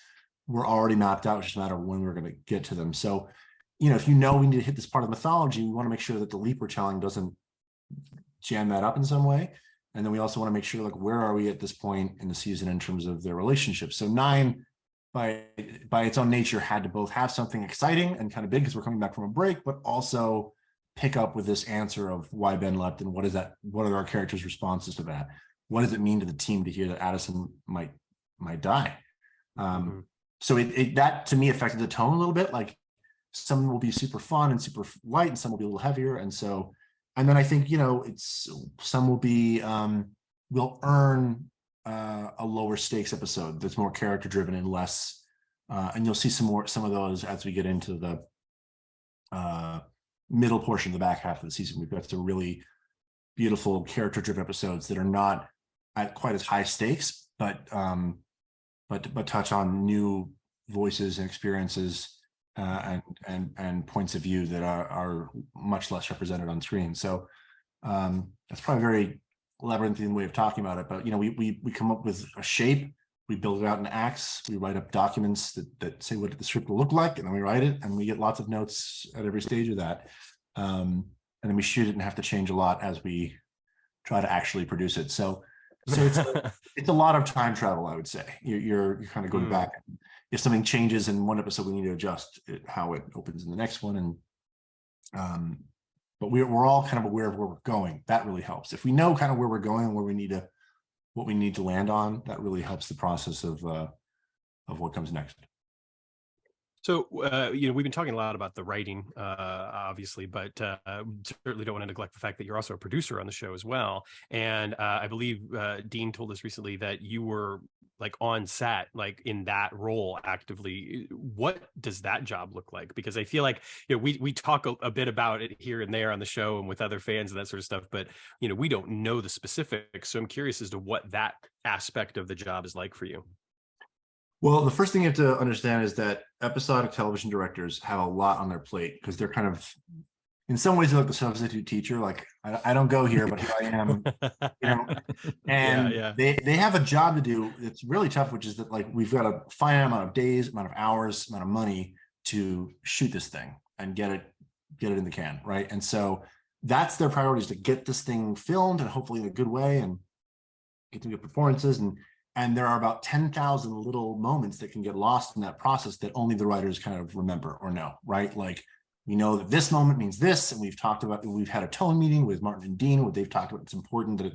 were already mapped out. It's just a matter of when we're going to get to them. So, if we need to hit this part of mythology, we want to make sure that the leap we're telling doesn't jam that up in some way. And then we also want to make sure, like, where are we at this point in the season in terms of their relationship? So 9, by its own nature, had to both have something exciting and kind of big because we're coming back from a break, but also pick up with this answer of why Ben left and what are our characters' responses to that? What does it mean to the team to hear that Addison might die? So that to me affected the tone a little bit. Like, some will be super fun and super light, and some will be a little heavier. And then I think, some will be, will earn a lower stakes episode that's more character driven and less, and you'll see some of those as we get into the middle portion of the back half of the season. We've got some really beautiful character driven episodes that are not at quite as high stakes, but touch on new voices and experiences and points of view that are much less represented on screen. So that's probably a very labyrinthine way of talking about it. But we come up with a shape, we build it out in acts, we write up documents that say what the script will look like, and then we write it, and we get lots of notes at every stage of that. And then we shoot it and have to change a lot as we try to actually produce it. So it's a lot of time travel, I would say. You're kind of going back. If something changes in one episode, we need to adjust how it opens in the next one. And but we're all kind of aware of where we're going. That really helps. If we know kind of where we're going and what we need to land on, that really helps the process of what comes next. So, we've been talking a lot about the writing, obviously, but certainly don't want to neglect the fact that you're also a producer on the show as well. And I believe Dean told us recently that you were like on set, like in that role actively. What does that job look like? Because I feel like, we talk a bit about it here and there on the show and with other fans and that sort of stuff, but, we don't know the specifics. So I'm curious as to what that aspect of the job is like for you. Well, the first thing you have to understand is that episodic television directors have a lot on their plate because they're kind of, in some ways, they're like the substitute teacher. Like, I don't go here, but here I am. And they have a job to do. It's really tough, which is that like we've got a finite amount of days, amount of hours, amount of money to shoot this thing and get it in the can, right? And so that's their priorities, to get this thing filmed and hopefully in a good way and get some good performances. And there are about 10,000 little moments that can get lost in that process that only the writers kind of remember or know, right? Like, we know that this moment means this, and we've had a tone meeting with Martin and Dean where they've talked about it's important that,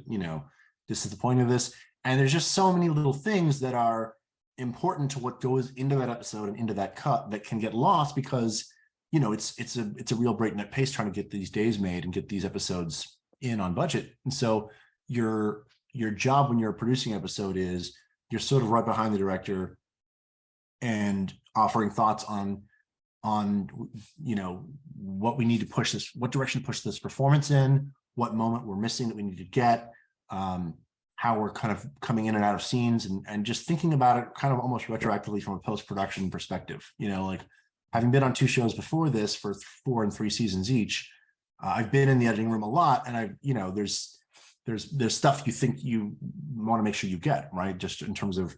this is the point of this. And there's just so many little things that are important to what goes into that episode and into that cut that can get lost because, it's a real breakneck pace trying to get these days made and get these episodes in on budget. And so your job when you're producing an episode is you're sort of right behind the director and offering thoughts on what we need to push this, what direction to push this performance in, what moment we're missing that we need to get, how we're kind of coming in and out of scenes, and just thinking about it kind of almost retroactively from a post-production perspective. Like, having been on 2 shows before this for 4 and 3 seasons each, I've been in the editing room a lot, and there's stuff you think you want to make sure you get right, just in terms of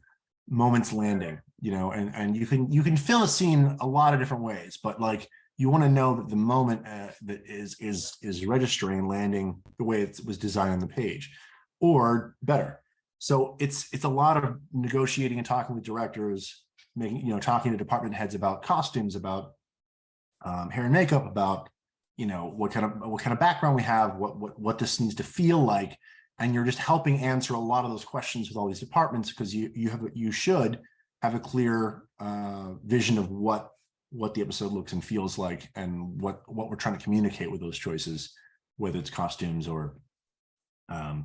moments landing, and you can fill a scene a lot of different ways, but like you want to know that the moment that is registering and landing the way it was designed on the page, or better. So it's a lot of negotiating and talking with directors, talking to department heads about costumes, about hair and makeup, about what kind of background we have, what this needs to feel like, and you're just helping answer a lot of those questions with all these departments, because you should have a clear vision of what the episode looks and feels like, and what we're trying to communicate with those choices, whether it's costumes or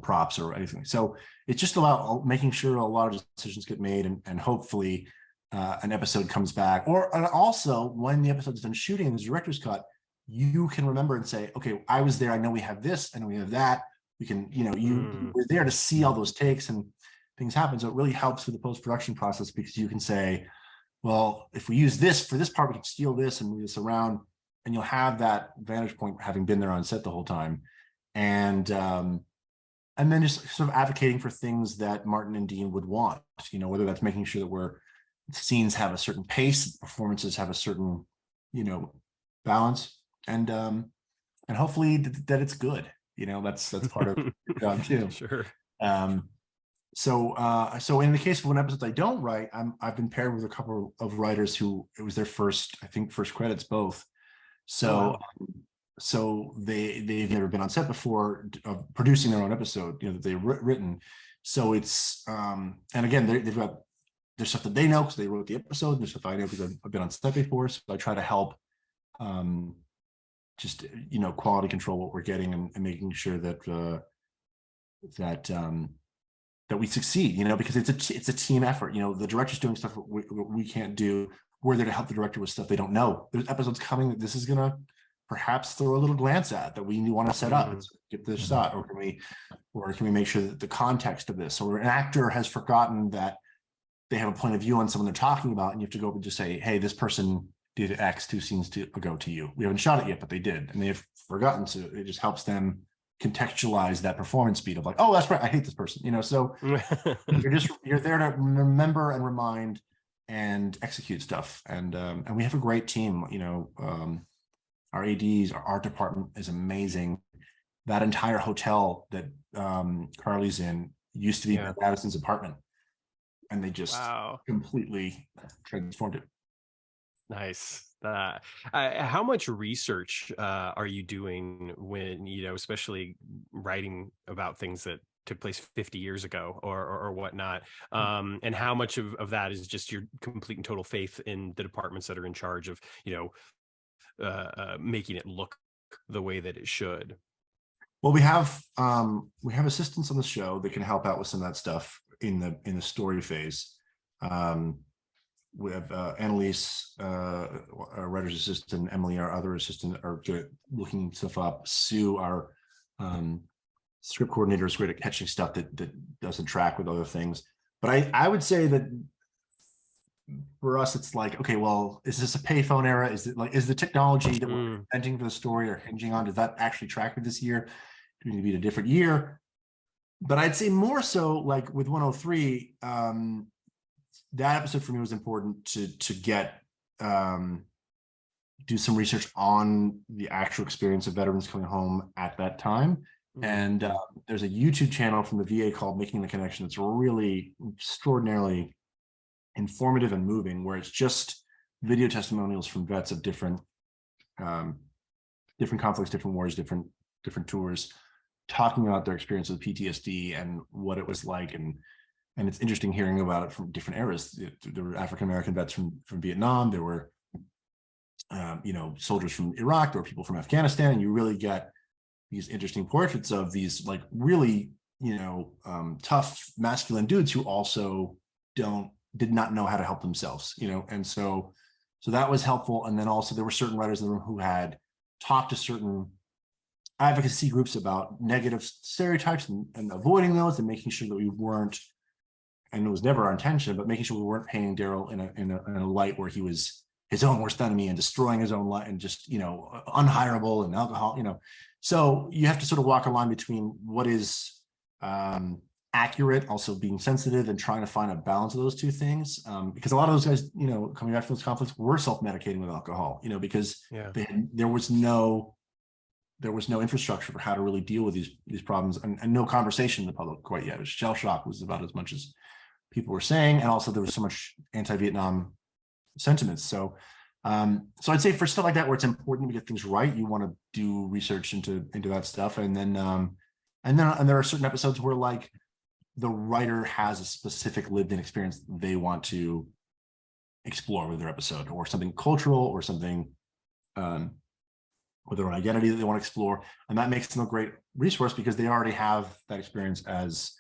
props or anything. So it's just about making sure a lot of decisions get made, and hopefully an episode comes back, and also when the episode's done shooting in the director's cut, you can remember and say, okay, I was there, I know we have this, I know we have that. We can, you were there to see all those takes and things happen. So it really helps with the post-production process, because you can say, well, if we use this for this part, we can steal this and move this around, and you'll have that vantage point having been there on set the whole time. And then just sort of advocating for things that Martin and Dean would want, whether that's making sure that scenes have a certain pace, performances have a certain, balance, and hopefully that it's good. That's part of your job too. Sure. So in the case of when episodes I don't write, I've been paired with a couple of writers who it was their first credits both. So so they've never been on set before, producing their own episode, that they've written. So it's and again, they've got there's stuff that they know because they wrote the episode, and there's stuff I know because I've been on set before. So I try to help just quality control what we're getting, and making sure that that we succeed, because it's a team effort. The director's doing stuff we can't do. We're there to help the director with stuff they don't know. There's episodes coming that this is gonna perhaps throw a little glance at that we want to set up. Get this shot, or can we make sure that the context of this, or an actor has forgotten that they have a point of view on someone they're talking about, and you have to go and just say, hey, this person did X 2 scenes ago to you. We haven't shot it yet, but they did, and they've forgotten to. It just helps them contextualize that performance speed of like, oh, that's right, I hate this person. So you're there to remember and remind and execute stuff, and we have a great team. Our ADs, our art department is amazing. That entire hotel that Carly's in used to be Addison's apartment, and they just completely transformed it. Nice. How much research are you doing when, especially writing about things that took place 50 years ago or whatnot? And how much of that is just your complete and total faith in the departments that are in charge of, making it look the way that it should? Well, we have assistants on the show that can help out with some of that stuff in the story phase. We have Annalise, our writer's assistant, Emily, our other assistant, are good at looking stuff up. Sue, our script coordinator, is great at catching stuff that doesn't track with other things. But I would say that for us, it's like, okay, well, is this a payphone era? Is the technology that we're inventing for the story or hinging on, does that actually track with this year? Do we need to be in a different year? But I'd say more so like with 103, that episode for me was important to get do some research on the actual experience of veterans coming home at that time. And there's a YouTube channel from the VA called Making the Connection. It's really extraordinarily informative and moving, where it's just video testimonials from vets of different conflicts, different wars, different tours, talking about their experience with PTSD and what it was like. And it's interesting hearing about it from different eras. There were African-American vets from Vietnam. There were, soldiers from Iraq. There were people from Afghanistan. And you really get these interesting portraits of these like really, tough masculine dudes who also did not know how to help themselves, and so that was helpful. And then also there were certain writers in the room who had talked to certain advocacy groups about negative stereotypes and avoiding those, and making sure that we weren't, and it was never our intention, but making sure we weren't painting Daryl in a light where he was his own worst enemy and destroying his own life and just, unhireable and alcohol, So you have to sort of walk a line between what is accurate, also being sensitive, and trying to find a balance of those two things. Because a lot of those guys, coming back from those conflicts, were self-medicating with alcohol, because there was no infrastructure for how to really deal with these problems, and no conversation in the public quite yet. Shell shock was about as much as people were saying, and also there was so much anti-Vietnam sentiments. So I'd say for stuff like that where it's important to get things right, you want to do research into that stuff, and then there are certain episodes where like the writer has a specific lived-in experience they want to explore with their episode, or something cultural, or something with their own identity that they want to explore, and that makes them a great resource because they already have that experience as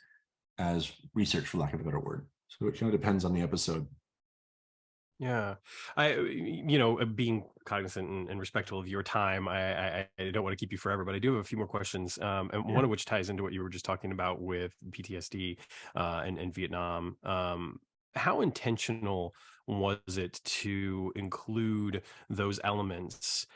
research, for lack of a better word. So it kind of depends on the episode. Yeah, being cognizant and respectful of your time, I don't want to keep you forever, but I do have a few more questions, and one of which ties into what you were just talking about with PTSD and Vietnam. How intentional was it to include those elements,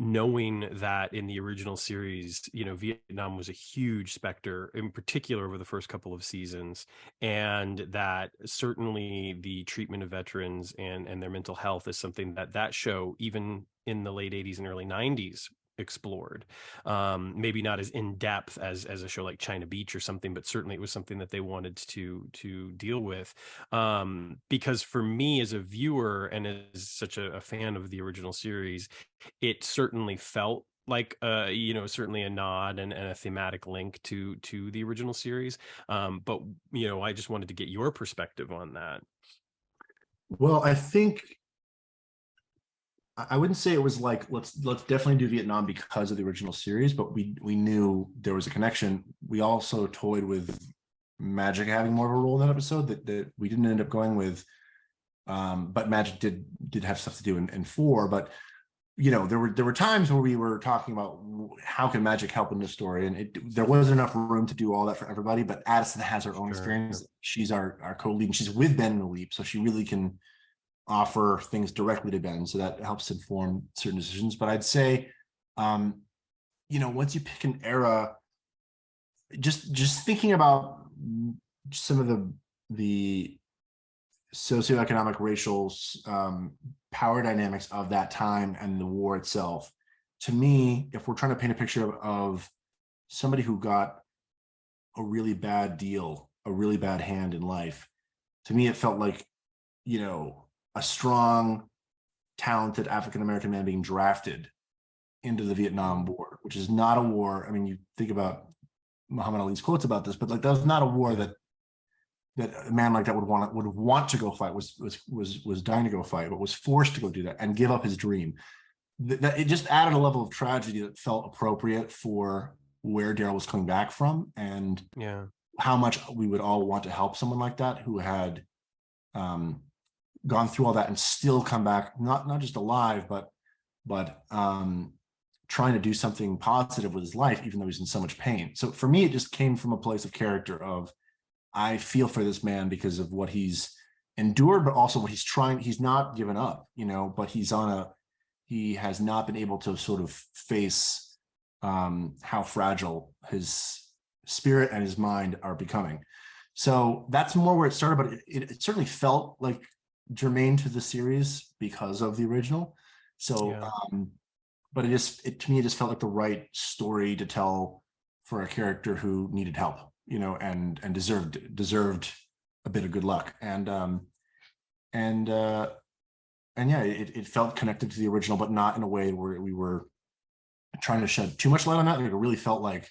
knowing that in the original series, Vietnam was a huge specter, in particular over the first couple of seasons, and that certainly the treatment of veterans and their mental health is something that show, even in the late 80s and early 90s, explored. Maybe not as in depth as a show like China Beach or something, but certainly it was something that they wanted to deal with. Because for me as a viewer and as such a fan of the original series, it certainly felt like certainly a nod and a thematic link to the original series. But I just wanted to get your perspective on that. Well, I think I wouldn't say it was like let's definitely do Vietnam because of the original series, but we knew there was a connection. We also toyed with magic having more of a role in that episode that we didn't end up going with, but magic did have stuff to do in 4. But there were times where we were talking about how can magic help in the story, and there wasn't enough room to do all that for everybody. But Addison has her own experience. She's our co-lead, and she's with Ben in the Leap, so she really can offer things directly to Ben, so that helps inform certain decisions. But I'd say, once you pick an era, just thinking about some of the socioeconomic, racial power dynamics of that time and the war itself, to me, if we're trying to paint a picture of somebody who got a really bad deal, a really bad hand in life, to me, it felt like, a strong, talented African-American man being drafted into the Vietnam War, which is not a war. I mean, you think about Muhammad Ali's quotes about this, but like that was not a war that a man like that would want to go fight, was dying to go fight, but was forced to go do that and give up his dream. That it just added a level of tragedy that felt appropriate for where Daryl was coming back from, and how much we would all want to help someone like that who had gone through all that and still come back, not just alive, but trying to do something positive with his life, even though he's in so much pain. So for me, it just came from a place of character of, I feel for this man because of what he's endured, but also what he's trying. He's not given up, but he has not been able to sort of face how fragile his spirit and his mind are becoming. So that's more where it started, but it certainly felt like germane to the series because of the original. So, but to me, it just felt like the right story to tell for a character who needed help, and deserved a bit of good luck. And it felt connected to the original, but not in a way where we were trying to shed too much light on that. It really felt like,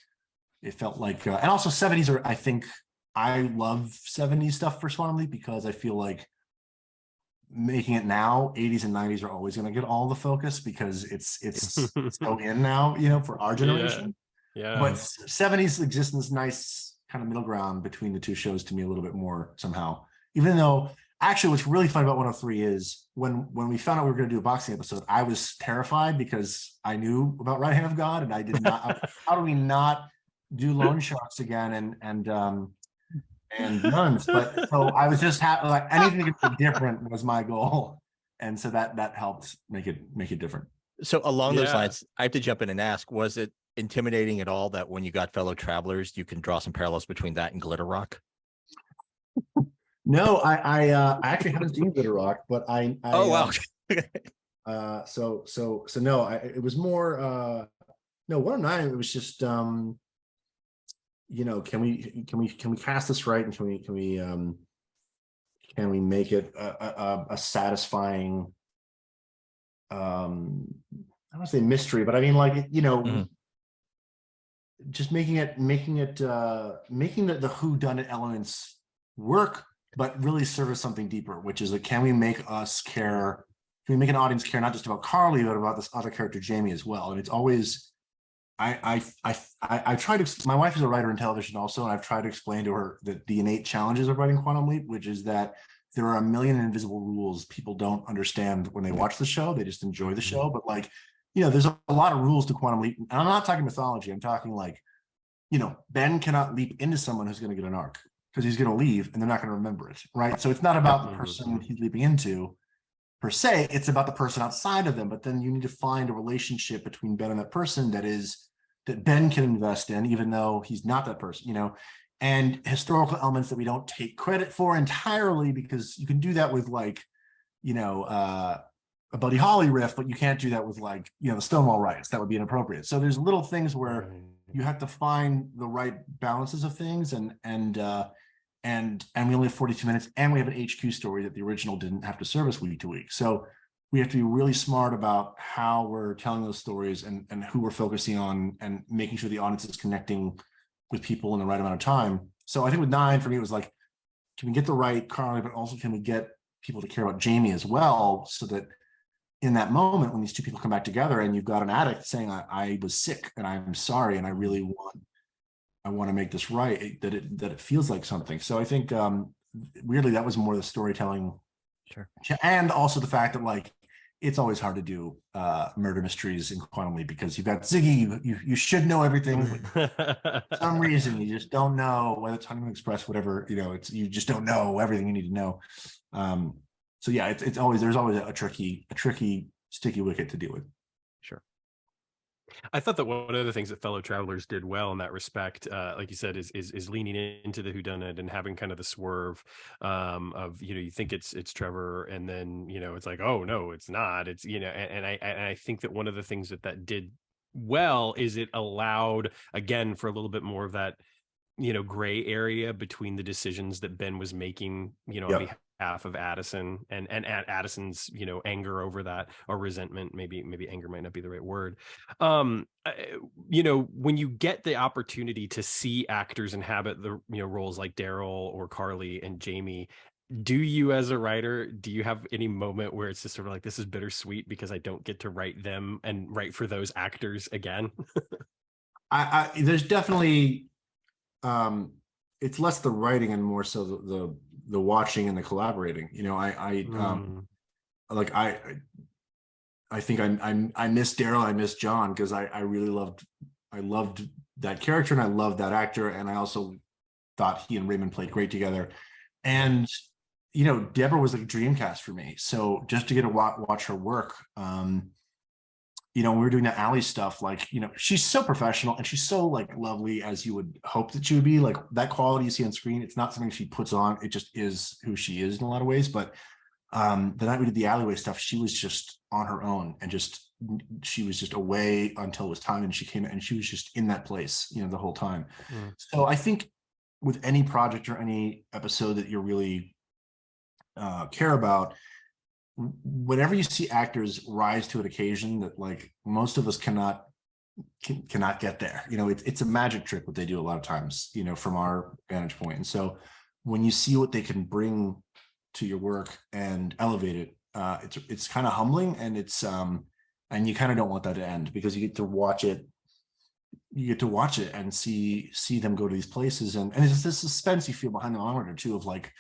and also 70s are, I think, I love 70s stuff for Swan Leap because I feel like making it now, 80s and 90s are always going to get all the focus because it's so in now, for our generation. Yeah. But 70s exists in this nice kind of middle ground between the two shows to me a little bit more somehow. Even though, actually, what's really fun about 103 is when we found out we were going to do a boxing episode, I was terrified because I knew about Right Hand of God, and I did not. How do we not do loan sharks again and nuns? But so I was just like anything that could be different was my goal, and so that helped make it different. So along those lines, I have to jump in and ask: was it intimidating at all that when you got fellow travelers, you can draw some parallels between that and Glitter Rock? No, I actually haven't seen Bitter Rock, but Oh wow. So no, it was more no 109. It was just can we cast this right, and can we make it a satisfying I don't want to say mystery, but I mean like just making the who done it elements work, but really service something deeper, which is like, can we make us care? Can we make an audience care not just about Carly, but about this other character, Jamie, as well? And it's always, I try to. My wife is a writer in television also, and I've tried to explain to her that the innate challenges of writing Quantum Leap, which is that there are a million invisible rules people don't understand when they watch the show. They just enjoy the show, but like, there's a lot of rules to Quantum Leap. And I'm not talking mythology. I'm talking like, Ben cannot leap into someone who's going to get an arc, because he's going to leave and they're not going to remember it, right? So it's not about the person he's leaping into per se, it's about the person outside of them. But then you need to find a relationship between Ben and that person that Ben can invest in, even though he's not that person, and historical elements that we don't take credit for entirely, because you can do that with like, a Buddy Holly riff, but you can't do that with like, the Stonewall riots. That would be inappropriate. So there's little things where you have to find the right balances of things, and we only have 42 minutes, and we have an HQ story that the original didn't have to service week to week. So we have to be really smart about how we're telling those stories, and who we're focusing on, and making sure the audience is connecting with people in the right amount of time. So I think with 9, for me, it was like, can we get the right Carly, but also can we get people to care about Jamie as well, so that in that moment when these two people come back together, and you've got an addict saying, I was sick and I'm sorry, and I really want to make this right, that it feels like something. So I think weirdly that was more the storytelling. Sure. And also the fact that like, it's always hard to do murder mysteries in Quantum Leap, because you've got Ziggy, you should know everything, but for some reason you just don't know, whether it's Honeymoon Express, whatever, you just don't know everything you need to know. So yeah, there's always a tricky sticky wicket to deal with. Sure. I thought that one of the things that Fellow Travelers did well in that respect, like you said, is leaning into the whodunit and having kind of the swerve of, you think it's Trevor, and then it's like, oh no, it's not. It's and I think that one of the things that did well is it allowed, again, for a little bit more of that gray area between the decisions that Ben was making, on behalf of Addison, and Addison's, anger over that, or resentment, maybe anger might not be the right word. When you get the opportunity to see actors inhabit the, roles like Daryl or Carly and Jamie, do you, as a writer, do you have any moment where it's just sort of like, this is bittersweet because I don't get to write them and write for those actors again? There's definitely, it's less the writing and more so the watching and the collaborating. I think I miss Daryl, I miss John, because I really loved that character, and I loved that actor, and I also thought he and Raymond played great together. And Deborah was like a dream cast for me. So just to get to watch her work, when we were doing the Alley stuff, like, she's so professional, and she's so like lovely, as you would hope that she would be. Like, that quality you see on screen, it's not something she puts on, it just is who she is in a lot of ways. But the night we did the alleyway stuff, she was just on her own, and she was just away until it was time, and she came and she was just in that place, the whole time. So I think with any project or any episode that you really care about, whenever you see actors rise to an occasion that like most of us cannot get there, it's a magic trick what they do a lot of times, from our vantage point. And so when you see what they can bring to your work and elevate it, it's kind of humbling, and it's and you kind of don't want that to end, because you get to watch it and see them go to these places, and it's this suspense you feel behind the monitor too, of like,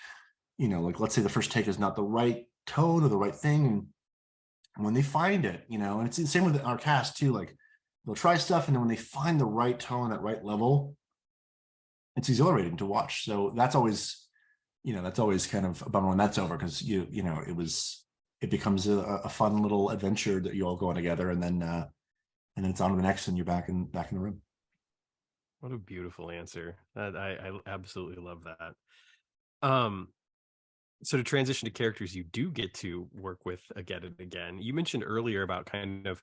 like, let's say the first take is not the right tone or the right thing, and when they find it, and it's the same with our cast too, like they'll try stuff, and then when they find the right tone, that right level, it's exhilarating to watch. So that's always kind of a bummer when that's over, because it becomes a fun little adventure that you all go on together, and then it's on to the next, and you're back in the room. What a beautiful answer. I absolutely love that. So to transition to characters you do get to work with again and again, you mentioned earlier about kind of,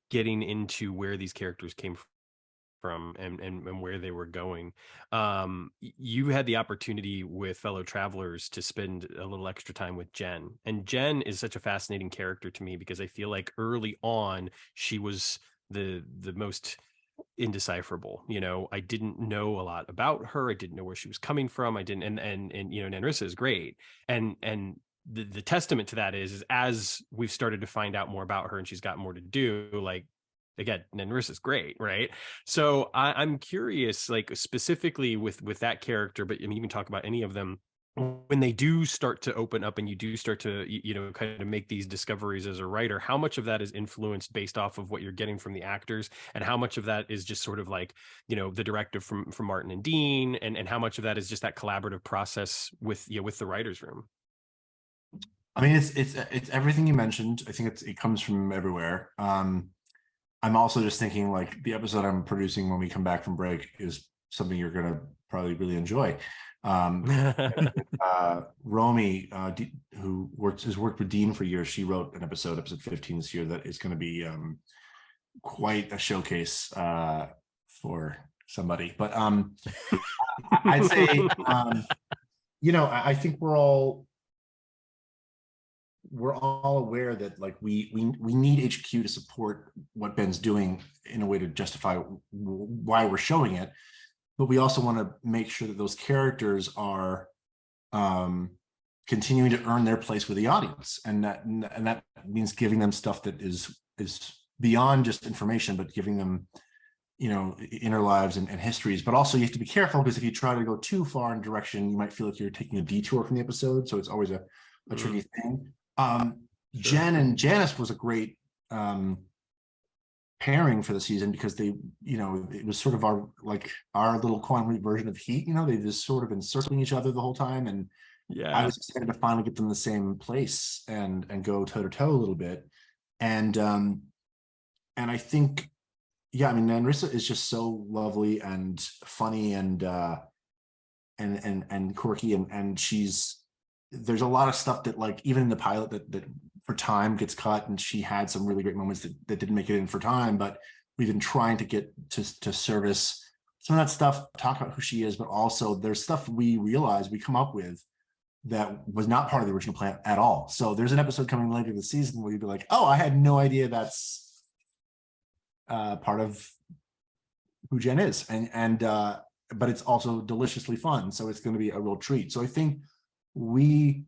getting into where these characters came from and where they were going. You had the opportunity with fellow travelers to spend a little extra time with Jen, and Jen is such a fascinating character to me because I feel like early on she was the most indecipherable. I didn't know a lot about her. I didn't know where she was coming from. I didn't, and Narissa is great. And the testament to that is as we've started to find out more about her and she's got more to do, like, again, Narissa's great, right? So I'm curious, like specifically with that character, but I mean, you can talk about any of them, when they do start to open up and you do start to kind of make these discoveries as a writer, how much of that is influenced based off of what you're getting from the actors, and how much of that is just sort of like the directive from Martin and Dean, and how much of that is just that collaborative process with the writers room? I mean, it's everything you mentioned. I think it comes from everywhere. I'm also just thinking, like, the episode I'm producing when we come back from break is something you're going to probably really enjoy. Romy, who has worked with Dean for years, she wrote an episode 15 this year, that is going to be quite a showcase for somebody. But I'd say, I think we're all aware that, like, we need HQ to support what Ben's doing in a way to justify why we're showing it. But we also want to make sure that those characters are continuing to earn their place with the audience, and that means giving them stuff that is beyond just information, but giving them inner lives and histories. But also you have to be careful, because if you try to go too far in a direction, you might feel like you're taking a detour from the episode. So it's always a tricky thing. Sure. Jen and Janice was a great pairing for the season, because they, it was sort of our little quantum version of Heat. They just sort of been circling each other the whole time, and I was excited to finally get them in the same place and go toe to toe a little bit. And I think, I mean, Narissa is just so lovely and funny and quirky, and there's a lot of stuff that, like, even in the pilot that for time gets cut, and she had some really great moments that didn't make it in for time, but we've been trying to get to service some of that stuff, talk about who she is, but also there's stuff we realize we come up with that was not part of the original plan at all. So there's an episode coming later this season where you'd be like, oh, I had no idea that's part of who Jen is, but it's also deliciously fun, so it's going to be a real treat. So I think we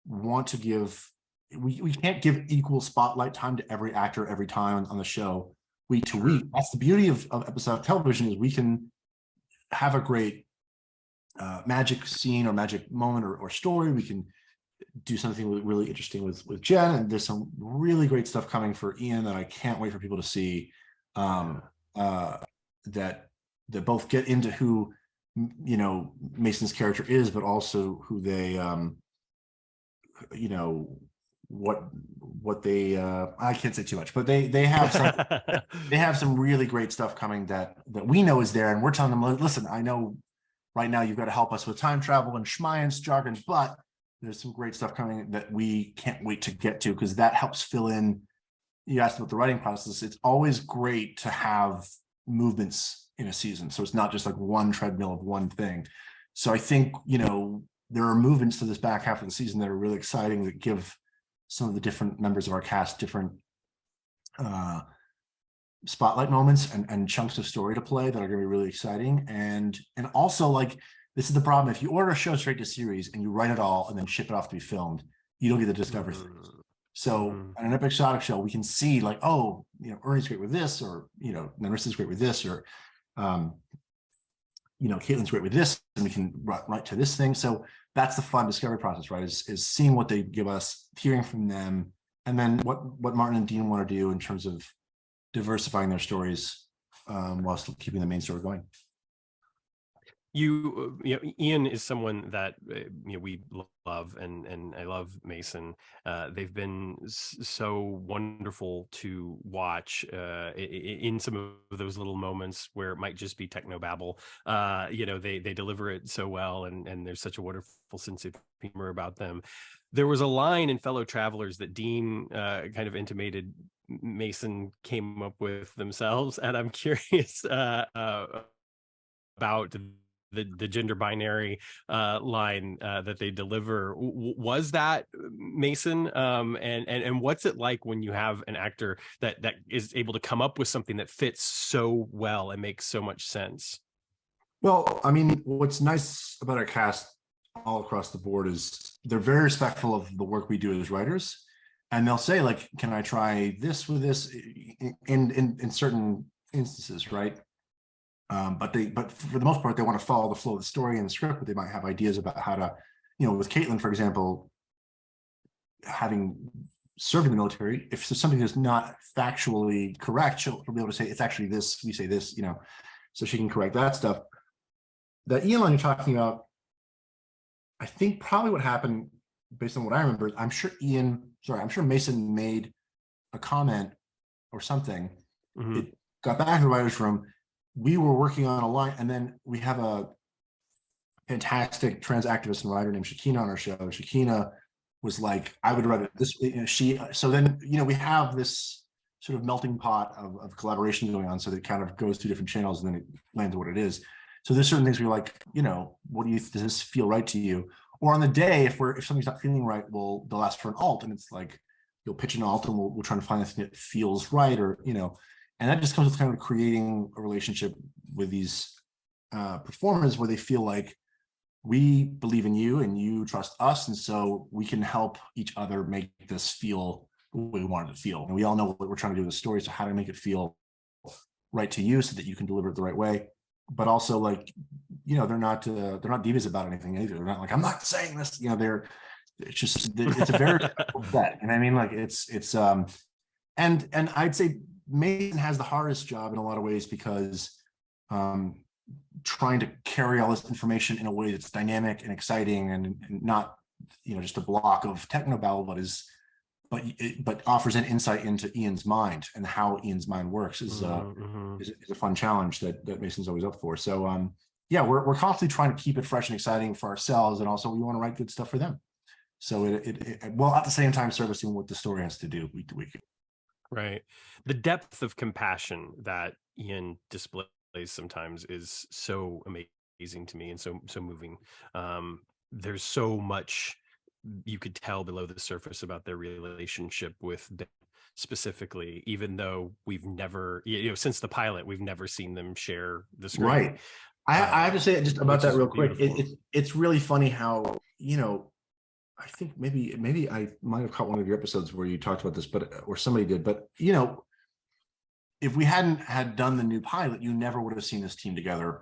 want to give, we can't give equal spotlight time to every actor every time on the show, week to week. That's the beauty of episodic television, is we can have a great magic scene or magic moment or story. We can do something really interesting with Jen, and there's some really great stuff coming for Ian that I can't wait for people to see, that both get into who Mason's character is, but also who they what they I can't say too much, but they have some they have some really great stuff coming that we know is there, and we're telling them, listen, I know right now you've got to help us with time travel and Schmeien's jargon, but there's some great stuff coming that we can't wait to get to, because that helps fill in. You asked about the writing process. It's always great to have movements in a season, so it's not just like one treadmill of one thing. So I think there are movements to this back half of the season that are really exciting, that give some of the different members of our cast different spotlight moments and chunks of story to play that are going to be really exciting. And also, like, this is the problem: if you order a show straight to series and you write it all and then ship it off to be filmed, you don't get the discovery things. So on an episodic show, we can see, like, oh, Ernie's great with this, or Narissa's great with this, or Caitlin's great with this, and we can write to this thing. So that's the fun discovery process, right? Is seeing what they give us, hearing from them, and then what Martin and Dean want to do in terms of diversifying their stories while still keeping the main story going. You know, Ian is someone that we love, and I love Mason. They've been so wonderful to watch in some of those little moments where it might just be technobabble. They deliver it so well, and there's such a wonderful sense of humor about them. There was a line in Fellow Travelers that Dean kind of intimated Mason came up with themselves, and I'm curious about the gender binary line that they deliver. Was that Mason? And what's it like when you have an actor that is able to come up with something that fits so well and makes so much sense? Well, I mean, what's nice about our cast all across the board is they're very respectful of the work we do as writers, and they'll say, like, can I try this with this in certain instances, right? But for the most part, they want to follow the flow of the story and the script, but they might have ideas about how to, with Caitlin, for example, having served in the military, if there's something that's not factually correct, she'll be able to say, it's actually this, we say this, so she can correct that stuff. That Ian line you're talking about, I think probably what happened, based on what I remember, I'm sure Mason made a comment or something. Mm-hmm. It got back to the writer's room. We were working on a line, and then we have a fantastic trans activist and writer named Shakina on our show. Shakina was like, I would write it this way. So then, we have this sort of melting pot of collaboration going on. So that it kind of goes through different channels and then it lands what it is. So there's certain things where you're like, does this feel right to you? Or on the day, if something's not feeling right, they'll ask for an alt, and it's like, you'll pitch an alt and we'll try to find the thing that feels right, or, and that just comes with kind of creating a relationship with these performers where they feel like we believe in you and you trust us. And so we can help each other make this feel the way we want it to feel. And we all know what we're trying to do with the story. So how to make it feel right to you so that you can deliver it the right way. But also, like, they're not divas about anything either. They're not like, I'm not saying this, it's a very bet. And I mean, like, it's and I'd say Mason has the hardest job in a lot of ways because trying to carry all this information in a way that's dynamic and exciting and not just a block of technobabble, but offers an insight into Ian's mind and how Ian's mind works is a fun challenge that Mason's always up for. So we're constantly trying to keep it fresh and exciting for ourselves, and also we want to write good stuff for them. So it while at the same time servicing what the story has to do week to week. Right. The depth of compassion that Ian displays sometimes is so amazing to me and so moving. There's so much you could tell below the surface about their relationship with Ben specifically, even though we've never, since the pilot, we've never seen them share the screen. Right. I have to say just about that real quick. It's really funny how, I think maybe I might have caught one of your episodes where you talked about this, or somebody did, but if we hadn't had done the new pilot, you never would have seen this team together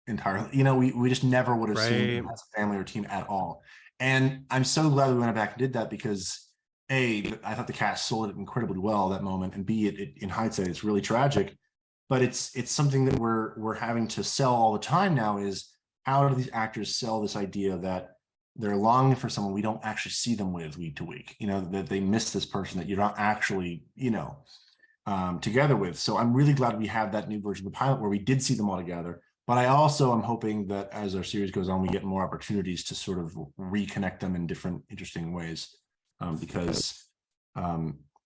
entirely. We just never would have seen them as a family or team at all. And I'm so glad we went back and did that because A, I thought the cast sold it incredibly well that moment, and B, it in hindsight, it's really tragic, but it's something that we're having to sell all the time now is how do these actors sell this idea that they're longing for someone we don't actually see them with week to week, that they miss this person that you're not actually, together with. So I'm really glad we have that new version of the pilot where we did see them all together. But I also am hoping that as our series goes on, we get more opportunities to sort of reconnect them in different interesting ways because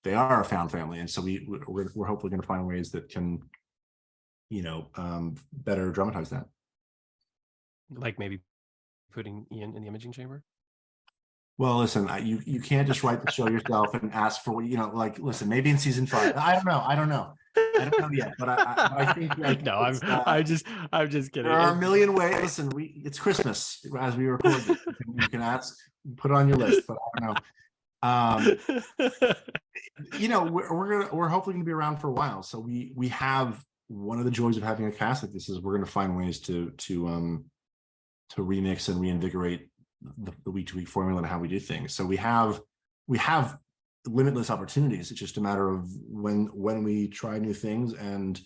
they are a found family. And so we're hopefully going to find ways that can, better dramatize that. Like maybe putting Ian in the imaging chamber? Well, listen, you can't just write the show yourself and ask for, listen, maybe in season 5. I don't know yet, but I think no, I'm just kidding. There are a million ways. Listen, it's Christmas as we record this. You can ask, put it on your list, but I don't know. We're hopefully going to be around for a while. So we have one of the joys of having a cast like this is we're going to find ways to remix and reinvigorate the week-to-week formula and how we do things. So we have limitless opportunities. It's just a matter of when we try new things and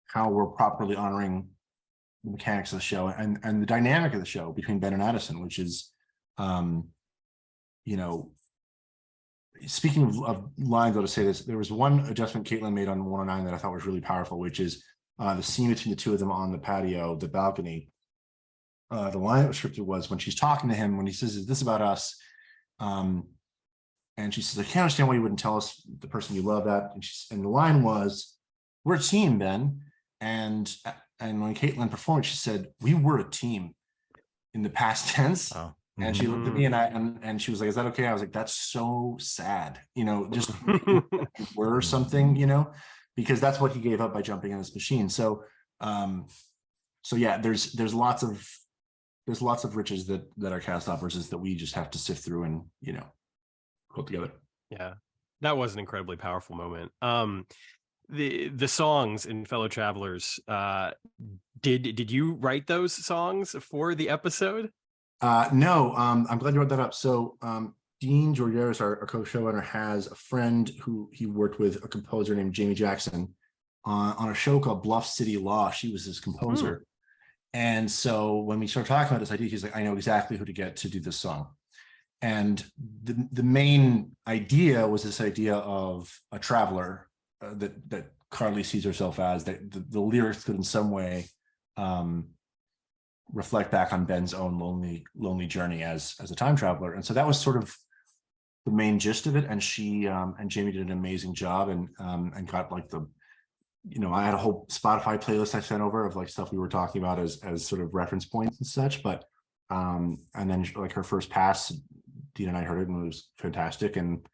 how we're properly honoring the mechanics of the show and the dynamic of the show between Ben and Addison, which is, you know, speaking of lines, I'll just say this. There was one adjustment Caitlin made on 109 that I thought was really powerful, which is the scene between the two of them on the patio, the balcony. The line that was scripted was when she's talking to him, when he says, "Is this about us?" And she says, "I can't understand why you wouldn't tell us the person you love that." And the line was, "We're a team, Ben." And when Caitlin performed, she said, "We were a team," in the past tense. Oh. And she looked at me and she was like, "Is that okay?" I was like, "That's so sad, you know, just were something, you know, because that's what he gave up by jumping in this machine." So yeah, there's lots of riches that our cast offers is that we just have to sift through and, you know, put together. Yeah, that was an incredibly powerful moment. The songs in Fellow Travelers, did you write those songs for the episode? No, I'm glad you brought that up. So Dean Georgiaris, our co-showrunner, has a friend who he worked with, a composer named Jamie Jackson, on a show called Bluff City Law. She was his composer. And so when we started talking about this idea, he's like, "I know exactly who to get to do this song." And the main idea was this idea of a traveler that Carly sees herself as, that the lyrics could in some way reflect back on Ben's own lonely journey as a time traveler. And so that was sort of the main gist of it. And she and Jamie did an amazing job and got like I had a whole Spotify playlist I sent over of like stuff we were talking about as sort of reference points and such. But and then like her first pass, Dean and I heard it and it was fantastic. And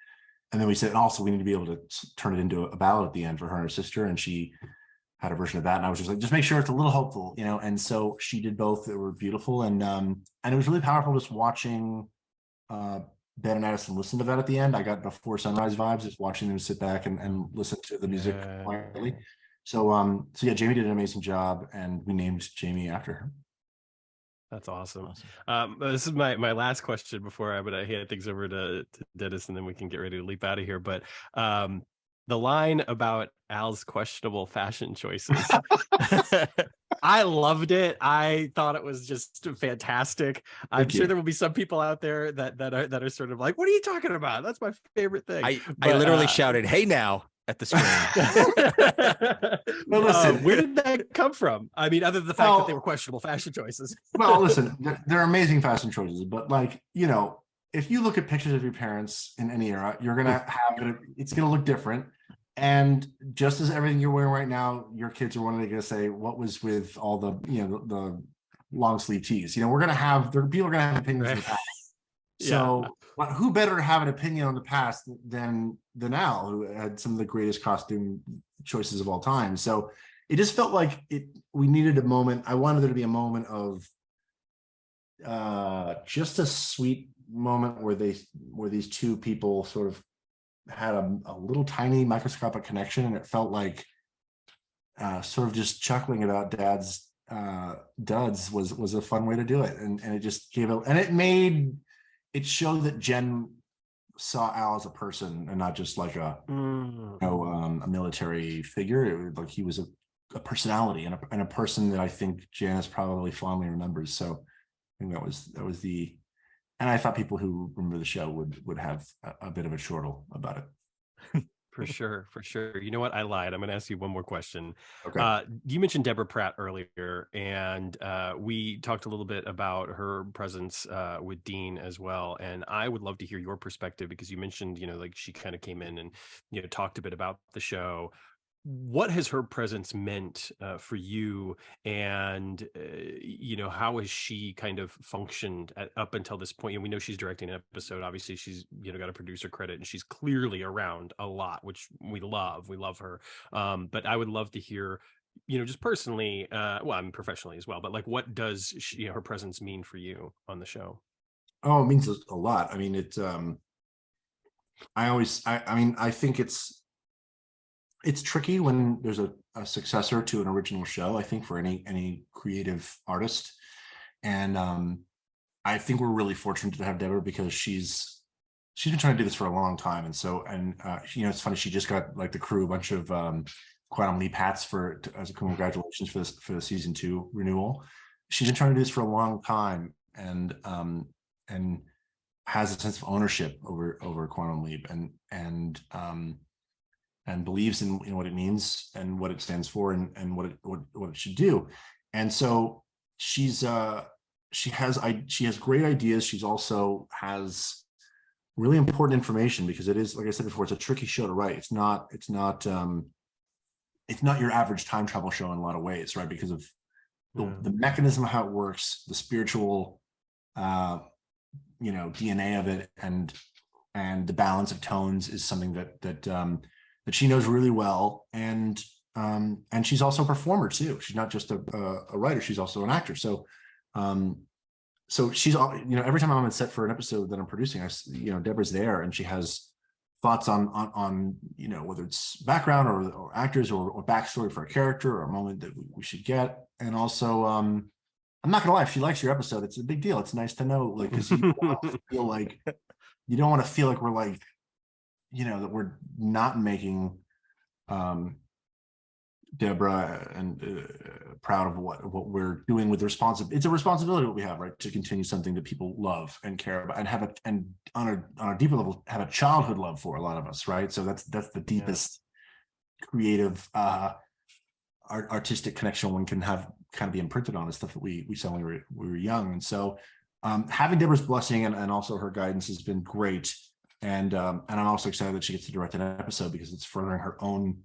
then we said, also we need to be able to turn it into a ballad at the end for her and her sister. And she had a version of that. And I was just like, just make sure it's a little hopeful, you know? And so she did both. They were beautiful. And it was really powerful just watching Ben and Addison listen to that at the end. I got Before Sunrise vibes, just watching them sit back and listen to the music quietly. So yeah, Jamie did an amazing job, and we named Jamie after her. That's awesome. This is my last question before I'm gonna hand things over to Dennis, and then we can get ready to leap out of here. But the line about Al's questionable fashion choices, I loved it. I thought it was just fantastic. I'm sure there will be some people out there that are sort of like, "What are you talking about? That's my favorite thing." I literally shouted, "Hey now!" at the screen. Well, listen, where did that come from? I mean, other than the fact that they were questionable fashion choices. Well, listen, they're amazing fashion choices, but like, you know, if you look at pictures of your parents in any era, you're gonna it's gonna look different. And just as everything you're wearing right now, your kids are one day gonna say, "What was with all the, you know, the long sleeve tees?" You know, people are gonna have opinions in the past. So who better to have an opinion on the past than Al, who had some of the greatest costume choices of all time. So it just felt like we needed a moment. I wanted there to be a moment of just a sweet moment where these two people sort of had a little tiny microscopic connection, and it felt like sort of just chuckling about Dad's duds was a fun way to do it, and it just gave it, and it showed that Jen saw Al as a person and not just like a military figure. Like he was a personality and a person that I think Janice probably fondly remembers. So I think that was and I thought people who remember the show would have a bit of a chortle about it. For sure. You know what? I lied. I'm going to ask you one more question. Okay. You mentioned Deborah Pratt earlier, and we talked a little bit about her presence with Dean as well. And I would love to hear your perspective, because you mentioned, you know, like she kind of came in and, you know, talked a bit about the show. What has her presence meant for you, and you know, how has she kind of functioned up until this point? And we know she's directing an episode. Obviously, she's, you know, got a producer credit, and she's clearly around a lot, which we love. We love her. But I would love to hear, you know, just personally, well, I mean, professionally as well. But like, what does her presence mean for you on the show? Oh, it means a lot. I mean, I think it's tricky when there's a successor to an original show, I think, for any creative artist. And I think we're really fortunate to have Deborah, because she's been trying to do this for a long time. And so, you know, it's funny, she just got like the crew a bunch of Quantum Leap hats as a congratulations for the season 2 renewal. She's been trying to do this for a long time, and has a sense of ownership over Quantum Leap, and believes in what it means and what it stands for, and what it should do. And so she has great ideas. She's also has really important information, because it is, like I said before, it's a tricky show to write. It's not your average time travel show in a lot of ways, right? Because of the mechanism of how it works, the spiritual DNA of it, and the balance of tones is something that she knows really well. And she's also a performer too. She's not just a writer, she's also an actor. So she's, every time I'm on set for an episode that I'm producing, Deborah's there, and she has thoughts on whether it's background or actors or backstory for a character or a moment that we should get. And also, I'm not gonna lie, if she likes your episode, it's a big deal. It's nice to know, like, because you don't want to feel like we're like, that we're not making Deborah and proud of what we're doing with it's a responsibility that we have, right, to continue something that people love and care about, and on a deeper level have a childhood love for, a lot of us, right? So that's the deepest creative artistic connection one can have, kind of be imprinted on, the stuff that we saw when we were young. And so having Deborah's blessing and also her guidance has been great. And I'm also excited that she gets to direct an episode, because it's furthering her own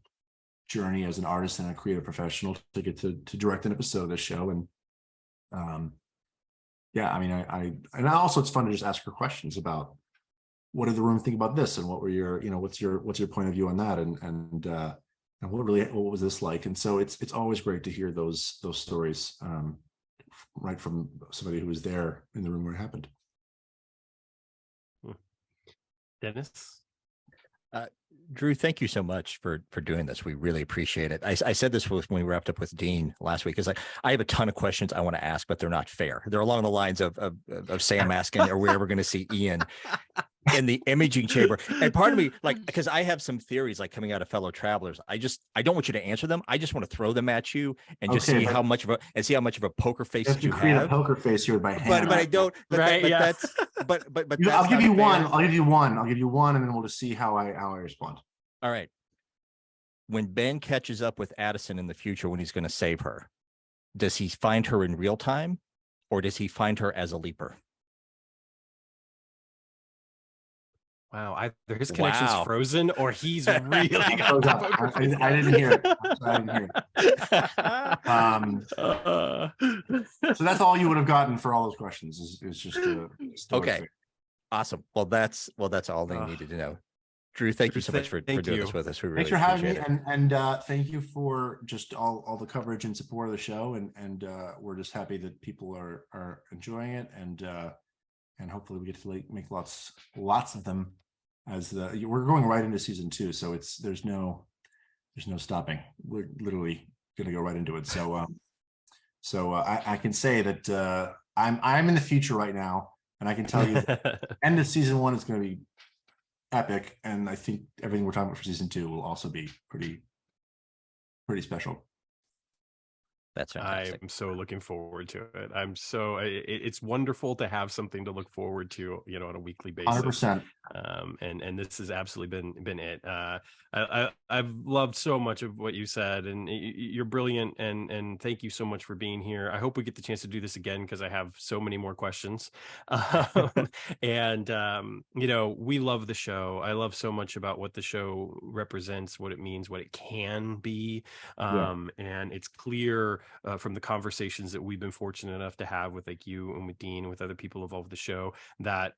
journey as an artist and a creative professional to get to direct an episode of this show. And and also it's fun to just ask her questions about, what did the room think about this, and what were your, what's your point of view on that, and what was this like? And so it's always great to hear those stories right from somebody who was there in the room where it happened. Dennis? Drew, thank you so much for doing this. We really appreciate it. I said this when we wrapped up with Dean last week, is like, I have a ton of questions I want to ask, but they're not fair. They're along the lines of Sam asking, are we ever going to see Ian in the imaging chamber? And part of me, like, because I have some theories, like, coming out of Fellow Travelers, I don't want you to answer them. I just want to throw them at you and just see how much of a poker face that you create have. a poker face here with my hand. But I don't. I'll give you one. I'll give you one, and then we'll just see how I respond. All right. When Ben catches up with Addison in the future, when he's going to save her, does he find her in real time, or does he find her as a leaper? Wow, either his connection's frozen, or he's really got I didn't hear it. So that's all you would have gotten for all those questions is just okay. Awesome. Well, that's all they needed to know. Drew, thank you so much for doing this with us. We really Thanks for having me, it. and thank you for just all the coverage and support of the show, and we're just happy that people are enjoying it, and hopefully we get to make lots of them, as we're going right into season 2, so there's no stopping. We're literally gonna go right into it. So I can say that I'm in the future right now, and I can tell you end of season 1 is going to be epic, and I think everything we're talking about for season 2 will also be pretty special. That's fantastic. I'm so looking forward to it. It's wonderful to have something to look forward to, on a weekly basis. 100%. And this has absolutely been it. I've loved so much of what you said, and you're brilliant. And thank you so much for being here. I hope we get the chance to do this again, because I have so many more questions. And we love the show. I love so much about what the show represents, what it means, what it can be. And it's clear from the conversations that we've been fortunate enough to have with, like, you and with Dean, with other people involved with the show, that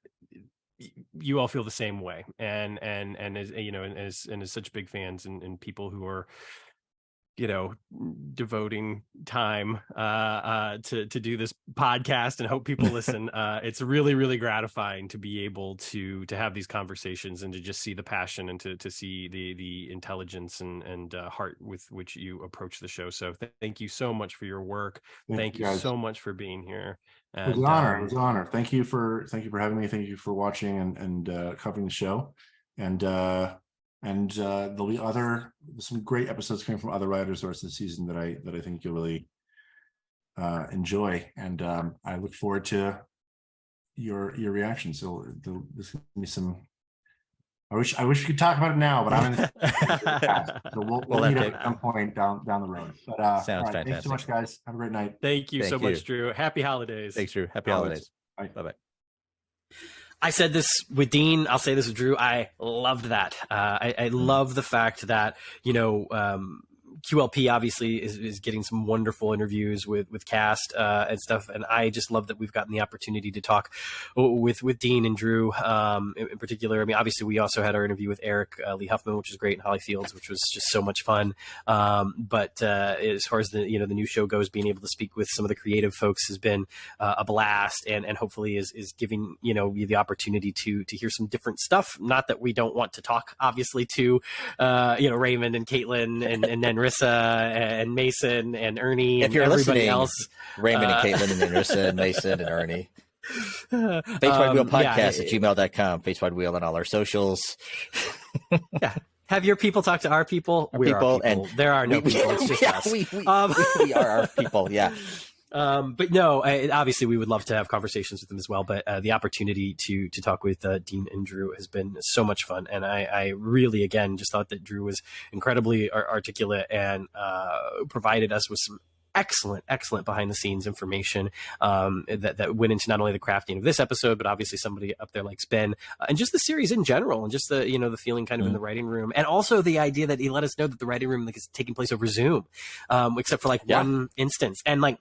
you all feel the same way, and as such big fans and people who are devoting time to do this podcast and hope people listen. It's really, really gratifying to be able to have these conversations and to just see the passion and to see the intelligence and heart with which you approach the show. So thank you so much for your work. Thank you so much for being here. And, it was an honor. It was an honor. Thank you for having me. Thank you for watching and covering the show. And And there'll be some great episodes coming from other writers the rest of the season that I think you'll really enjoy. And I look forward to your reaction. So there's gonna be some. I wish we could talk about it now, but I'm in the so we'll meet up at some point down the road. But sounds fantastic. Thanks so much, guys. Have a great night. Thank you so much, Drew. Happy holidays. Thanks, Drew. Happy holidays. Bye. Bye. I said this with Dean. I'll say this with Drew. I loved that. I love the fact that, QLP obviously is getting some wonderful interviews with cast and stuff, and I just love that we've gotten the opportunity to talk with Dean and Drew in particular. I mean, obviously we also had our interview with Eric Lee Hoffman, which was great, and Holly Fields, which was just so much fun. But as far as the new show goes, being able to speak with some of the creative folks has been a blast, and hopefully is giving you the opportunity to hear some different stuff. Not that we don't want to talk, obviously, to Raymond and Caitlin and Rissa and Mason and Ernie and everybody else. Raymond and Caitlin and Rissa and Mason and Ernie. Facewide Wheel Podcast at gmail.com. Facewide Wheel on all our socials. Yeah. Have your people talk to our people. We're our people. And there are no people. It's just us. We are our people. Yeah. But no, obviously we would love to have conversations with them as well. But the opportunity to talk with Dean and Drew has been so much fun. And I really, again, just thought that Drew was incredibly articulate and provided us with some excellent behind the scenes information that went into not only the crafting of this episode, but obviously somebody up there like Ben and just the series in general, and just the the feeling kind of in the writing room, and also the idea that he let us know that the writing room is taking place over Zoom, except for one instance, and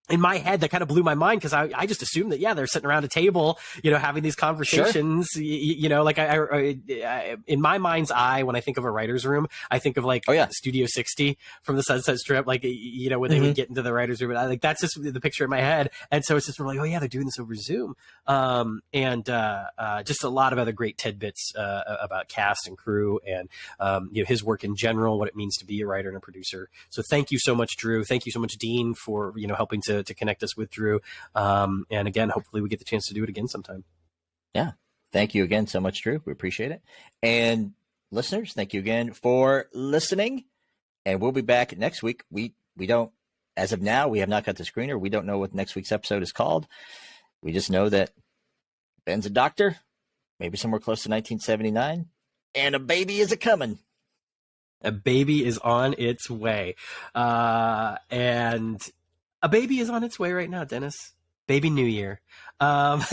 in my head, that kind of blew my mind, because I just assumed that, they're sitting around a table, having these conversations. Sure. I in my mind's eye, when I think of a writer's room, I think of Studio 60 from the Sunset Strip, when they would get into the writer's room. And that's just the picture in my head. And so it's just they're doing this over Zoom. And just a lot of other great tidbits about cast and crew and his work in general, what it means to be a writer and a producer. So thank you so much, Drew. Thank you so much, Dean, for helping to connect us with Drew. And again, hopefully we get the chance to do it again sometime. Yeah. Thank you again so much, Drew. We appreciate it. And listeners, thank you again for listening. And we'll be back next week. We don't, as of now, we have not got the screener. We don't know what next week's episode is called. We just know that Ben's a doctor, maybe somewhere close to 1979, and a baby is a-coming. A baby is on its way. And a baby is on its way right now, Dennis. Baby New Year. As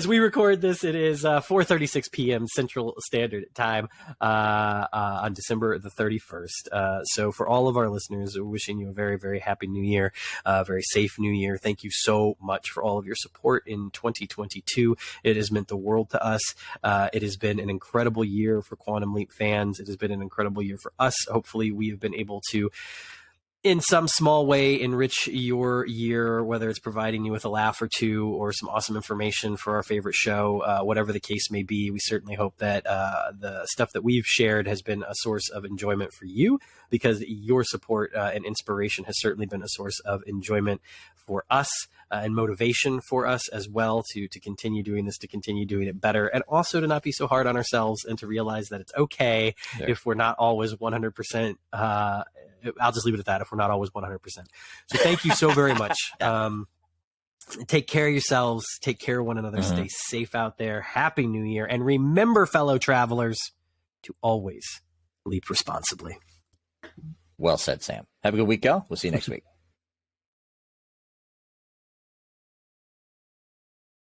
we record this, it is 4:36 p.m. Central Standard Time on December the 31st. So for all of our listeners, we're wishing you a very, very happy New Year, very safe New Year. Thank you so much for all of your support in 2022. It has meant the world to us. It has been an incredible year for Quantum Leap fans. It has been an incredible year for us. Hopefully, we have been able to, in some small way, enrich your year, whether it's providing you with a laugh or two or some awesome information for our favorite show, whatever the case may be. We certainly hope that the stuff that we've shared has been a source of enjoyment for you, because your support and inspiration has certainly been a source of enjoyment for us and motivation for us as well to continue doing this, to continue doing it better, and also to not be so hard on ourselves and to realize that it's okay if we're not always 100%. I'll just leave it at that, if we're not always 100%. So thank you so very much. Take care of yourselves. Take care of one another. Stay safe out there. Happy New Year. And remember, fellow travelers, to always leap responsibly. Well said, Sam. Have a good week, y'all. We'll see you next week.